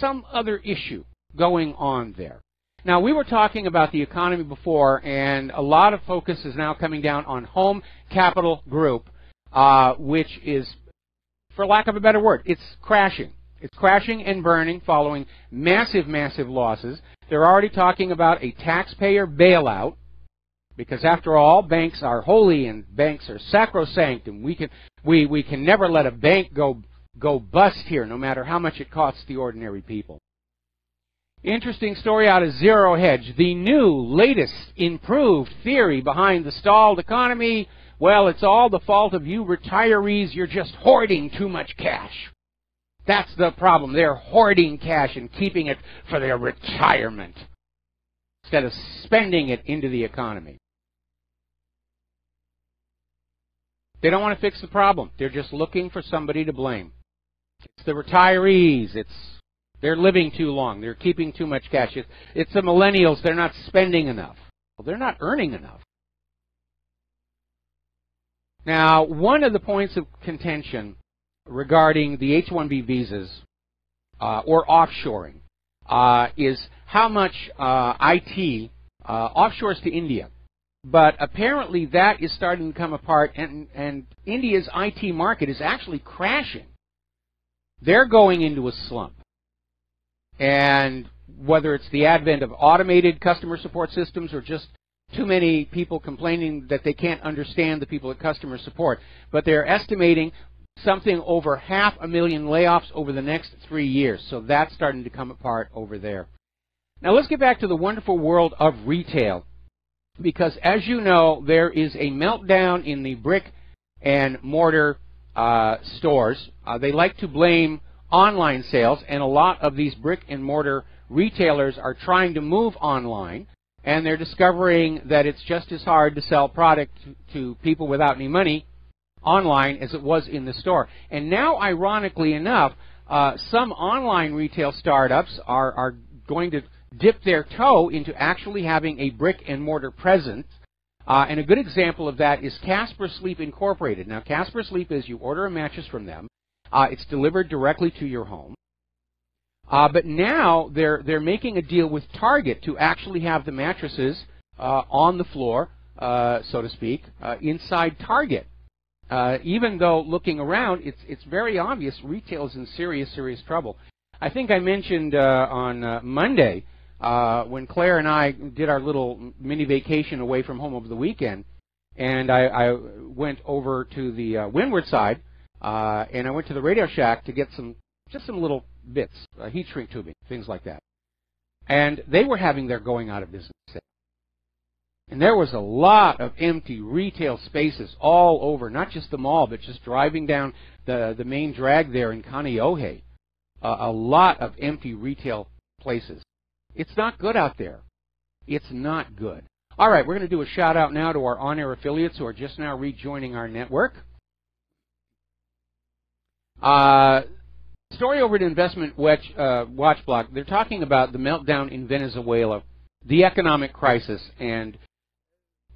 some other issue going on there. Now, we were talking about the economy before, and a lot of focus is now coming down on Home Capital Group, which is, for lack of a better word, it's crashing. It's crashing and burning following massive, massive losses. They're already talking about a taxpayer bailout, because after all, banks are holy and banks are sacrosanct, and we can never let a bank go bust here, no matter how much it costs the ordinary people. Interesting story out of Zero Hedge. The new, latest, improved theory behind the stalled economy, well, it's all the fault of you retirees. You're just hoarding too much cash. That's the problem. They're hoarding cash and keeping it for their retirement instead of spending it into the economy. They don't want to fix the problem. They're just looking for somebody to blame. It's the retirees. They're living too long. They're keeping too much cash. It's the millennials. They're not spending enough. Well, they're not earning enough. Now, one of the points of contention regarding the H-1B visas or offshoring is how much IT offshores to India. But apparently that is starting to come apart, and India's IT market is actually crashing. They're going into a slump. And whether it's the advent of automated customer support systems or just too many people complaining that they can't understand the people at customer support, but they're estimating something over 500,000 layoffs over the next 3 years. So that's starting to come apart over there. Now let's get back to the wonderful world of retail, because as you know, there is a meltdown in the brick and mortar stores. They like to blame online sales, and a lot of these brick and mortar retailers are trying to move online, and they're discovering that it's just as hard to sell product to people without any money online as it was in the store. And now, ironically enough, some online retail startups are going to dip their toe into actually having a brick and mortar presence. And a good example of that is Casper Sleep Incorporated. Now, Casper Sleep is you order a mattress from them. It's delivered directly to your home. But now they're making a deal with Target to actually have the mattresses on the floor, so to speak, inside Target. Even though looking around, it's very obvious retail is in serious, serious trouble. I think I mentioned on Monday when Claire and I did our little mini vacation away from home over the weekend, and I went over to the windward side, and I went to the Radio Shack to get just some little bits, heat shrink tubing, things like that. And they were having their going out of business sale. And there was a lot of empty retail spaces all over, not just the mall, but just driving down the main drag there in Kaonohi. A lot of empty retail places. It's not good out there. It's not good. All right, we're going to do a shout-out now to our on-air affiliates who are just now rejoining our network. Story over at Investment Watch Blog. They're talking about the meltdown in Venezuela, the economic crisis, and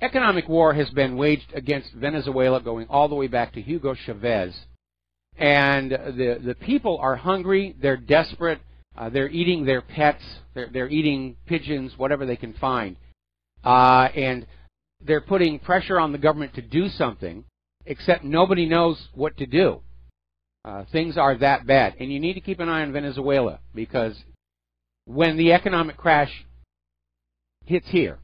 economic war has been waged against Venezuela going all the way back to Hugo Chavez. And the people are hungry, they're desperate, they're eating their pets, they're eating pigeons, whatever they can find. And they're putting pressure on the government to do something, except nobody knows what to do. Things are that bad. And you need to keep an eye on Venezuela, because when the economic crash hits here,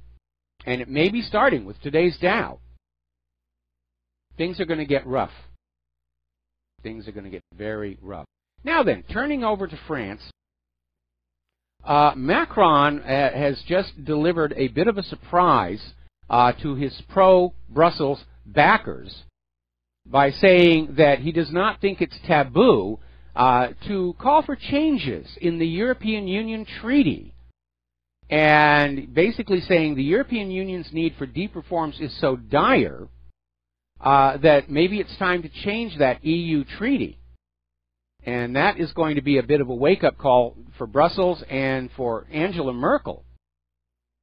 and it may be starting with today's Dow, things are going to get rough. Things are going to get very rough. Now then, turning over to France, Macron has just delivered a bit of a surprise to his pro-Brussels backers by saying that he does not think it's taboo to call for changes in the European Union Treaty, and basically saying the European Union's need for deep reforms is so dire that maybe it's time to change that EU treaty. And that is going to be a bit of a wake-up call for Brussels and for Angela Merkel,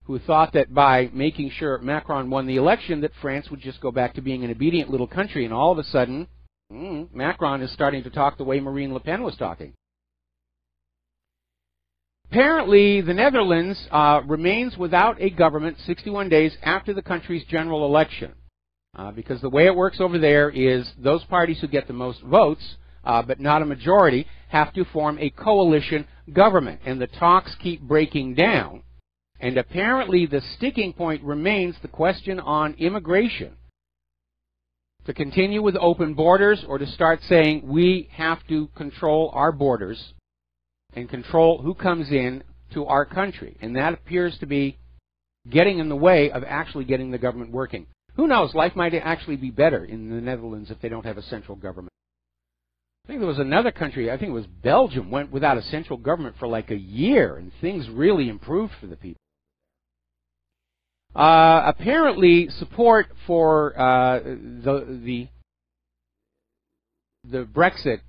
who thought that by making sure Macron won the election that France would just go back to being an obedient little country, and all of a sudden, Macron is starting to talk the way Marine Le Pen was talking. Apparently, the Netherlands remains without a government 61 days after the country's general election, because the way it works over there is those parties who get the most votes, but not a majority, have to form a coalition government, and the talks keep breaking down. And apparently the sticking point remains the question on immigration. To continue with open borders, or to start saying we have to control our borders and control who comes in to our country. And that appears to be getting in the way of actually getting the government working. Who knows, life might actually be better in the Netherlands if they don't have a central government. I think there was another country, I think it was Belgium, went without a central government for like a year, and things really improved for the people. Apparently, support for the Brexit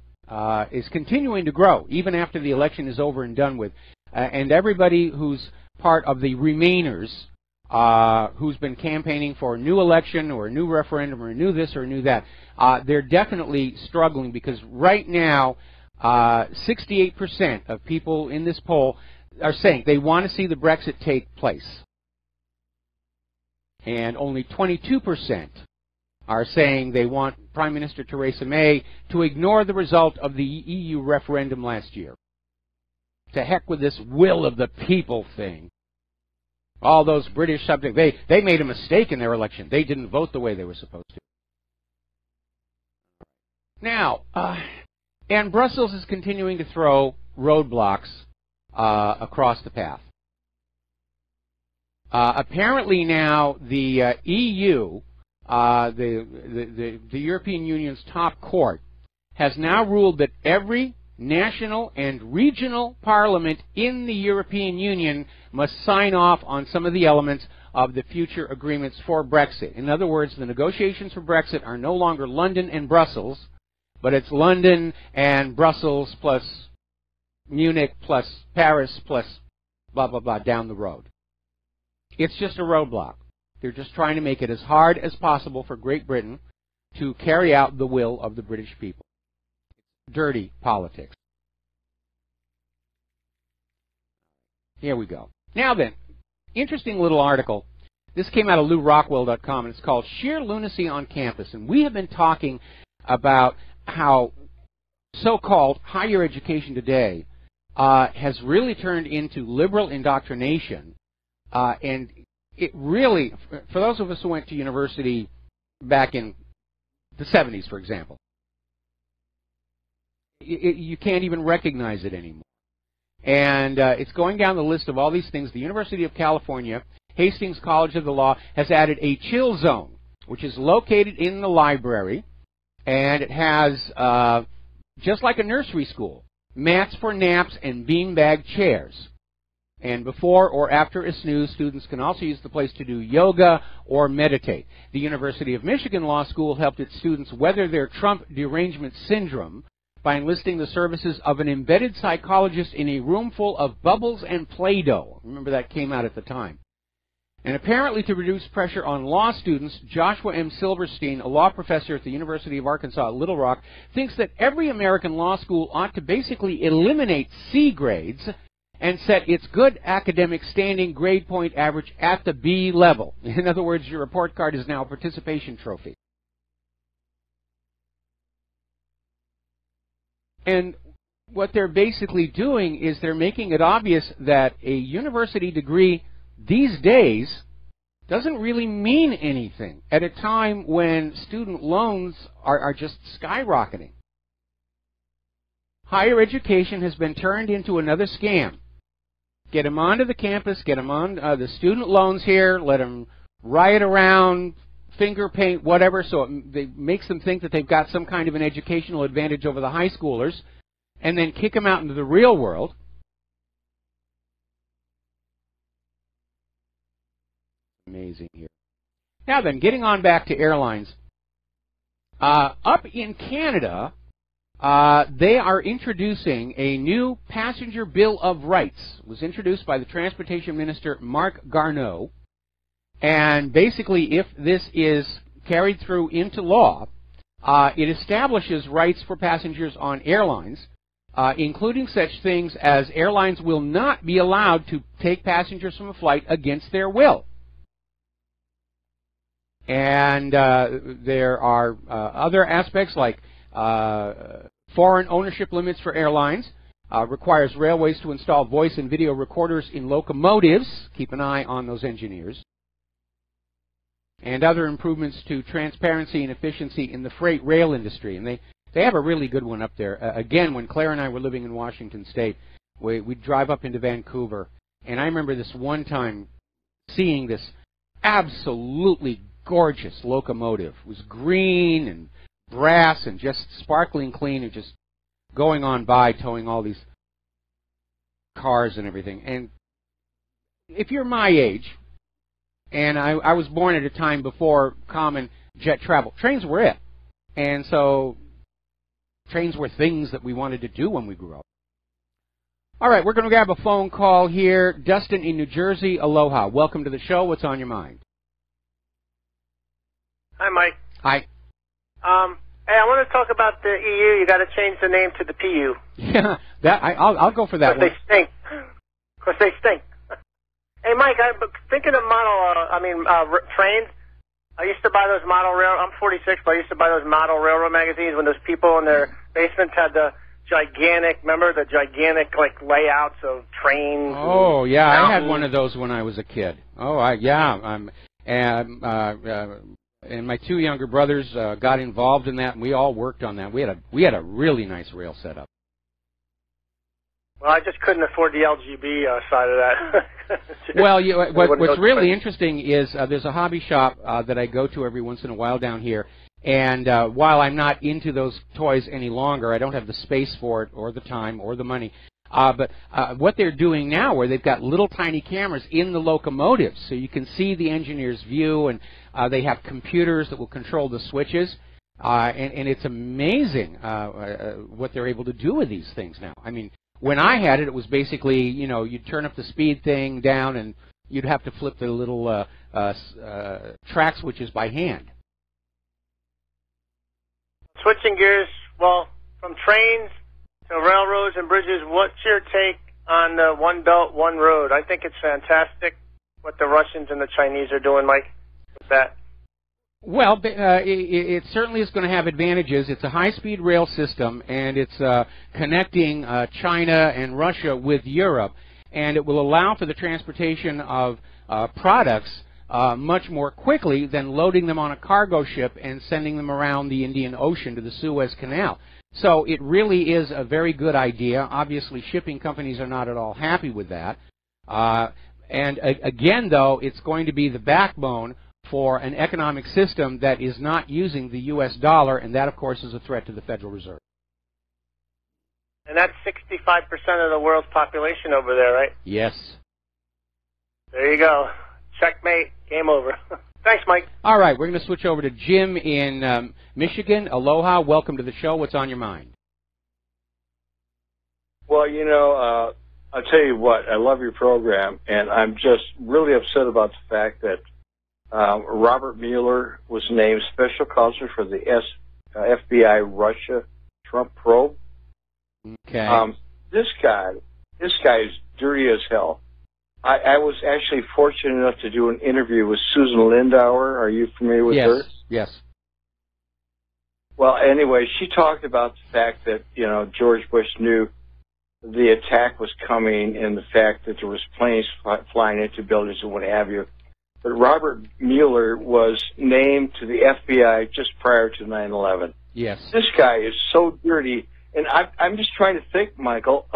is continuing to grow, even after the election is over and done with. And everybody who's part of the Remainers, who's been campaigning for a new election or a new referendum or a new this or a new that, they're definitely struggling, because right now 68% of people in this poll are saying they want to see the Brexit take place. And only 22% are saying they want Prime Minister Theresa May to ignore the result of the EU referendum last year. To heck with this will of the people thing. All those British subjects, they made a mistake in their election. They didn't vote the way they were supposed to. Now, and Brussels is continuing to throw roadblocks across the path. Apparently now the EU, the European Union's top court, has now ruled that every national and regional parliament in the European Union must sign off on some of the elements of the future agreements for Brexit. In other words, the negotiations for Brexit are no longer London and Brussels, but it's London and Brussels plus Munich plus Paris plus blah, blah, blah down the road. It's just a roadblock. They're just trying to make it as hard as possible for Great Britain to carry out the will of the British people. Dirty politics. Here we go. Now then, interesting little article. This came out of LouRockwell.com, and it's called Sheer Lunacy on Campus. And we have been talking about how so-called higher education today has really turned into liberal indoctrination. And it really, for those of us who went to university back in the 70s, for example, you can't even recognize it anymore. And it's going down the list of all these things. The University of California, Hastings College of the Law, has added a chill zone, which is located in the library, and it has, just like a nursery school, mats for naps and beanbag chairs. And before or after a snooze, students can also use the place to do yoga or meditate. The University of Michigan Law School helped its students weather their Trump derangement syndrome by enlisting the services of an embedded psychologist in a room full of bubbles and Play-Doh. Remember, that came out at the time. And apparently to reduce pressure on law students, Joshua M. Silverstein, a law professor at the University of Arkansas at Little Rock, thinks that every American law school ought to basically eliminate C grades and set its good academic standing grade point average at the B level. In other words, your report card is now a participation trophy. And what they're basically doing is they're making it obvious that a university degree these days doesn't really mean anything at a time when student loans are just skyrocketing. Higher education has been turned into another scam. Get them onto the campus, get them on the student loans here, let them riot around, finger paint, whatever, so it makes them think that they've got some kind of an educational advantage over the high schoolers. and then kick them out into the real world. Amazing here. Now then, getting on back to airlines. Up in Canada, they are introducing a new passenger Bill of Rights. It was introduced by the Transportation Minister, Marc Garneau. And basically, if this is carried through into law, it establishes rights for passengers on airlines, including such things as airlines will not be allowed to take passengers from a flight against their will. And there are other aspects like foreign ownership limits for airlines, requires railways to install voice and video recorders in locomotives. Keep an eye on those engineers. And other improvements to transparency and efficiency in the freight rail industry. And they have a really good one up there. Again, when Claire and I were living in Washington State, we'd drive up into Vancouver. And I remember this one time seeing this absolutely gorgeous locomotive. It was green and brass and just sparkling clean and just going on by, towing all these cars and everything. And if you're my age, and I was born at a time before common jet travel, trains were it. And so trains were things that we wanted to do when we grew up. All right, we're going to grab a phone call here. Dustin in New Jersey, aloha. Welcome to the show. What's on your mind? Hi, Mike. Hi. Hey, I want to talk about the EU. You got to change the name to the PU. Yeah, I'll go for that one. They stink. Of course, they stink. Hey, Mike, thinking of trains. I used to buy those model railroad. I'm 46, but I used to buy those model railroad magazines when those people in their basements had the gigantic, remember the gigantic layouts of trains. Oh yeah, I had one of those when I was a kid. And my two younger brothers got involved in that, and we all worked on that. We had a really nice rail setup. Well, I just couldn't afford the LGB side of that. Well, what's really interesting is there's a hobby shop that I go to every once in a while down here, and while I'm not into those toys any longer, I don't have the space for it or the time or the money. But what they're doing now, where they've got little tiny cameras in the locomotives, so you can see the engineer's view, and they have computers that will control the switches, and it's amazing what they're able to do with these things now. I mean, when I had it, it was basically, you'd turn up the speed thing down, and you'd have to flip the little track switches by hand. Switching gears, well, from trains to railroads and bridges, what's your take on the One Belt, One Road? I think it's fantastic what the Russians and the Chinese are doing, Mike, with that. Well, it certainly is going to have advantages. It's a high-speed rail system, and it's connecting China and Russia with Europe, and it will allow for the transportation of products much more quickly than loading them on a cargo ship and sending them around the Indian Ocean to the Suez Canal. So it really is a very good idea. Obviously, shipping companies are not at all happy with that. And again, though, it's going to be the backbone for an economic system that is not using the U.S. dollar, and that, of course, is a threat to the Federal Reserve. And that's 65% of the world's population over there, right? Yes. There you go. Checkmate. Game over. Thanks, Mike. All right, we're going to switch over to Jim in Michigan. Aloha. Welcome to the show. What's on your mind? Well, I'll tell you what. I love your program, and I'm just really upset about the fact that Robert Mueller was named special counsel for the FBI Russia Trump probe. Okay. This guy is dirty as hell. I was actually fortunate enough to do an interview with Susan Lindauer. Are you familiar with her? Yes. Well, anyway, she talked about the fact that, George Bush knew the attack was coming and the fact that there was planes flying into buildings and what have you. But Robert Mueller was named to the FBI just prior to 9/11. Yes. This guy is so dirty, and I'm just trying to think, Michael,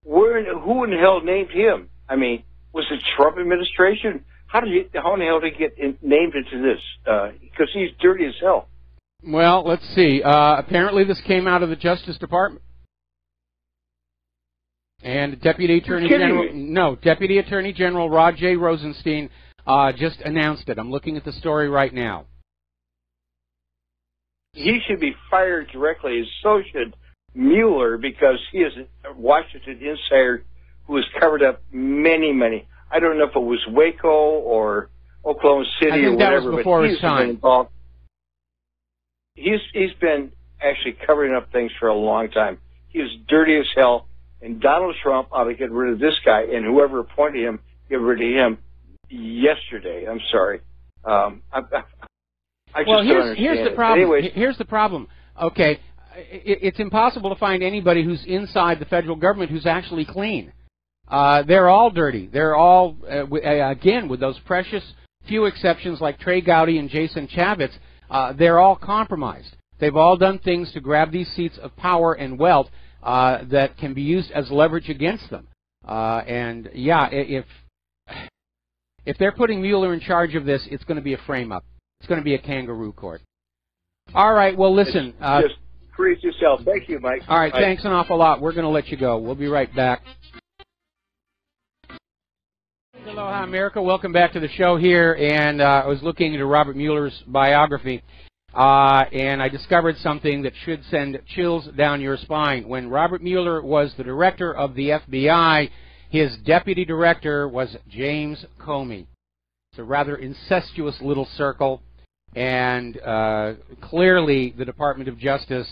who in the hell named him? I mean, was it Trump administration? How in the hell did he get named into this? Because he's dirty as hell. Well, let's see. Apparently this came out of the Justice Department. And Deputy Attorney General Rod J. Rosenstein just announced it. I'm looking at the story right now. He should be fired directly, and so should Mueller, because he is a Washington insider who has covered up many. I don't know if it was Waco or Oklahoma City or whatever. That was before his time. Been involved. He's been actually covering up things for a long time. He is dirty as hell, and Donald Trump ought to get rid of this guy, and whoever appointed him, get rid of him yesterday. I'm sorry. I just don't understand. Here's the problem. Anyways, here's the problem. Okay, it's impossible to find anybody who's inside the federal government who's actually clean. They're all dirty. They're all, again, with those precious few exceptions like Trey Gowdy and Jason Chaffetz, they're all compromised. They've all done things to grab these seats of power and wealth that can be used as leverage against them. And yeah, if they're putting Mueller in charge of this, it's going to be a frame-up. It's going to be a kangaroo court. All right, well, listen. Just freeze yourself. Thank you, Mike. All right, Bye. Thanks an awful lot. We're going to let you go. We'll be right back. Aloha, America. Welcome back to the show here. And I was looking into Robert Mueller's biography, and I discovered something that should send chills down your spine. When Robert Mueller was the director of the FBI, his deputy director was James Comey. It's a rather incestuous little circle, and clearly the Department of Justice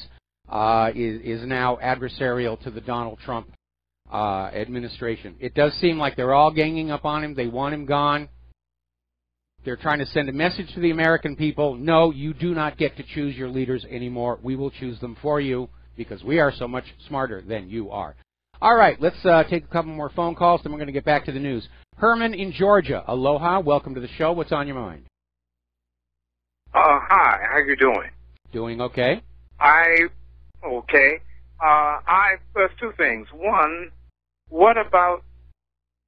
is now adversarial to the Donald Trump administration. It does seem like they're all ganging up on him. They want him gone. They're trying to send a message to the American people. No, you do not get to choose your leaders anymore. We will choose them for you because we are so much smarter than you are. All right, let's take a couple more phone calls, then we're going to get back to the news. Herman in Georgia. Aloha. Welcome to the show. What's on your mind? Hi. How you doing? Doing okay. Okay. There's two things. One, what about,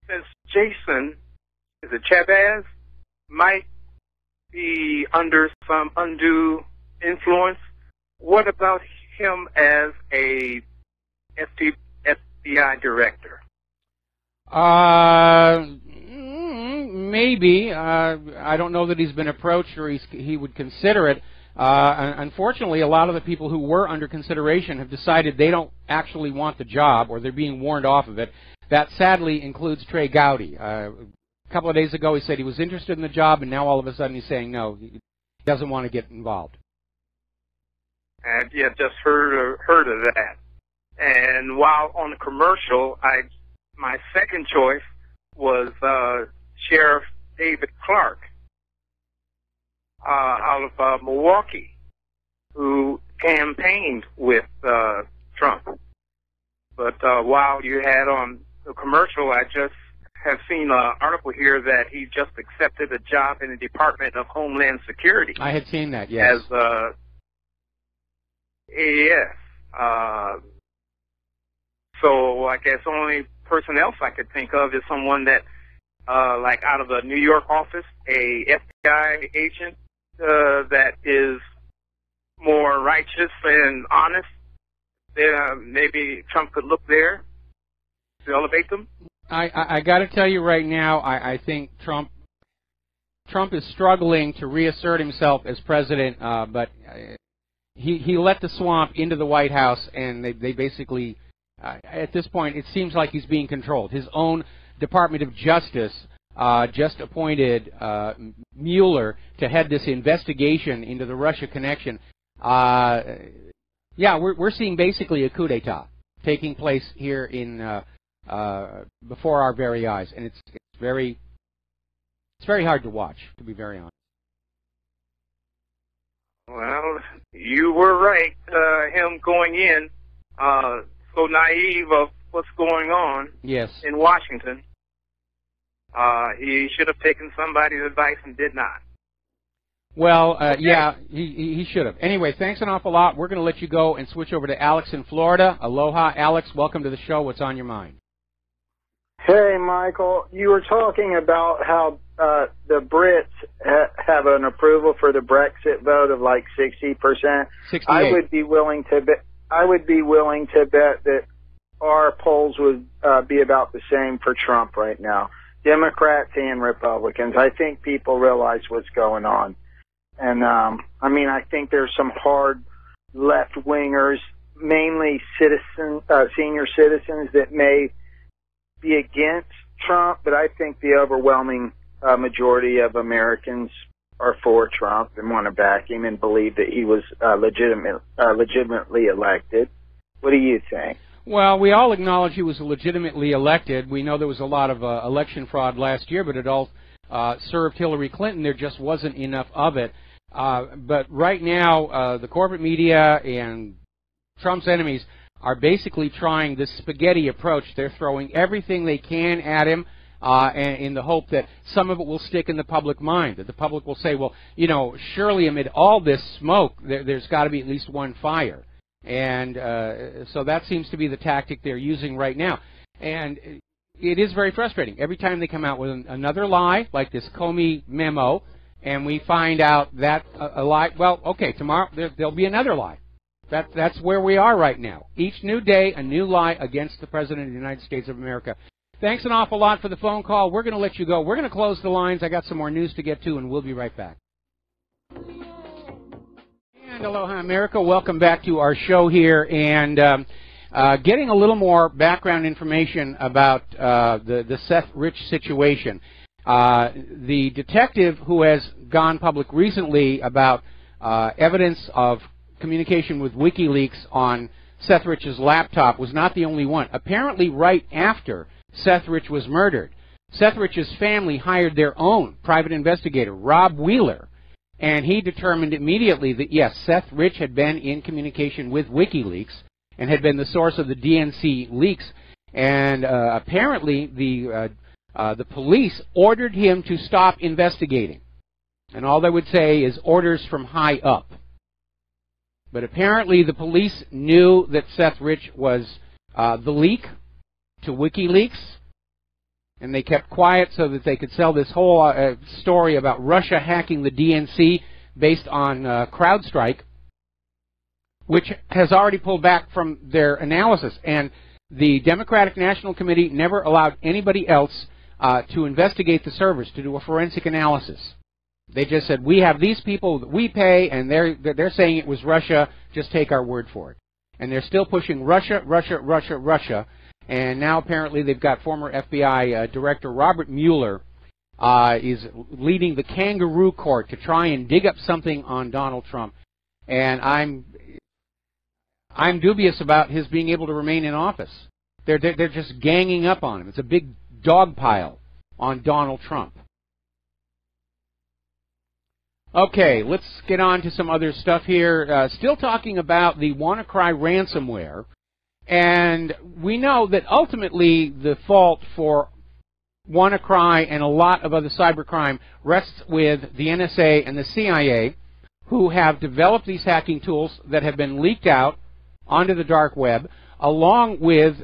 since Jason, is it Chavez, might be under some undue influence, what about him as a FBI director? Maybe. I don't know that he's been approached or he would consider it. Unfortunately, a lot of the people who were under consideration have decided they don't actually want the job, or they're being warned off of it. That sadly includes Trey Gowdy. A couple of days ago he said he was interested in the job, and now all of a sudden he's saying no, he doesn't want to get involved. And yeah, just heard of that. And while on the commercial, my second choice was Sheriff David Clark out of Milwaukee, who campaigned with Trump. But while you had on the commercial, I just have seen an article here that he just accepted a job in the Department of Homeland Security. I had seen that, yes. As yes. So I guess the only person else I could think of is someone that, like out of the New York office, a FBI agent that is more righteous and honest. Maybe Trump could look there to elevate them. I got to tell you right now, I think Trump is struggling to reassert himself as president, but he let the swamp into the White House, and they basically, at this point, it seems like he's being controlled. His own Department of Justice just appointed Mueller to head this investigation into the Russia connection. Yeah, we're seeing basically a coup d'etat taking place here in before our very eyes, and it's very hard to watch, to be very honest. Well, you were right. Him going in so naive of what's going on in Washington. He should have taken somebody's advice and did not. Well, yeah, he should have. Anyway, thanks an awful lot. We're going to let you go and switch over to Alex in Florida. Aloha, Alex. Welcome to the show. What's on your mind? Hey, Michael. You were talking about how the Brits have an approval for the Brexit vote of like 60%. 68. I would be willing to bet that our polls would be about the same for Trump right now. Democrats and Republicans. I think people realize what's going on. And, I mean, I think there's some hard left-wingers, mainly senior citizens that may be against Trump, but I think the overwhelming majority of Americans are for Trump and want to back him and believe that he was legitimately elected. What do you think? Well, we all acknowledge he was legitimately elected. We know there was a lot of election fraud last year, but it all served Hillary Clinton. There just wasn't enough of it. But right now, the corporate media and Trump's enemies are basically trying this spaghetti approach. They're throwing everything they can at him and in the hope that some of it will stick in the public mind, that the public will say, well, you know, surely amid all this smoke, there's got to be at least one fire. And so that seems to be the tactic they're using right now. And it is very frustrating. Every time they come out with another lie, like this Comey memo, and we find out that a lie, well, okay, tomorrow there'll be another lie. That's where we are right now. Each new day, a new lie against the President of the United States of America. Thanks an awful lot for the phone call. We're going to let you go. We're going to close the lines. I got some more news to get to, and we'll be right back. And aloha, America. Welcome back to our show here. And getting a little more background information about the Seth Rich situation. The detective who has gone public recently about evidence of communication with WikiLeaks on Seth Rich's laptop was not the only one. Apparently, right after Seth Rich was murdered, Seth Rich's family hired their own private investigator, Rob Wheeler, and he determined immediately that, yes, Seth Rich had been in communication with WikiLeaks and had been the source of the DNC leaks. And apparently, the police ordered him to stop investigating. And all they would say is orders from high up. But apparently the police knew that Seth Rich was the leak to WikiLeaks, and they kept quiet so that they could sell this whole story about Russia hacking the DNC based on CrowdStrike, which has already pulled back from their analysis. And the Democratic National Committee never allowed anybody else to investigate the servers, to do a forensic analysis. They just said, we have these people that we pay, and they're saying it was Russia. Just take our word for it. And they're still pushing Russia, Russia, Russia, Russia. And now apparently they've got former FBI Director Robert Mueller is leading the kangaroo court to try and dig up something on Donald Trump. And I'm dubious about his being able to remain in office. They're just ganging up on him. It's a big dog pile on Donald Trump. Okay, let's get on to some other stuff here. Still talking about the WannaCry ransomware. And we know that ultimately the fault for WannaCry and a lot of other cybercrime rests with the NSA and the CIA, who have developed these hacking tools that have been leaked out onto the dark web, along with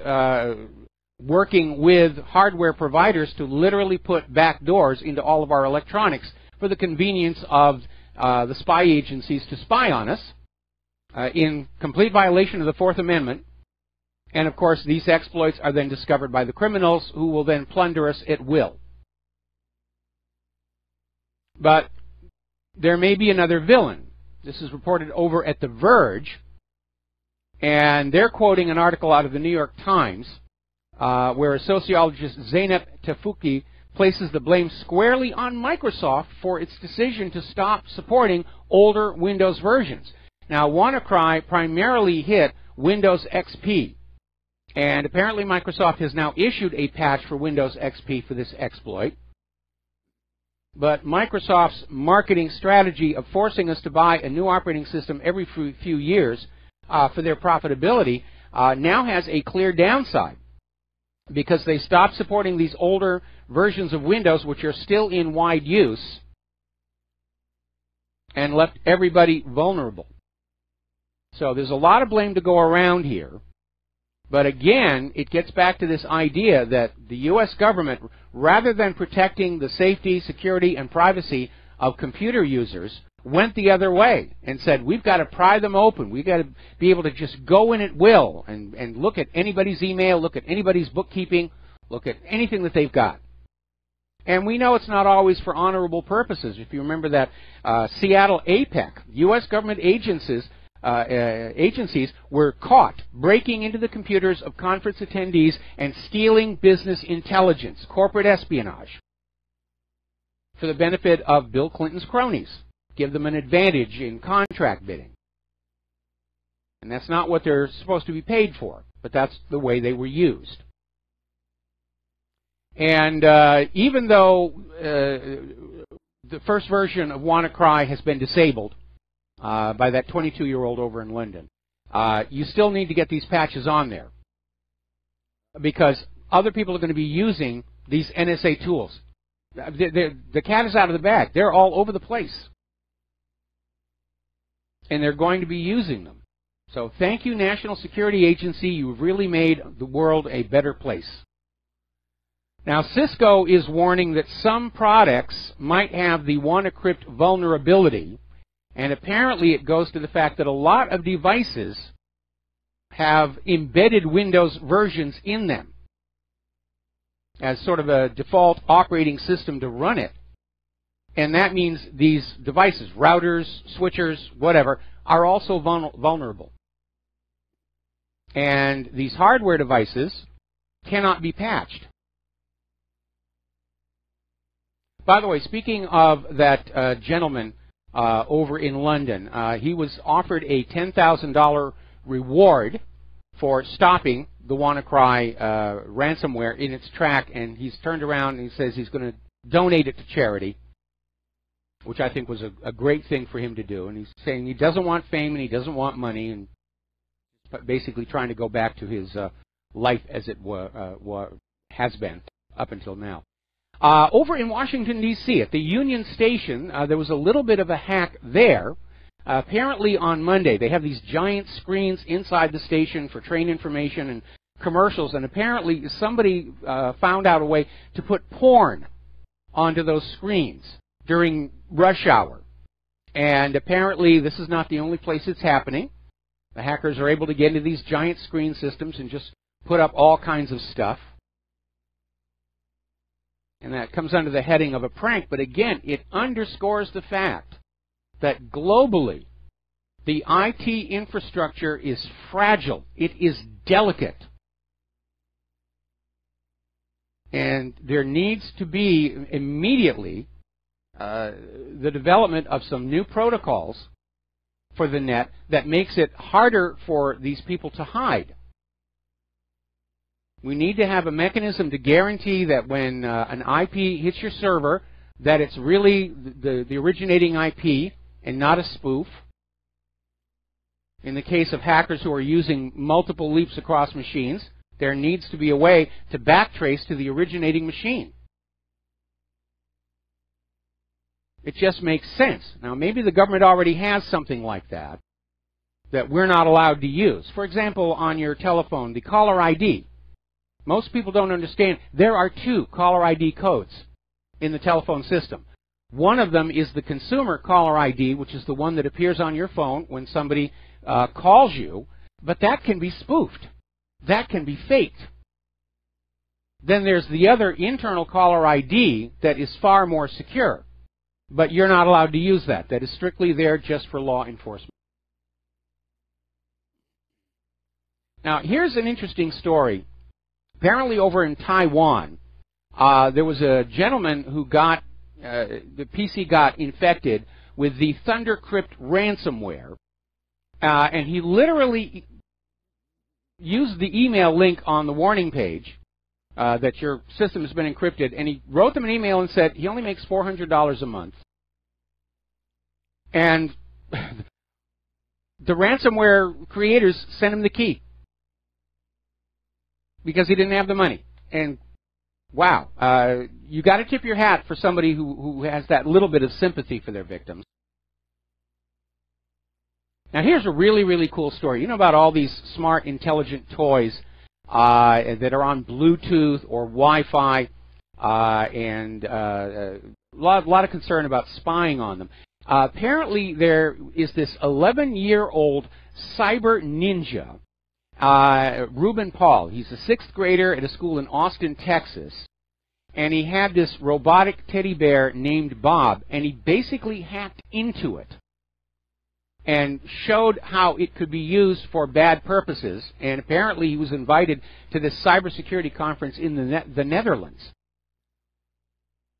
working with hardware providers to literally put back doors into all of our electronics for the convenience of the spy agencies to spy on us in complete violation of the Fourth Amendment. And, of course, these exploits are then discovered by the criminals, who will then plunder us at will. But there may be another villain. This is reported over at The Verge, and they're quoting an article out of the New York Times where a sociologist, Zeynep Tefouki, places the blame squarely on Microsoft for its decision to stop supporting older Windows versions. Now, WannaCry primarily hit Windows XP, and apparently Microsoft has now issued a patch for Windows XP for this exploit. But Microsoft's marketing strategy of forcing us to buy a new operating system every few years for their profitability now has a clear downside, because they stopped supporting these older versions of Windows, which are still in wide use, and left everybody vulnerable. So there's a lot of blame to go around here. But again, it gets back to this idea that the U.S. government, rather than protecting the safety, security, and privacy of computer users, went the other way and said, we've got to pry them open. We've got to be able to just go in at will and look at anybody's email, look at anybody's bookkeeping, look at anything that they've got. And we know it's not always for honorable purposes. If you remember that Seattle APEC, U.S. government agencies were caught breaking into the computers of conference attendees and stealing business intelligence, corporate espionage, for the benefit of Bill Clinton's cronies. Give them an advantage in contract bidding. And that's not what they're supposed to be paid for, but that's the way they were used. And even though the first version of WannaCry has been disabled by that 22-year-old over in London, you still need to get these patches on there, because other people are going to be using these NSA tools. The cat is out of the bag. They're all over the place. And they're going to be using them. So thank you, National Security Agency. You've really made the world a better place. Now, Cisco is warning that some products might have the WannaCrypt vulnerability, and apparently it goes to the fact that a lot of devices have embedded Windows versions in them as sort of a default operating system to run it. And that means these devices, routers, switchers, whatever, are also vulnerable. And these hardware devices cannot be patched. By the way, speaking of that gentleman over in London, he was offered a $10,000 reward for stopping the WannaCry ransomware in its track, and he's turned around and he says he's going to donate it to charity, which I think was a great thing for him to do. And he's saying he doesn't want fame and he doesn't want money, and basically trying to go back to his life as it has been up until now. Over in Washington, D.C., at the Union Station, there was a little bit of a hack there. Apparently on Monday, they have these giant screens inside the station for train information and commercials, and apparently somebody found out a way to put porn onto those screens during rush hour. And apparently this is not the only place it's happening. The hackers are able to get into these giant screen systems and just put up all kinds of stuff. And that comes under the heading of a prank, but again, it underscores the fact that globally, the IT infrastructure is fragile. It is delicate. And there needs to be immediately the development of some new protocols for the net that makes it harder for these people to hide. We need to have a mechanism to guarantee that when an IP hits your server, that it's really the originating IP and not a spoof. In the case of hackers who are using multiple leaps across machines, there needs to be a way to backtrace to the originating machine. It just makes sense. Now, maybe the government already has something like that we're not allowed to use. For example, on your telephone, the caller ID. Most people don't understand there are two caller ID codes in the telephone system. One of them is the consumer caller ID, which is the one that appears on your phone when somebody calls you, but that can be spoofed. That can be faked. Then there's the other internal caller ID that is far more secure, but you're not allowed to use that. That is strictly there just for law enforcement. Now, here's an interesting story. Apparently over in Taiwan, there was a gentleman who got, the PC got infected with the ThunderCrypt ransomware, and he literally used the email link on the warning page that your system has been encrypted, and he wrote them an email and said he only makes $400 a month. And the ransomware creators sent him the key, because he didn't have the money. And wow, you got to tip your hat for somebody who has that little bit of sympathy for their victims. Now here's a really, really cool story. You know about all these smart, intelligent toys that are on Bluetooth or Wi-Fi, and a lot of concern about spying on them. Apparently, there is this 11-year-old cyber ninja, Reuben Paul. He's a 6th grader at a school in Austin, Texas. And he had this robotic teddy bear named Bob, and he basically hacked into it and showed how it could be used for bad purposes. And apparently he was invited to this cybersecurity conference in the Netherlands.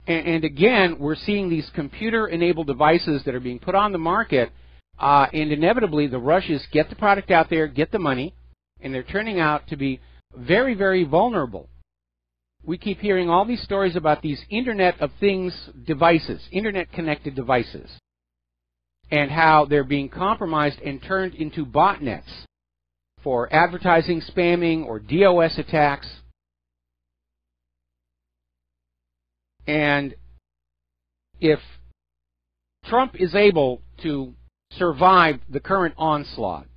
And again, we're seeing these computer-enabled devices that are being put on the market, and inevitably the rush is get the product out there, get the money, and they're turning out to be very, very vulnerable. We keep hearing all these stories about these Internet of Things devices, Internet-connected devices, and how they're being compromised and turned into botnets for advertising, spamming, or DOS attacks. And if Trump is able to survive the current onslaught,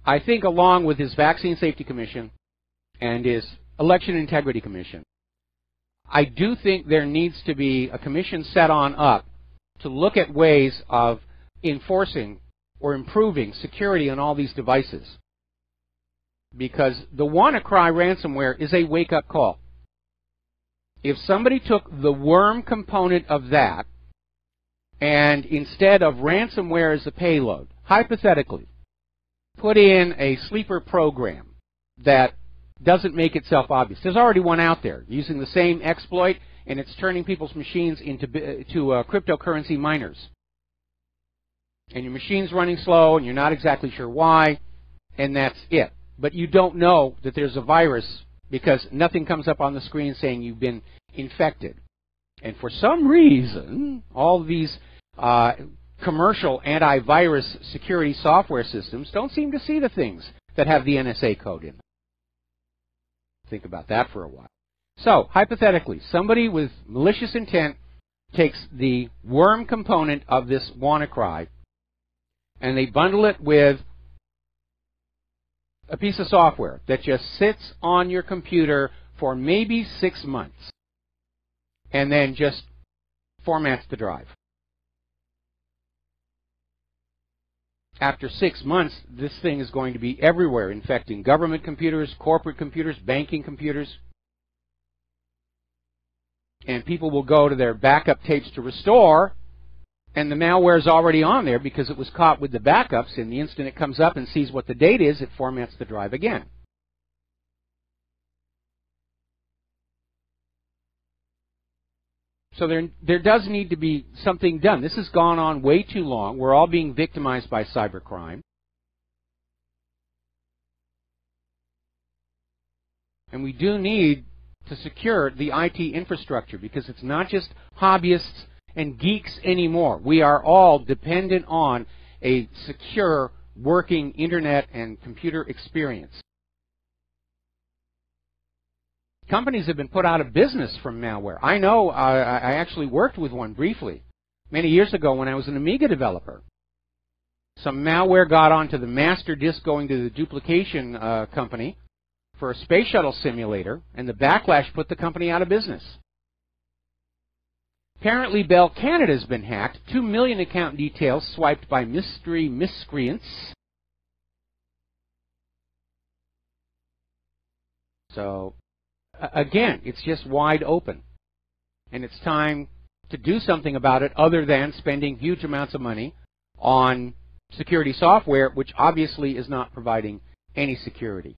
I think along with his Vaccine Safety Commission and his Election Integrity Commission, I do think there needs to be a commission set on up to look at ways of enforcing or improving security on all these devices. Because the WannaCry ransomware is a wake-up call. If somebody took the worm component of that and instead of ransomware as a payload, hypothetically, put in a sleeper program that doesn't make itself obvious. There's already one out there using the same exploit, and it's turning people's machines into cryptocurrency miners. And your machine's running slow, and you're not exactly sure why, and that's it. But you don't know that there's a virus because nothing comes up on the screen saying you've been infected. And for some reason, all these commercial antivirus security software systems don't seem to see the things that have the NSA code in them. Think about that for a while. So, hypothetically, somebody with malicious intent takes the worm component of this WannaCry and they bundle it with a piece of software that just sits on your computer for maybe 6 months and then just formats the drive. After 6 months, this thing is going to be everywhere, infecting government computers, corporate computers, banking computers. And people will go to their backup tapes to restore, and the malware is already on there because it was caught with the backups, and the instant it comes up and sees what the date is, it formats the drive again. So there does need to be something done. This has gone on way too long. We're all being victimized by cybercrime. And we do need to secure the IT infrastructure because it's not just hobbyists and geeks anymore. We are all dependent on a secure, working internet and computer experience. Companies have been put out of business from malware. I know I actually worked with one briefly many years ago when I was an Amiga developer. Some malware got onto the master disk going to the duplication company for a space shuttle simulator, and the backlash put the company out of business. Apparently, Bell Canada has been hacked. 2 million account details swiped by mystery miscreants. So, again, it's just wide open. And it's time to do something about it other than spending huge amounts of money on security software, which obviously is not providing any security.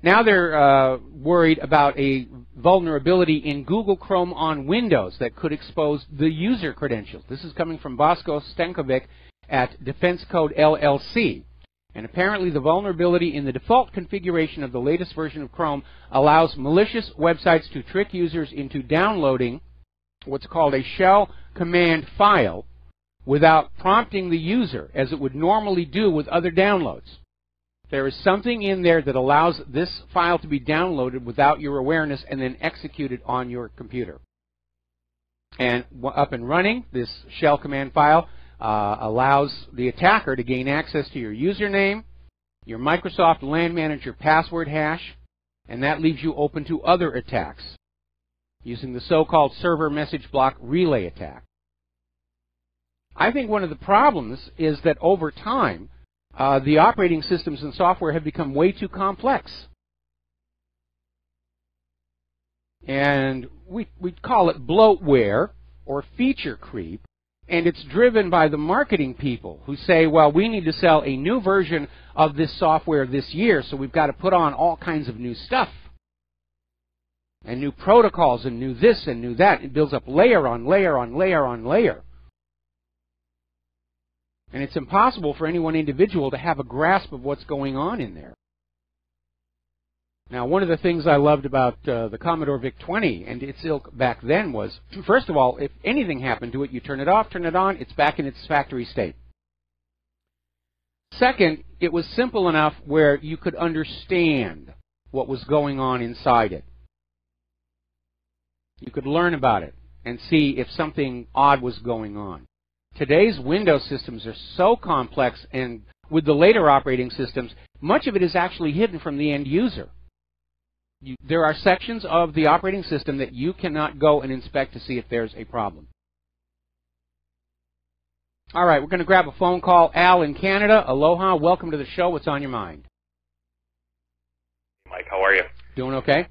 Now they're worried about a vulnerability in Google Chrome on Windows that could expose the user credentials. This is coming from Bosko Stenkovic at Defense Code LLC. And apparently the vulnerability in the default configuration of the latest version of Chrome allows malicious websites to trick users into downloading what's called a shell command file without prompting the user, as it would normally do with other downloads. There is something in there that allows this file to be downloaded without your awareness and then executed on your computer. And up and running, this shell command file allows the attacker to gain access to your username, your Microsoft LAN Manager password hash, and that leaves you open to other attacks using the so-called server message block relay attack. I think one of the problems is that over time, the operating systems and software have become way too complex. And we call it bloatware or feature creep, and it's driven by the marketing people who say, well, we need to sell a new version of this software this year, so we've got to put on all kinds of new stuff. And new protocols and new this and new that. It builds up layer on layer on layer on layer. And it's impossible for any one individual to have a grasp of what's going on in there. Now, one of the things I loved about the Commodore VIC-20 and its ilk back then was, first of all, if anything happened to it, you turn it off, turn it on, it's back in its factory state. Second, it was simple enough where you could understand what was going on inside it. You could learn about it and see if something odd was going on. Today's Windows systems are so complex, and with the later operating systems, much of it is actually hidden from the end user. There are sections of the operating system that you cannot go and inspect to see if there's a problem. All right, we're going to grab a phone call. Al in Canada, aloha, welcome to the show. What's on your mind? Mike, how are you? Doing okay.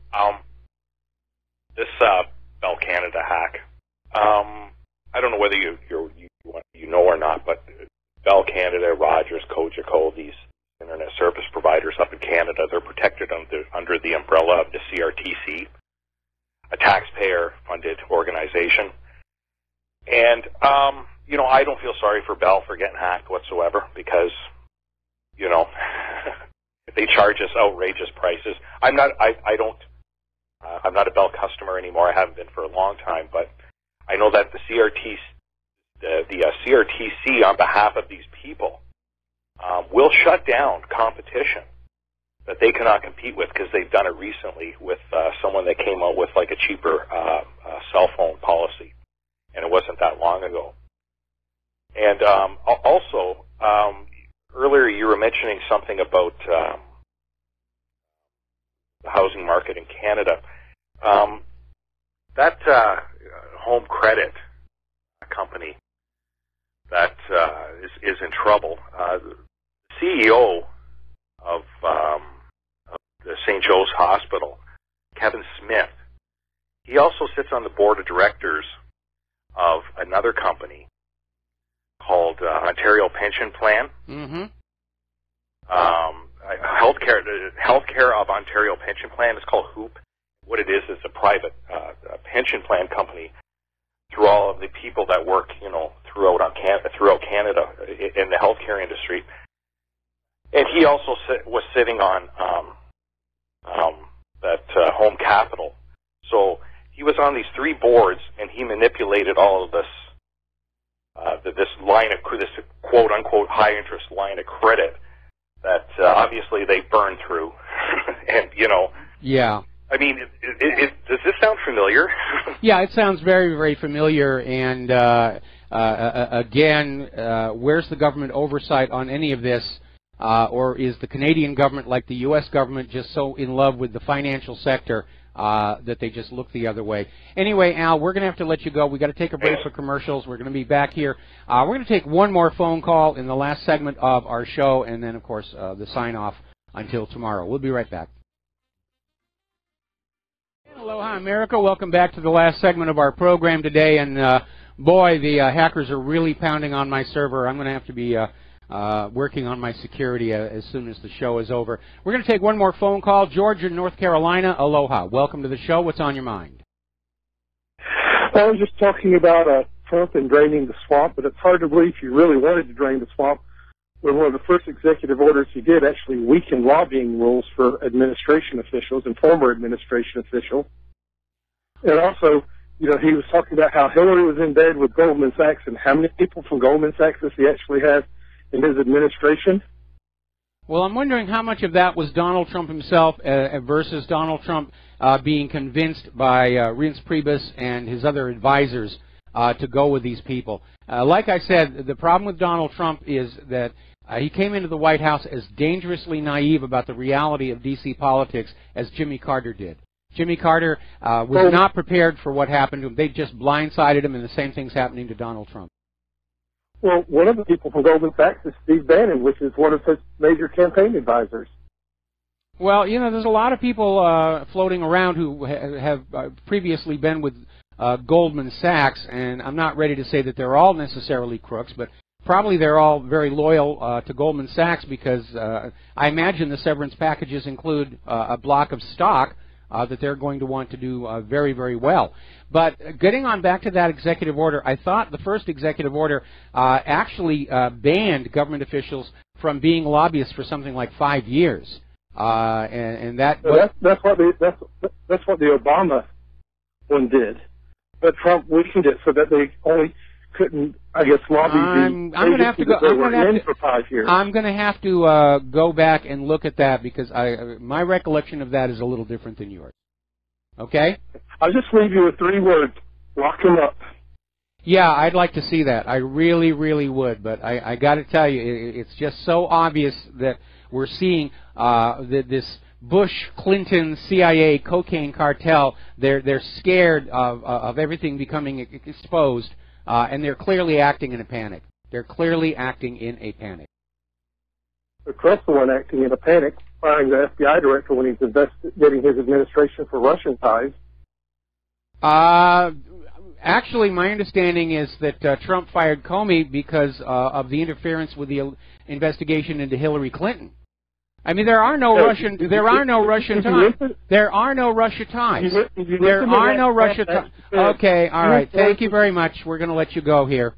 This Bell Canada hack. I don't know whether you know or not, but Bell Canada, Rogers, Cogeco, these internet service providers up in Canada, they're protected under the umbrella of the CRTC, a taxpayer-funded organization. And, you know, I don't feel sorry for Bell for getting hacked whatsoever because, you know, if they charge us outrageous prices, I'm not a Bell customer anymore. I haven't been for a long time, but I know that the CRTC on behalf of these people will shut down competition that they cannot compete with because they've done it recently with someone that came out with like a cheaper cell phone policy, and it wasn't that long ago. And also, earlier you were mentioning something about the housing market in Canada. That home credit company that is in trouble. The CEO of the St. Joe's Hospital, Kevin Smith, he also sits on the board of directors of another company called Ontario Pension Plan. Mm-hmm. Healthcare of Ontario Pension Plan is called HOOP. What it is a private pension plan company through all of the people that work, you know, throughout Canada in the healthcare industry. And he also was sitting on that Home Capital. So he was on these three boards, and he manipulated all of this this quote unquote high interest line of credit that obviously they burned through, and you know. Yeah. I mean, does this sound familiar? Yeah, it sounds very, very familiar. And again, where's the government oversight on any of this? Or is the Canadian government, like the U.S. government, just so in love with the financial sector that they just look the other way? Anyway, Al, we're going to have to let you go. We've got to take a break for commercials. We're going to be back here. We're going to take one more phone call in the last segment of our show, and then, of course, the sign-off until tomorrow. We'll be right back. Aloha, America. Welcome back to the last segment of our program today. And, boy, the hackers are really pounding on my server. I'm going to have to be working on my security as soon as the show is over. We're going to take one more phone call. George in North Carolina. Aloha. Welcome to the show. What's on your mind? I was just talking about Trump and draining the swamp, but it's hard to believe he really wanted to drain the swamp when one of the first executive orders he did actually weakened lobbying rules for administration officials and former administration officials. And also, you know, he was talking about how Hillary was in bed with Goldman Sachs, and how many people from Goldman Sachs does he actually have in his administration? Well, I'm wondering how much of that was Donald Trump himself versus Donald Trump being convinced by Reince Priebus and his other advisors to go with these people. Like I said, the problem with Donald Trump is that he came into the White House as dangerously naive about the reality of D.C. politics as Jimmy Carter did. Jimmy Carter was not prepared for what happened to him. They just blindsided him, and the same thing's happening to Donald Trump. Well, one of the people from Goldman Sachs is Steve Bannon, which is one of his major campaign advisors. Well, you know, there's a lot of people floating around who have previously been with Goldman Sachs, and I'm not ready to say that they're all necessarily crooks, but probably they're all very loyal to Goldman Sachs because I imagine the severance packages include a block of stock that they're going to want to do very, very well. But getting on back to that executive order, I thought the first executive order actually banned government officials from being lobbyists for something like 5 years. And that that's what the Obama one did, but Trump weakened it so that they only couldn't, I guess, lobby I'm going to have to go. For 5 years. I'm going to have to go back and look at that because my recollection of that is a little different than yours. Okay? I'll just leave you with 3 words: lock him up. Yeah, I'd like to see that. I really, really would. But I got to tell you, it's just so obvious that we're seeing this Bush-Clinton CIA cocaine cartel. They're scared of everything becoming exposed, and they're clearly acting in a panic. They're clearly acting in a panic. But Trump's the one acting in a panic, firing the FBI director when he's investigating his administration for Russian ties. Actually, my understanding is that Trump fired Comey because of the interference with the investigation into Hillary Clinton. I mean, there are no Russian ties. There are no Russia ties. There are no Russia ties. Okay, all right. Thank you very much. We're going to let you go here.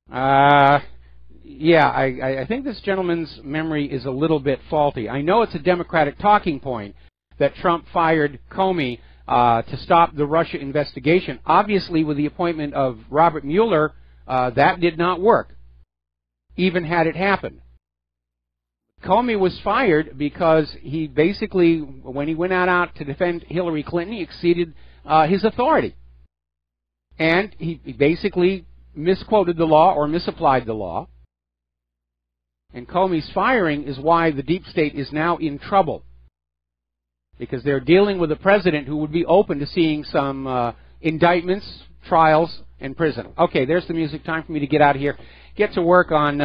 Yeah, I think this gentleman's memory is a little bit faulty. I know it's a Democratic talking point that Trump fired Comey to stop the Russia investigation. Obviously, with the appointment of Robert Mueller, that did not work, even had it happened. Comey was fired because he basically, when he went out to defend Hillary Clinton, he exceeded his authority. And he basically misquoted the law or misapplied the law. And Comey's firing is why the deep state is now in trouble, because they're dealing with a president who would be open to seeing some indictments, trials, and prison. Okay, there's the music. Time for me to get out of here. Get to work on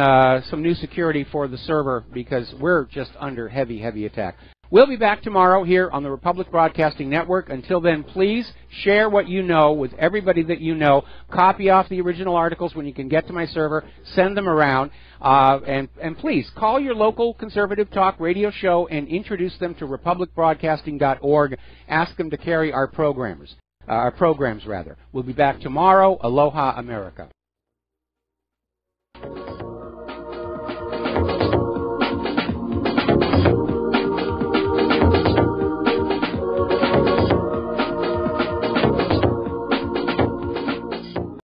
some new security for the server because we're just under heavy, heavy attack. We'll be back tomorrow here on the Republic Broadcasting Network. Until then, please share what you know with everybody that you know. Copy off the original articles when you can get to my server. Send them around. And please, call your local conservative talk radio show and introduce them to republicbroadcasting.org. Ask them to carry our programs. We'll be back tomorrow. Aloha, America.